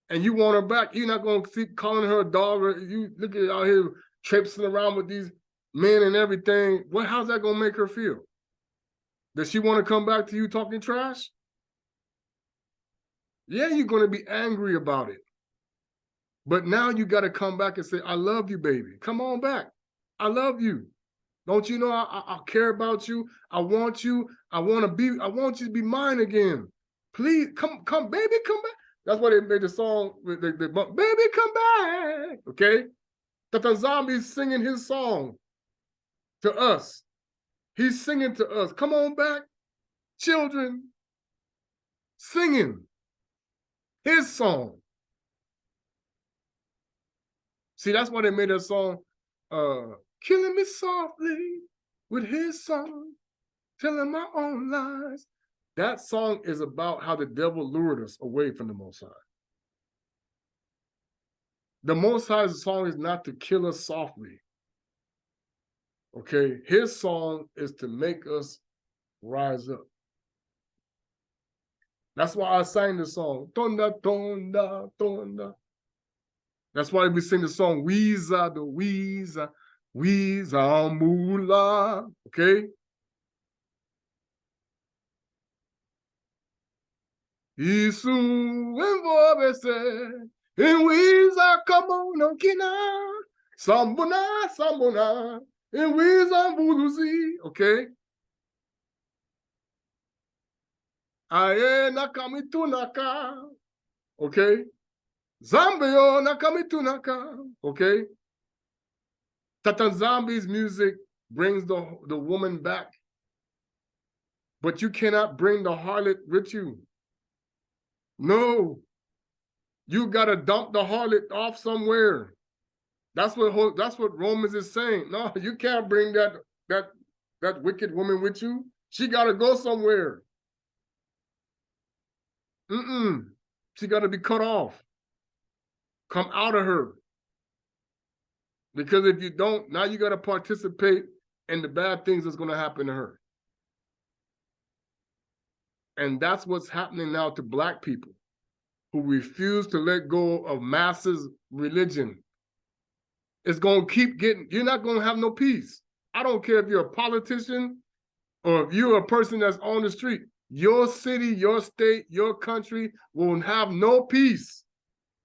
and you want her back, you're not gonna keep calling her a dog, or you look at out here traipsing around with these men and everything. How's that gonna make her feel? Does she want to come back to you talking trash? Yeah, you're going to be angry about it. But now you got to come back and say, I love you, baby. Come on back. I love you. Don't you know I care about you? I want you. I want you to be mine again. Please, come, baby, come back. That's why they made the song, baby, come back. Okay? Tata nZambi's singing his song to us. He's singing to us. Come on back, children. Singing his song. See, that's why they made that song, killing me softly with his song, telling my own lies. That song is about how the devil lured us away from the Most High. The Most High's song is not to kill us softly. Okay? His song is to make us rise up. That's why I sang the song, Tonda, Tonda, Tonda. That's why we sing the song, Weeza, the Weeza, Weeza Mula, okay? Yisu envolve-se, em Weeza Kamono Kina, Sambuna, Sambuna, em Weeza Mbuluzi, okay? Aye nakamitu naka, okay? Zambio nakamitu naka, okay? Tata nZambi's music brings the woman back, but you cannot bring the harlot with you. No, you gotta dump the harlot off somewhere. That's what Romans is saying. No, you can't bring that wicked woman with you. She gotta go somewhere. She got to be cut off. Come out of her. Because if you don't, now you got to participate in the bad things that's going to happen to her. And that's what's happening now to Black people who refuse to let go of masses religion. It's going to keep getting, you're not going to have no peace. I don't care if you're a politician or if you're a person that's on the street. Your city, your state, your country will have no peace.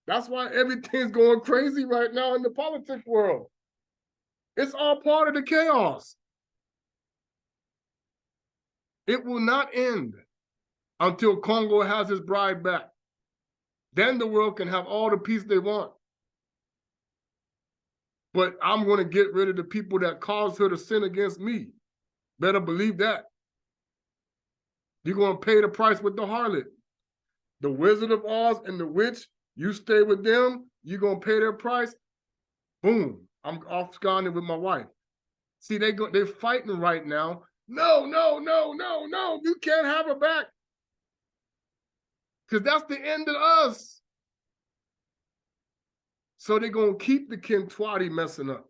That's why everything's going crazy right now in the politics world. It's all part of the chaos. It will not end until Congo has its bride back. Then the world can have all the peace they want. But I'm going to get rid of the people that caused her to sin against me. Better believe that. You're going to pay the price with the harlot. The Wizard of Oz and the witch, you stay with them, you're going to pay their price. Boom, I'm off-scoring with my wife. See, they're fighting right now. No, you can't have her back. Because that's the end of us. So they're going to keep the Kintwati messing up.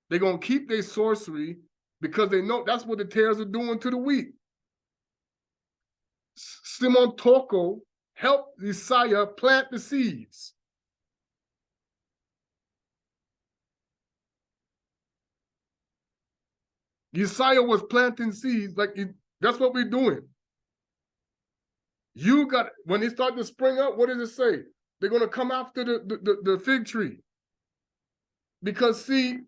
They're going to keep their sorcery because they know that's what the tares are doing to the wheat. Simon Toko helped Yisa'Yah plant the seeds. Yisa'Yah was planting seeds, that's what we're doing. You got, when they start to spring up, what does it say? They're going to come after the fig tree. Because, see,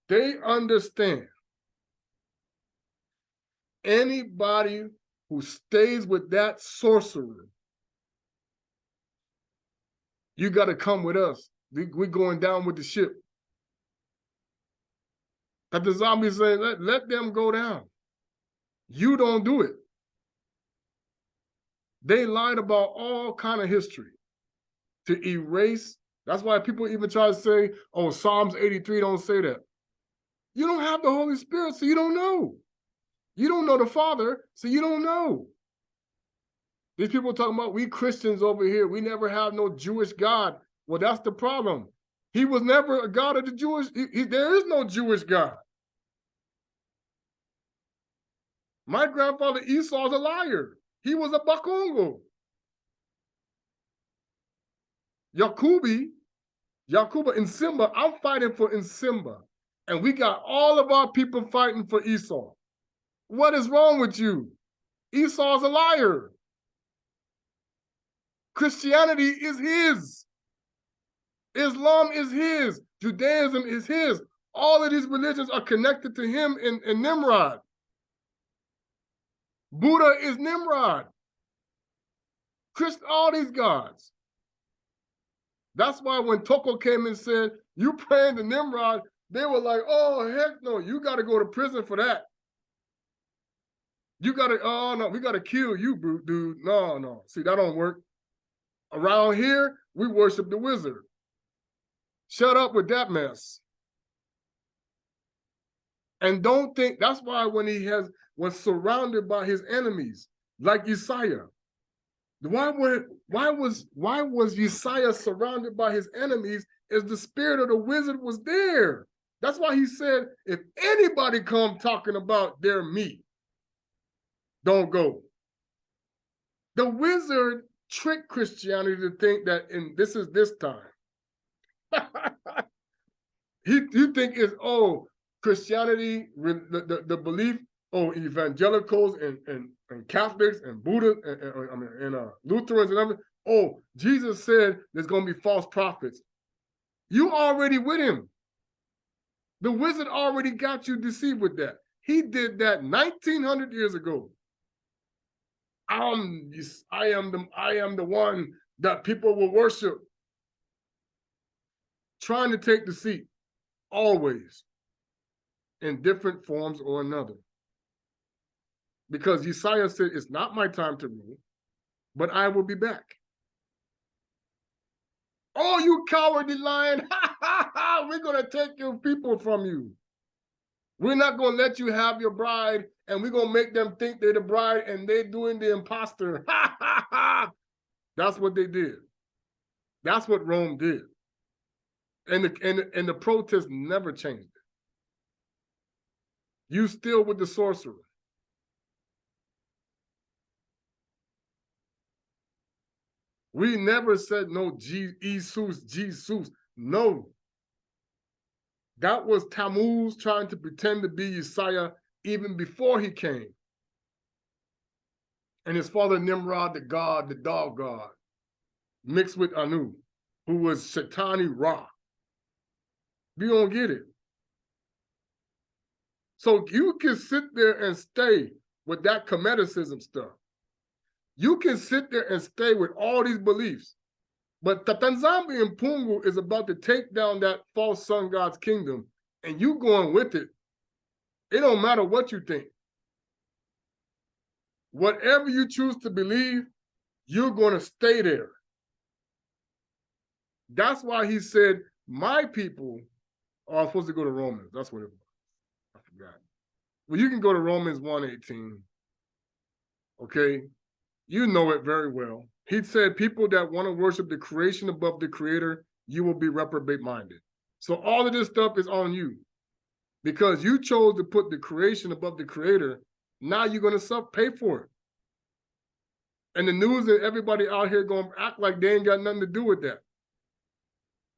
they understand anybody who stays with that sorcerer, you got to come with us. We're going down with the ship. That the nZambi say, let them go down. You don't do it. They lied about all kind of history to erase. That's why people even try to say, oh, Psalms 83 don't say that. You don't have the Holy Spirit, so you don't know. You don't know the Father, so you don't know. These people talking about we Christians over here, we never have no Jewish God. Well, that's the problem. He was never a God of the Jewish. There is no Jewish God. My grandfather Esau's a liar. He was a Ba Congo. Yakuba and Simba, I'm fighting for Simba. And we got all of our people fighting for Esau. What is wrong with you? Esau's a liar. Christianity is his. Islam is his. Judaism is his. All of these religions are connected to him and Nimrod. Buddha is Nimrod. All these gods. That's why when Toko came and said, you praying to Nimrod, they were like, oh, heck no, you got to go to prison for that. You got to, oh, no, we got to kill you, dude. No. See, that don't work. Around here, we worship the wizard. Shut up with that mess. And don't think, that's why when he was surrounded by his enemies, like Yisa'Yah, why was Yisa'Yah surrounded by his enemies? Is the spirit of the wizard was there. That's why he said, if anybody come talking about their meat, don't go. The wizard tricked Christianity to think that this is this time. You think it's, oh, Christianity, the belief, oh, evangelicals and Catholics and Buddha and Lutherans and everything. Oh, Jesus said there's going to be false prophets. You already with him. The wizard already got you deceived with that. He did that 1900 years ago. I am the one that people will worship. Trying to take the seat, always, in different forms or another. Because Yisa'Yah said, it's not my time to rule, but I will be back. Oh, you cowardly lion, we're going to take your people from you. We're not going to let you have your bride, and we're going to make them think they're the bride, and they're doing the imposter. That's what they did. That's what Rome did. And the protest never changed it. You still with the sorcerer. We never said no Jesus. No. That was Tammuz trying to pretend to be Yisa'Yah even before he came. And his father Nimrod, the god, the dog god, mixed with Anu, who was Shaitani Ra. You don't get it. So you can sit there and stay with that Cometicism stuff. You can sit there and stay with all these beliefs. But Tata nZambi and Pungu is about to take down that false sun god's kingdom, and you going with it. It don't matter what you think. Whatever you choose to believe, you're going to stay there. That's why he said, my people are supposed to go to Romans. That's what it was. I forgot. Well, you can go to Romans 1:18. Okay? You know it very well. He said, people that want to worship the creation above the creator, you will be reprobate-minded. So all of this stuff is on you. Because you chose to put the creation above the creator, now you're going to pay for it. And the news and everybody out here going to act like they ain't got nothing to do with that.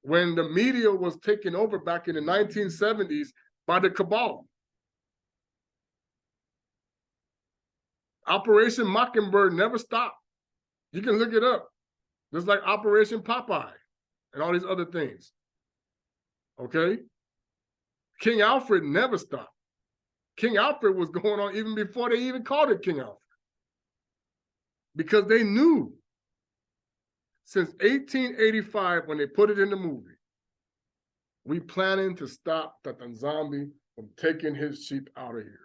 When the media was taken over back in the 1970s by the cabal. Operation Mockingbird never stopped. You can look it up. Just like Operation Popeye and all these other things. Okay? King Alfred never stopped. King Alfred was going on even before they even called it King Alfred. Because they knew since 1885, when they put it in the movie, we planning to stop Tata nZambi from taking his sheep out of here.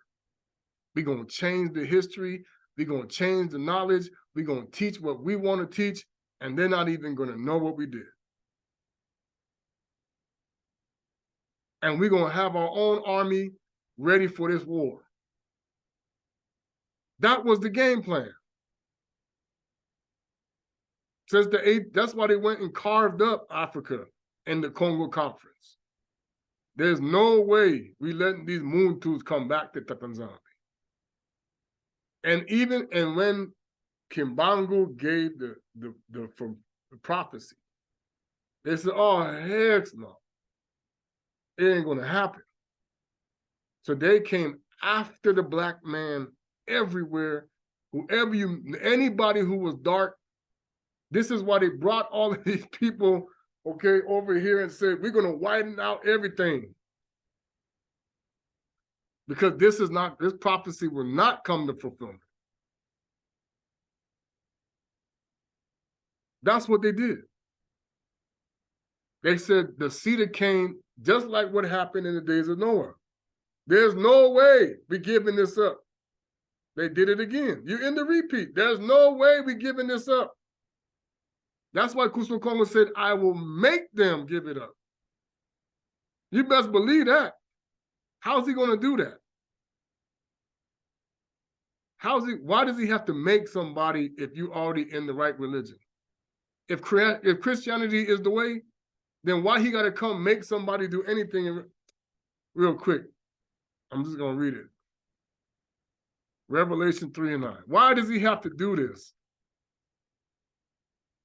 We're going to change the history. We're going to change the knowledge. We're going to teach what we want to teach, and they're not even going to know what we did. And we're going to have our own army ready for this war. That was the game plan. Since the 8th, that's why they went and carved up Africa in the Congo conference. There's no way we letting these moon tools come back to Tata nZambi. And when Kimbangu gave the prophecy, they said, oh, heck no. It ain't gonna happen. So they came after the black man everywhere. Anybody who was dark, this is why they brought all of these people, okay, over here and said, we're gonna widen out everything. Because this prophecy will not come to fulfillment. That's what they did. They said the cedar came just like what happened in the days of Noah. There's no way we're giving this up. They did it again. You're in the repeat. There's no way we're giving this up. That's why Kuswa Kongo said, I will make them give it up. You best believe that. How's he going to do that? Why does he have to make somebody if you already in the right religion? If Christianity is the way, then why he got to come make somebody do anything? Real quick, I'm just going to read it. Revelation 3:9. Why does he have to do this?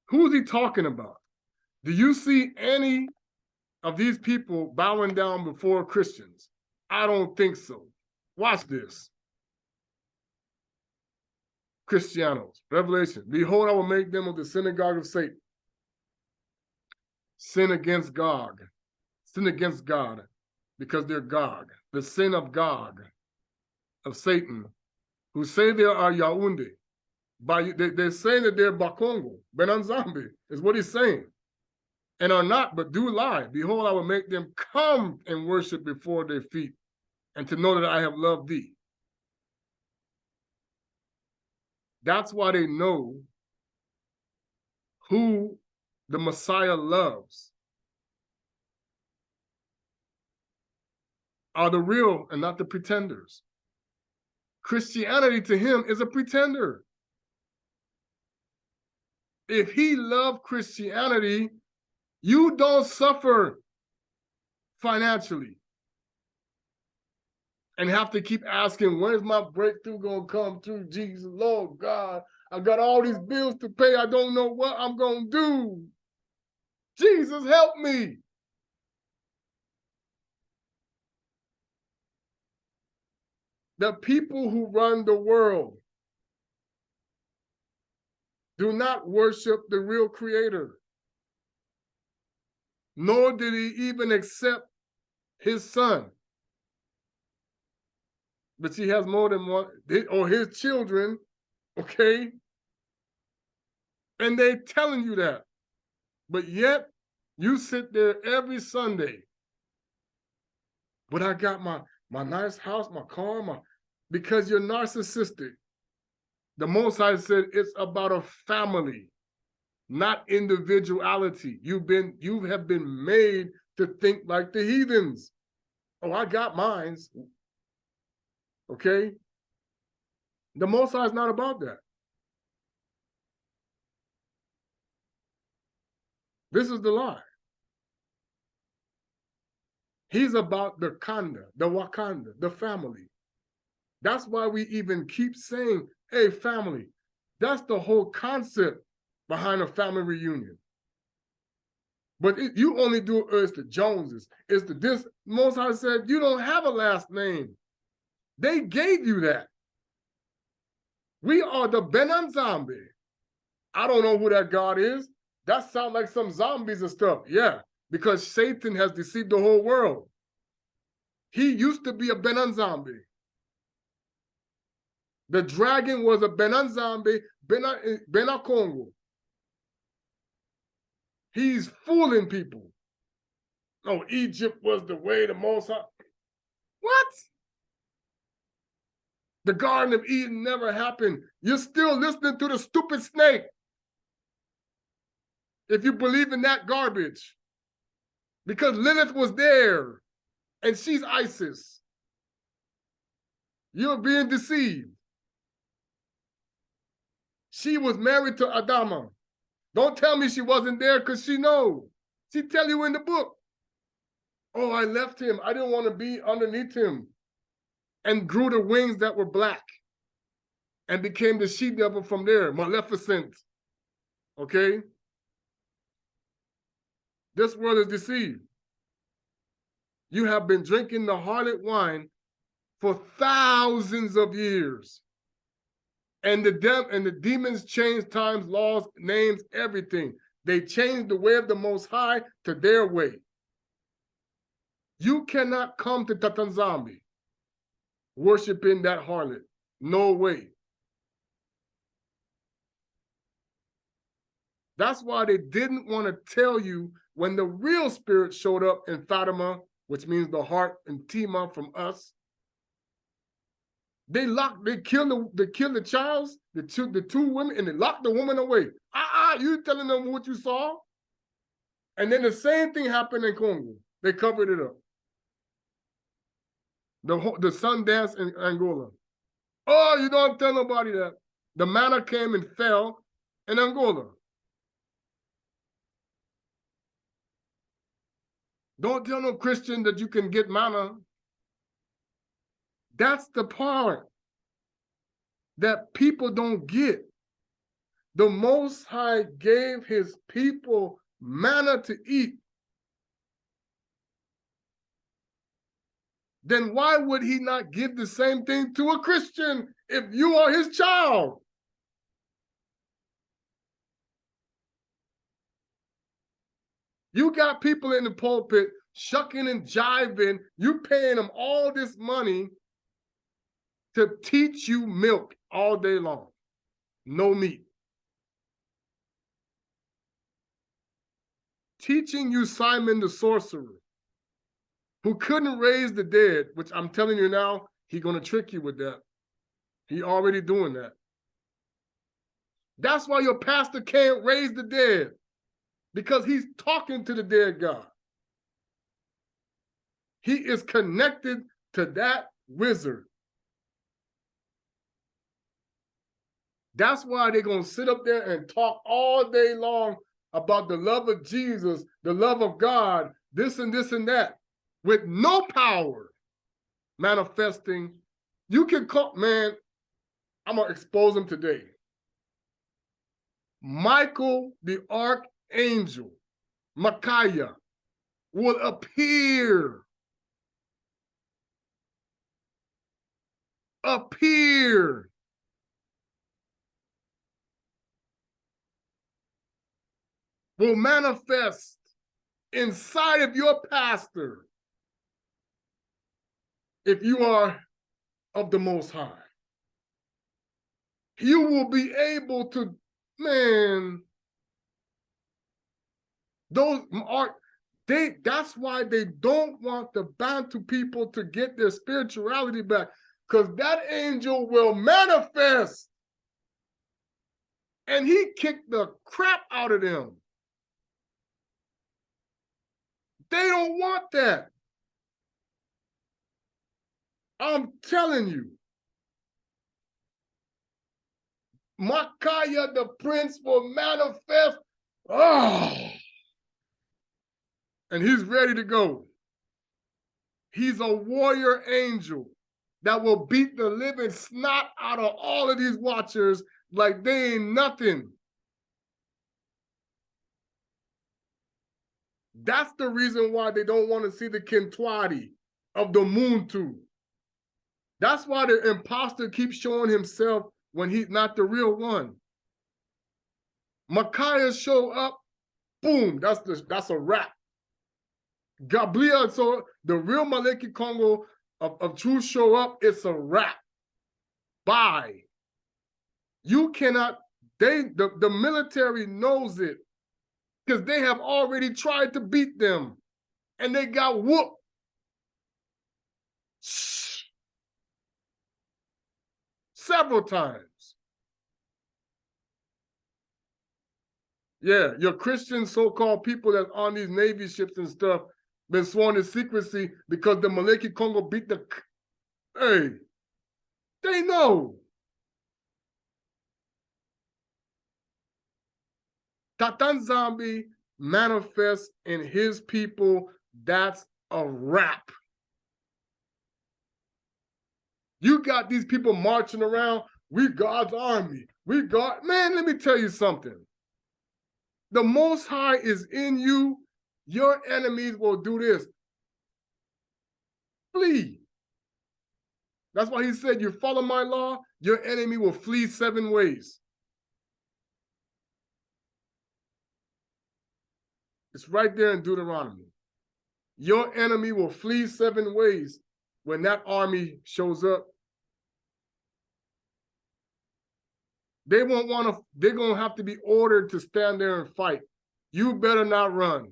Who is he talking about? Do you see any of these people bowing down before Christians? I don't think so. Watch this. Christianos, Revelation. Behold, I will make them of the synagogue of Satan. Sin against God. Sin against God because they're Gog. The sin of Gog, of Satan, who say they are Yaoundé. They're saying that they're Ba Congo, nZambi, is what he's saying. And are not, but do lie. Behold, I will make them come and worship before their feet, and to know that I have loved thee. That's why they know who the Messiah loves are the real and not the pretenders. Christianity to him is a pretender. If he loved Christianity, you don't suffer financially and have to keep asking, when's my breakthrough going to come through, Jesus, Lord God? I got all these bills to pay. I don't know what I'm going to do. Jesus, help me. The people who run the world do not worship the real creator, nor did he even accept his son. But he has more than one, or his children, okay? And they're telling you that. But yet, you sit there every Sunday. But I got my nice house, my car, because you're narcissistic. The Most High said it's about a family, not individuality. You have been made to think like the heathens. Oh, I got mines. Okay? The Most High is not about that. This is the lie. He's about the Kanda, the Wakanda, the family. That's why we even keep saying, hey, family. That's the whole concept behind a family reunion. But you only do it's the Joneses. It's the this. Most High said, you don't have a last name. They gave you that. We are the nZambi. I don't know who that God is. That sounds like some zombies and stuff. Yeah, because Satan has deceived the whole world. He used to be a nZambi. The dragon was a nZambi, Bana Congo. He's fooling people. Oh, Egypt was the way, the Most High. What? The Garden of Eden never happened. You're still listening to the stupid snake. If you believe in that garbage. Because Lilith was there. And she's ISIS. You're being deceived. She was married to Adama. Don't tell me she wasn't there because she knows. She tell you in the book. Oh, I left him. I didn't want to be underneath him. And grew the wings that were black. And became the she-devil from there, Maleficent. Okay? This world is deceived. You have been drinking the harlot wine for thousands of years. And the demons change times, laws, names, everything. They changed the way of the Most High to their way. You cannot come to Tata nZambi worshiping that harlot. No way. That's why they didn't want to tell you when the real spirit showed up in Fatima, which means the heart, and Tima from us. They killed the child, the two women, and they locked the woman away. You telling them what you saw? And then the same thing happened in Congo. They covered it up. The sun dance in Angola. Oh, you don't tell nobody that. The manna came and fell in Angola. Don't tell no Christian that you can get manna. That's the part that people don't get. The Most High gave his people manna to eat. Then why would he not give the same thing to a Christian if you are his child? You got people in the pulpit shucking and jiving. You paying them all this money to teach you milk all day long. No meat. Teaching you Simon the sorcerer, who couldn't raise the dead, which I'm telling you now, he's going to trick you with that. He already doing that. That's why your pastor can't raise the dead, because he's talking to the dead God. He is connected to that wizard. That's why they're going to sit up there and talk all day long about the love of Jesus, the love of God, this and that, with no power manifesting. You can call, man, I'm going to expose them today. Michael, the archangel, Micaiah, will appear. Will manifest inside of your pastor if you are of the Most High. You will be able to, man, that's why they don't want the Bantu people to get their spirituality back, because that angel will manifest and he kicked the crap out of them. They don't want that. I'm telling you. Micaiah the prince will manifest. Oh, And he's ready to go. He's a warrior angel that will beat the living snot out of all of these watchers like they ain't nothing. That's the reason why they don't want to see the Kintwadi of the Muntu. That's why the imposter keeps showing himself when he's not the real one. Micaiah show up, boom, that's a wrap. Gablia, so the real Maleki Congo of truth show up, it's a wrap. Bye. You cannot, the military knows it because they have already tried to beat them and they got whooped. Several times. Yeah, your Christian so-called people that's on these Navy ships and stuff been sworn in secrecy because the Maleki Congo beat the... Hey, they know. Tata nZambi manifests in his people, that's a wrap. You got these people marching around, we God's army, we God. Man, let me tell you something. The Most High is in you, your enemies will do this. Flee. That's why he said, you follow my law, your enemy will flee 7 ways. It's right there in Deuteronomy. Your enemy will flee 7 ways when that army shows up. They won't want to, they're going to have to be ordered to stand there and fight. You better not run.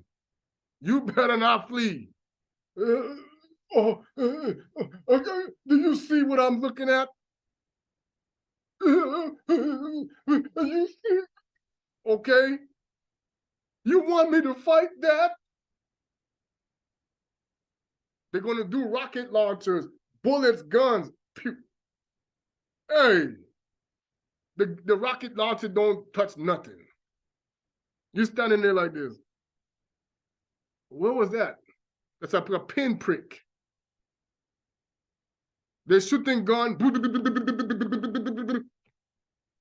You better not flee. Do you see what I'm looking at? You see? Okay. You want me to fight that? They're going to do rocket launchers, bullets, guns. Pew. Hey, the rocket launcher don't touch nothing. You're standing there like this. What was that? That's a pinprick. They're shooting gun.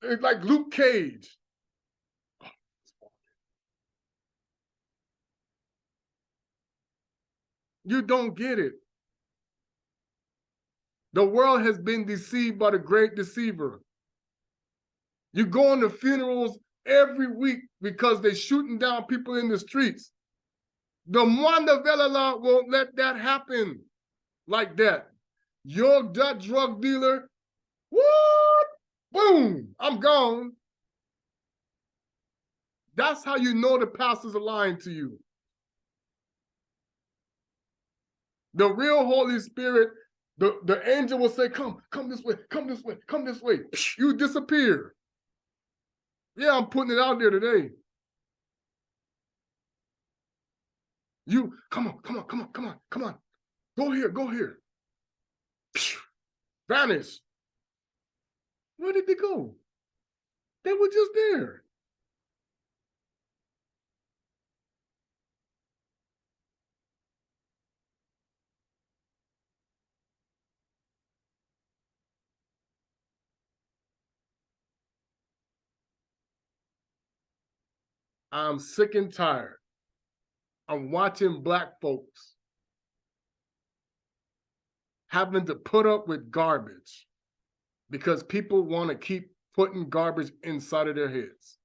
It's like Luke Cage. You don't get it. The world has been deceived by the great deceiver. You go on the funerals every week because they're shooting down people in the streets. The Mwanda Velala won't let that happen like that. You're that drug dealer, what? Boom, I'm gone. That's how you know the pastors are lying to you. The real Holy Spirit, the angel will say, come this way, come this way, come this way. You disappear. Yeah, I'm putting it out there today. You, come on. Go here. Vanish. Where did they go? They were just there. I'm sick and tired. I'm watching Black folks having to put up with garbage because people want to keep putting garbage inside of their heads,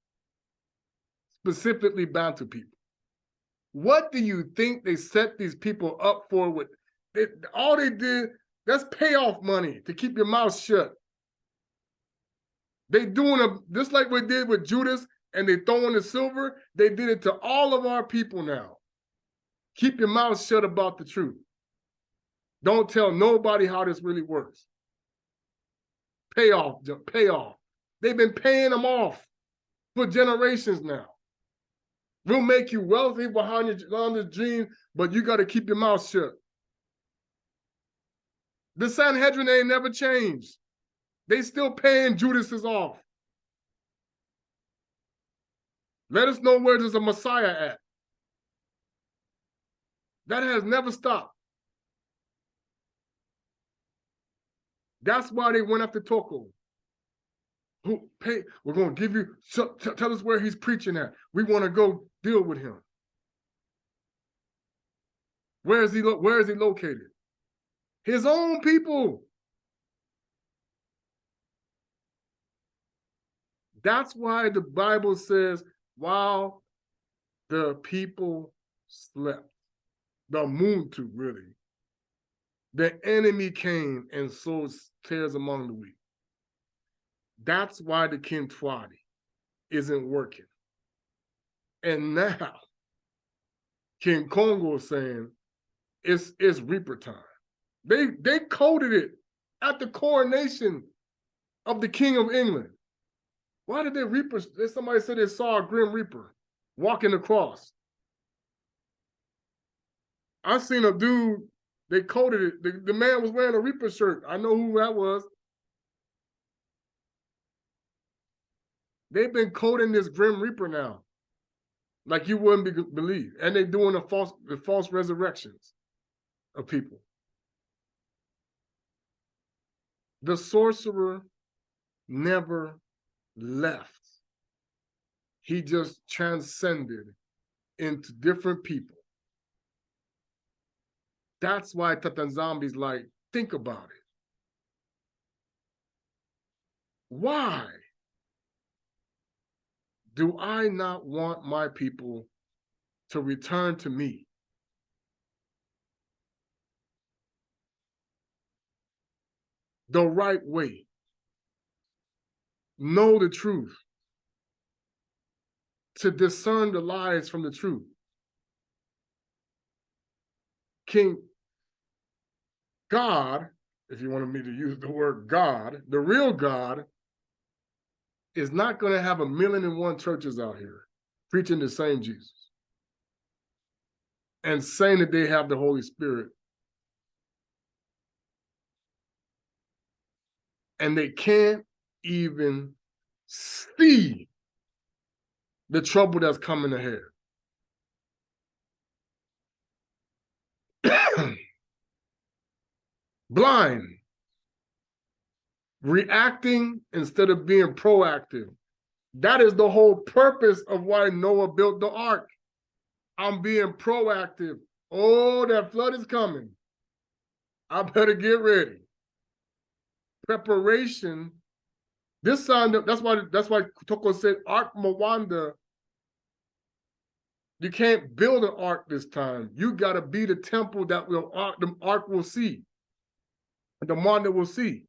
specifically Bantu people. What do you think they set these people up for? With all they did, that's payoff money to keep your mouth shut. They doing just like we did with Judas and they throwing the silver, they did it to all of our people now. Keep your mouth shut about the truth. Don't tell nobody how this really works. Payoff. They've been paying them off for generations now. We'll make you wealthy behind the dream, but you got to keep your mouth shut. The Sanhedrin ain't never changed. They still paying Judas's off. Let us know where there's a Messiah at. That has never stopped. That's why they went after Toko. We're going to give you, tell us where he's preaching at. We want to go deal with him. Where is he located? His own people. That's why the Bible says, while the people slept, the Muntu really, the enemy came and sowed tares among the wheat. That's why the Kintwadi isn't working. And now, King Congo is saying it's Reaper time. They coded it at the coronation of the King of England. Why did they Reapers? Somebody said they saw a Grim Reaper walking across. I seen a dude, they coded it. The man was wearing a Reaper shirt. I know who that was. They've been coding this Grim Reaper now, like you wouldn't believe. And they're doing the false resurrections of people. The sorcerer never left. He just transcended into different people. That's why Tata nZambi's like, think about it. Why do I not want my people to return to me? The right way. Know the truth. To discern the lies from the truth. King God, if you wanted me to use the word God, the real God, is not going to have 1,000,001 churches out here preaching the same Jesus and saying that they have the Holy Spirit. And they can't even see the trouble that's coming ahead. Blind, reacting instead of being proactive. That is the whole purpose of why Noah built the ark. I'm being proactive. Oh, that flood is coming. I better get ready. Preparation. This sign, that's why Toko said Ark Mwanda. You can't build an ark this time. You got to be the temple that the ark will see. The Mwanda will see.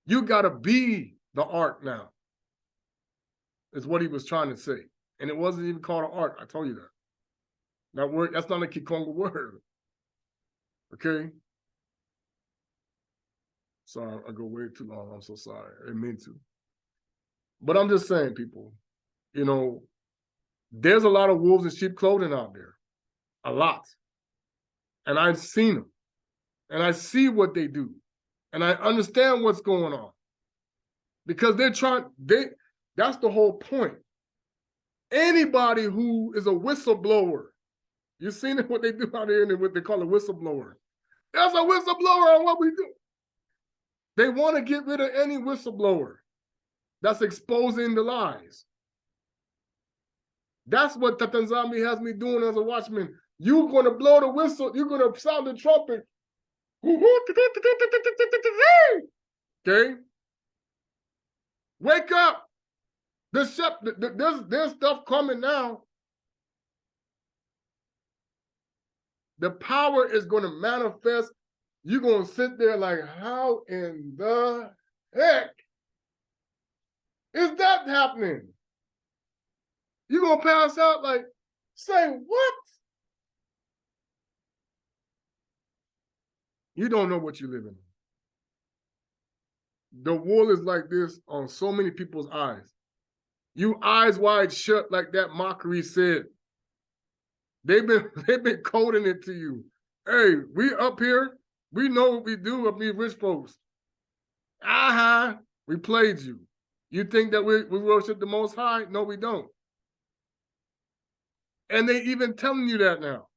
You got to be the ark now. Is what he was trying to say. And it wasn't even called an ark. I told you that. That word, that's not a Kikongo word. Okay? Sorry, I go way too long. I'm so sorry. I didn't mean to. But I'm just saying, people, you know, there's a lot of wolves in sheep clothing out there. A lot. And I've seen them. And I see what they do. And I understand what's going on. Because that's the whole point. Anybody who is a whistleblower, you've seen what they do out here and what they call a whistleblower. That's a whistleblower on what we do. They want to get rid of any whistleblower that's exposing the lies. That's what Tata nZambi has me doing as a watchman. You're going to blow the whistle. You're going to sound the trumpet. Okay? Wake up. There's stuff coming now. The power is going to manifest. You're going to sit there like, how in the heck is that happening? You're going to pass out like, say what? You don't know what you're living in. The wool is like this on so many people's eyes. You eyes wide shut, like that mockery said. They've been coding it to you. Hey, we up here, we know what we do up here, rich folks. We played you. You think that we worship the Most High? No, we don't. And they even telling you that now.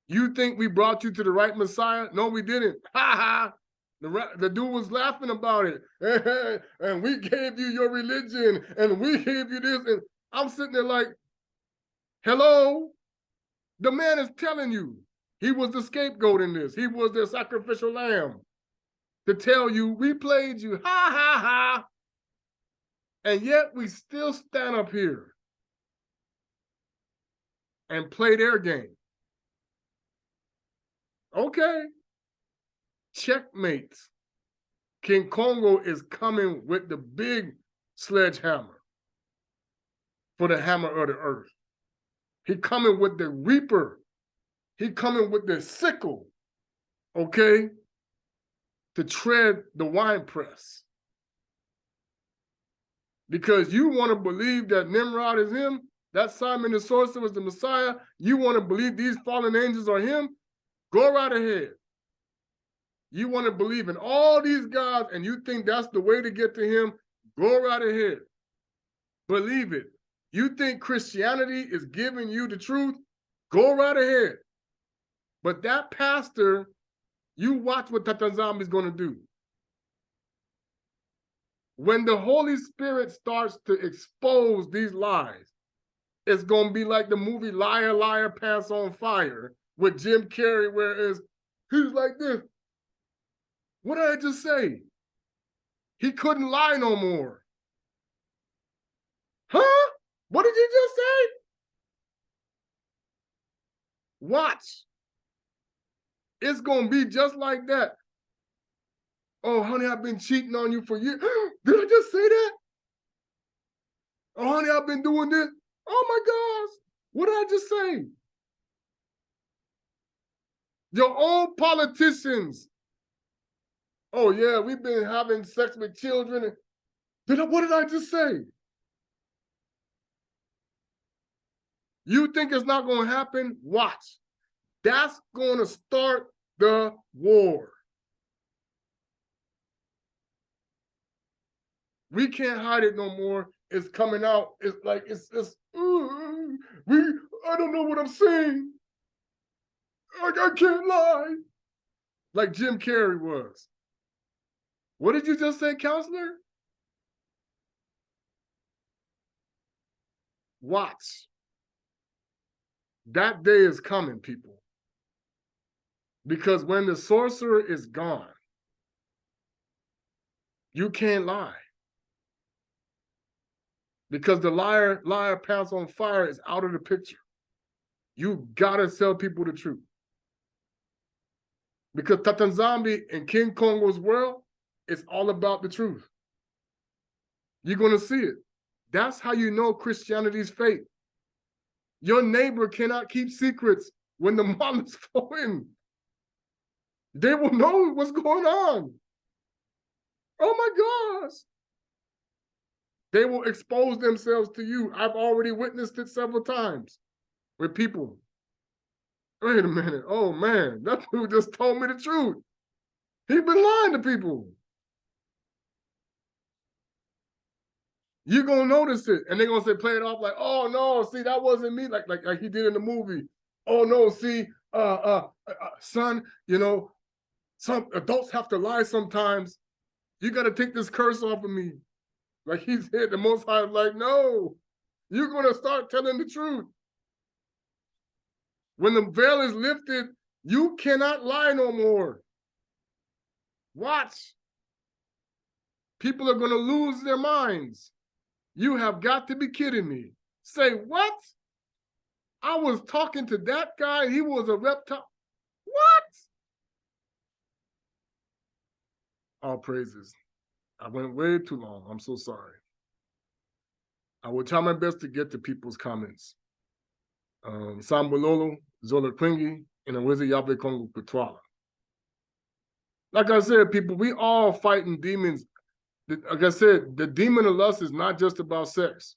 You think we brought you to the right Messiah? No, we didn't. Ha ha. The dude was laughing about it. And we gave you your religion, and we gave you this. And I'm sitting there like, hello? The man is telling you he was the scapegoat in this. He was the sacrificial lamb to tell you we played you. Ha ha ha. And yet we still stand up here and play their game. Okay. Checkmate. King Congo is coming with the big sledgehammer for the hammer of the earth. He coming with the reaper. He coming with the sickle, okay, to tread the winepress. Because you want to believe that Nimrod is him, that Simon the sorcerer was the Messiah, you want to believe these fallen angels are him, go right ahead. You want to believe in all these gods and you think that's the way to get to him, go right ahead. Believe it. You think Christianity is giving you the truth, go right ahead. But that pastor, you watch what Tata nZambi is going to do. When the Holy Spirit starts to expose these lies, it's going to be like the movie Liar, Liar, Pants on Fire with Jim Carrey, where he's like this. What did I just say? He couldn't lie no more. Huh? What did you just say? Watch. It's going to be just like that. Oh, honey, I've been cheating on you for years. Did I just say that? Oh, honey, I've been doing this. Oh, my gosh. What did I just say? Your own politicians. Oh, yeah, we've been having sex with children. What did I just say? You think it's not going to happen? Watch. That's going to start the war. We can't hide it no more. It's coming out. It's like, I don't know what I'm saying. I can't lie. Like Jim Carrey was. What did you just say, counselor? Watch. That day is coming, people. Because when the sorcerer is gone, you can't lie. Because the liar pants on fire is out of the picture. You gotta tell people the truth. Because Tata nZambi in King Kongo's world, it's all about the truth. You're gonna see it. That's how you know Christianity's fake. Your neighbor cannot keep secrets when the mom is flowing. They will know what's going on. Oh my gosh. They will expose themselves to you. I've already witnessed it several times with people. Wait a minute. Oh man, that dude just told me the truth. He's been lying to people. You're gonna notice it, and they're gonna say, play it off like, oh no, see, that wasn't me, like he did in the movie. Oh no, see, son, you know, some adults have to lie sometimes. You gotta take this curse off of me. Like he said, the Most High is like, no, you're gonna start telling the truth. When the veil is lifted, you cannot lie no more. Watch. People are gonna lose their minds. You have got to be kidding me. Say what? I was talking to that guy, he was a reptile. What? All praises. I went way too long. I'm so sorry. I will try my best to get to people's comments. Sambololo, Zola Quingi, and nZolele Kongo Mfumu. Like I said, people, we all fighting demons. Like I said, the demon of lust is not just about sex.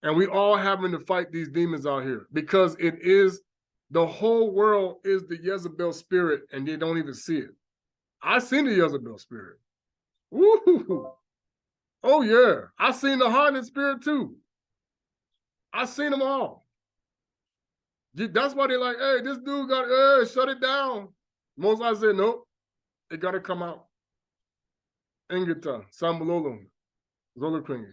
And we all having to fight these demons out here because it is, the whole world is the Jezebel spirit and they don't even see it. I seen the Jezebel spirit. Woo! Oh yeah, I seen the harlot spirit too. I seen them all. That's why they're like, hey, this dude got, shut it down. Most I said, nope, it got to come out. Ingita, Sambalolo, Zolokringi.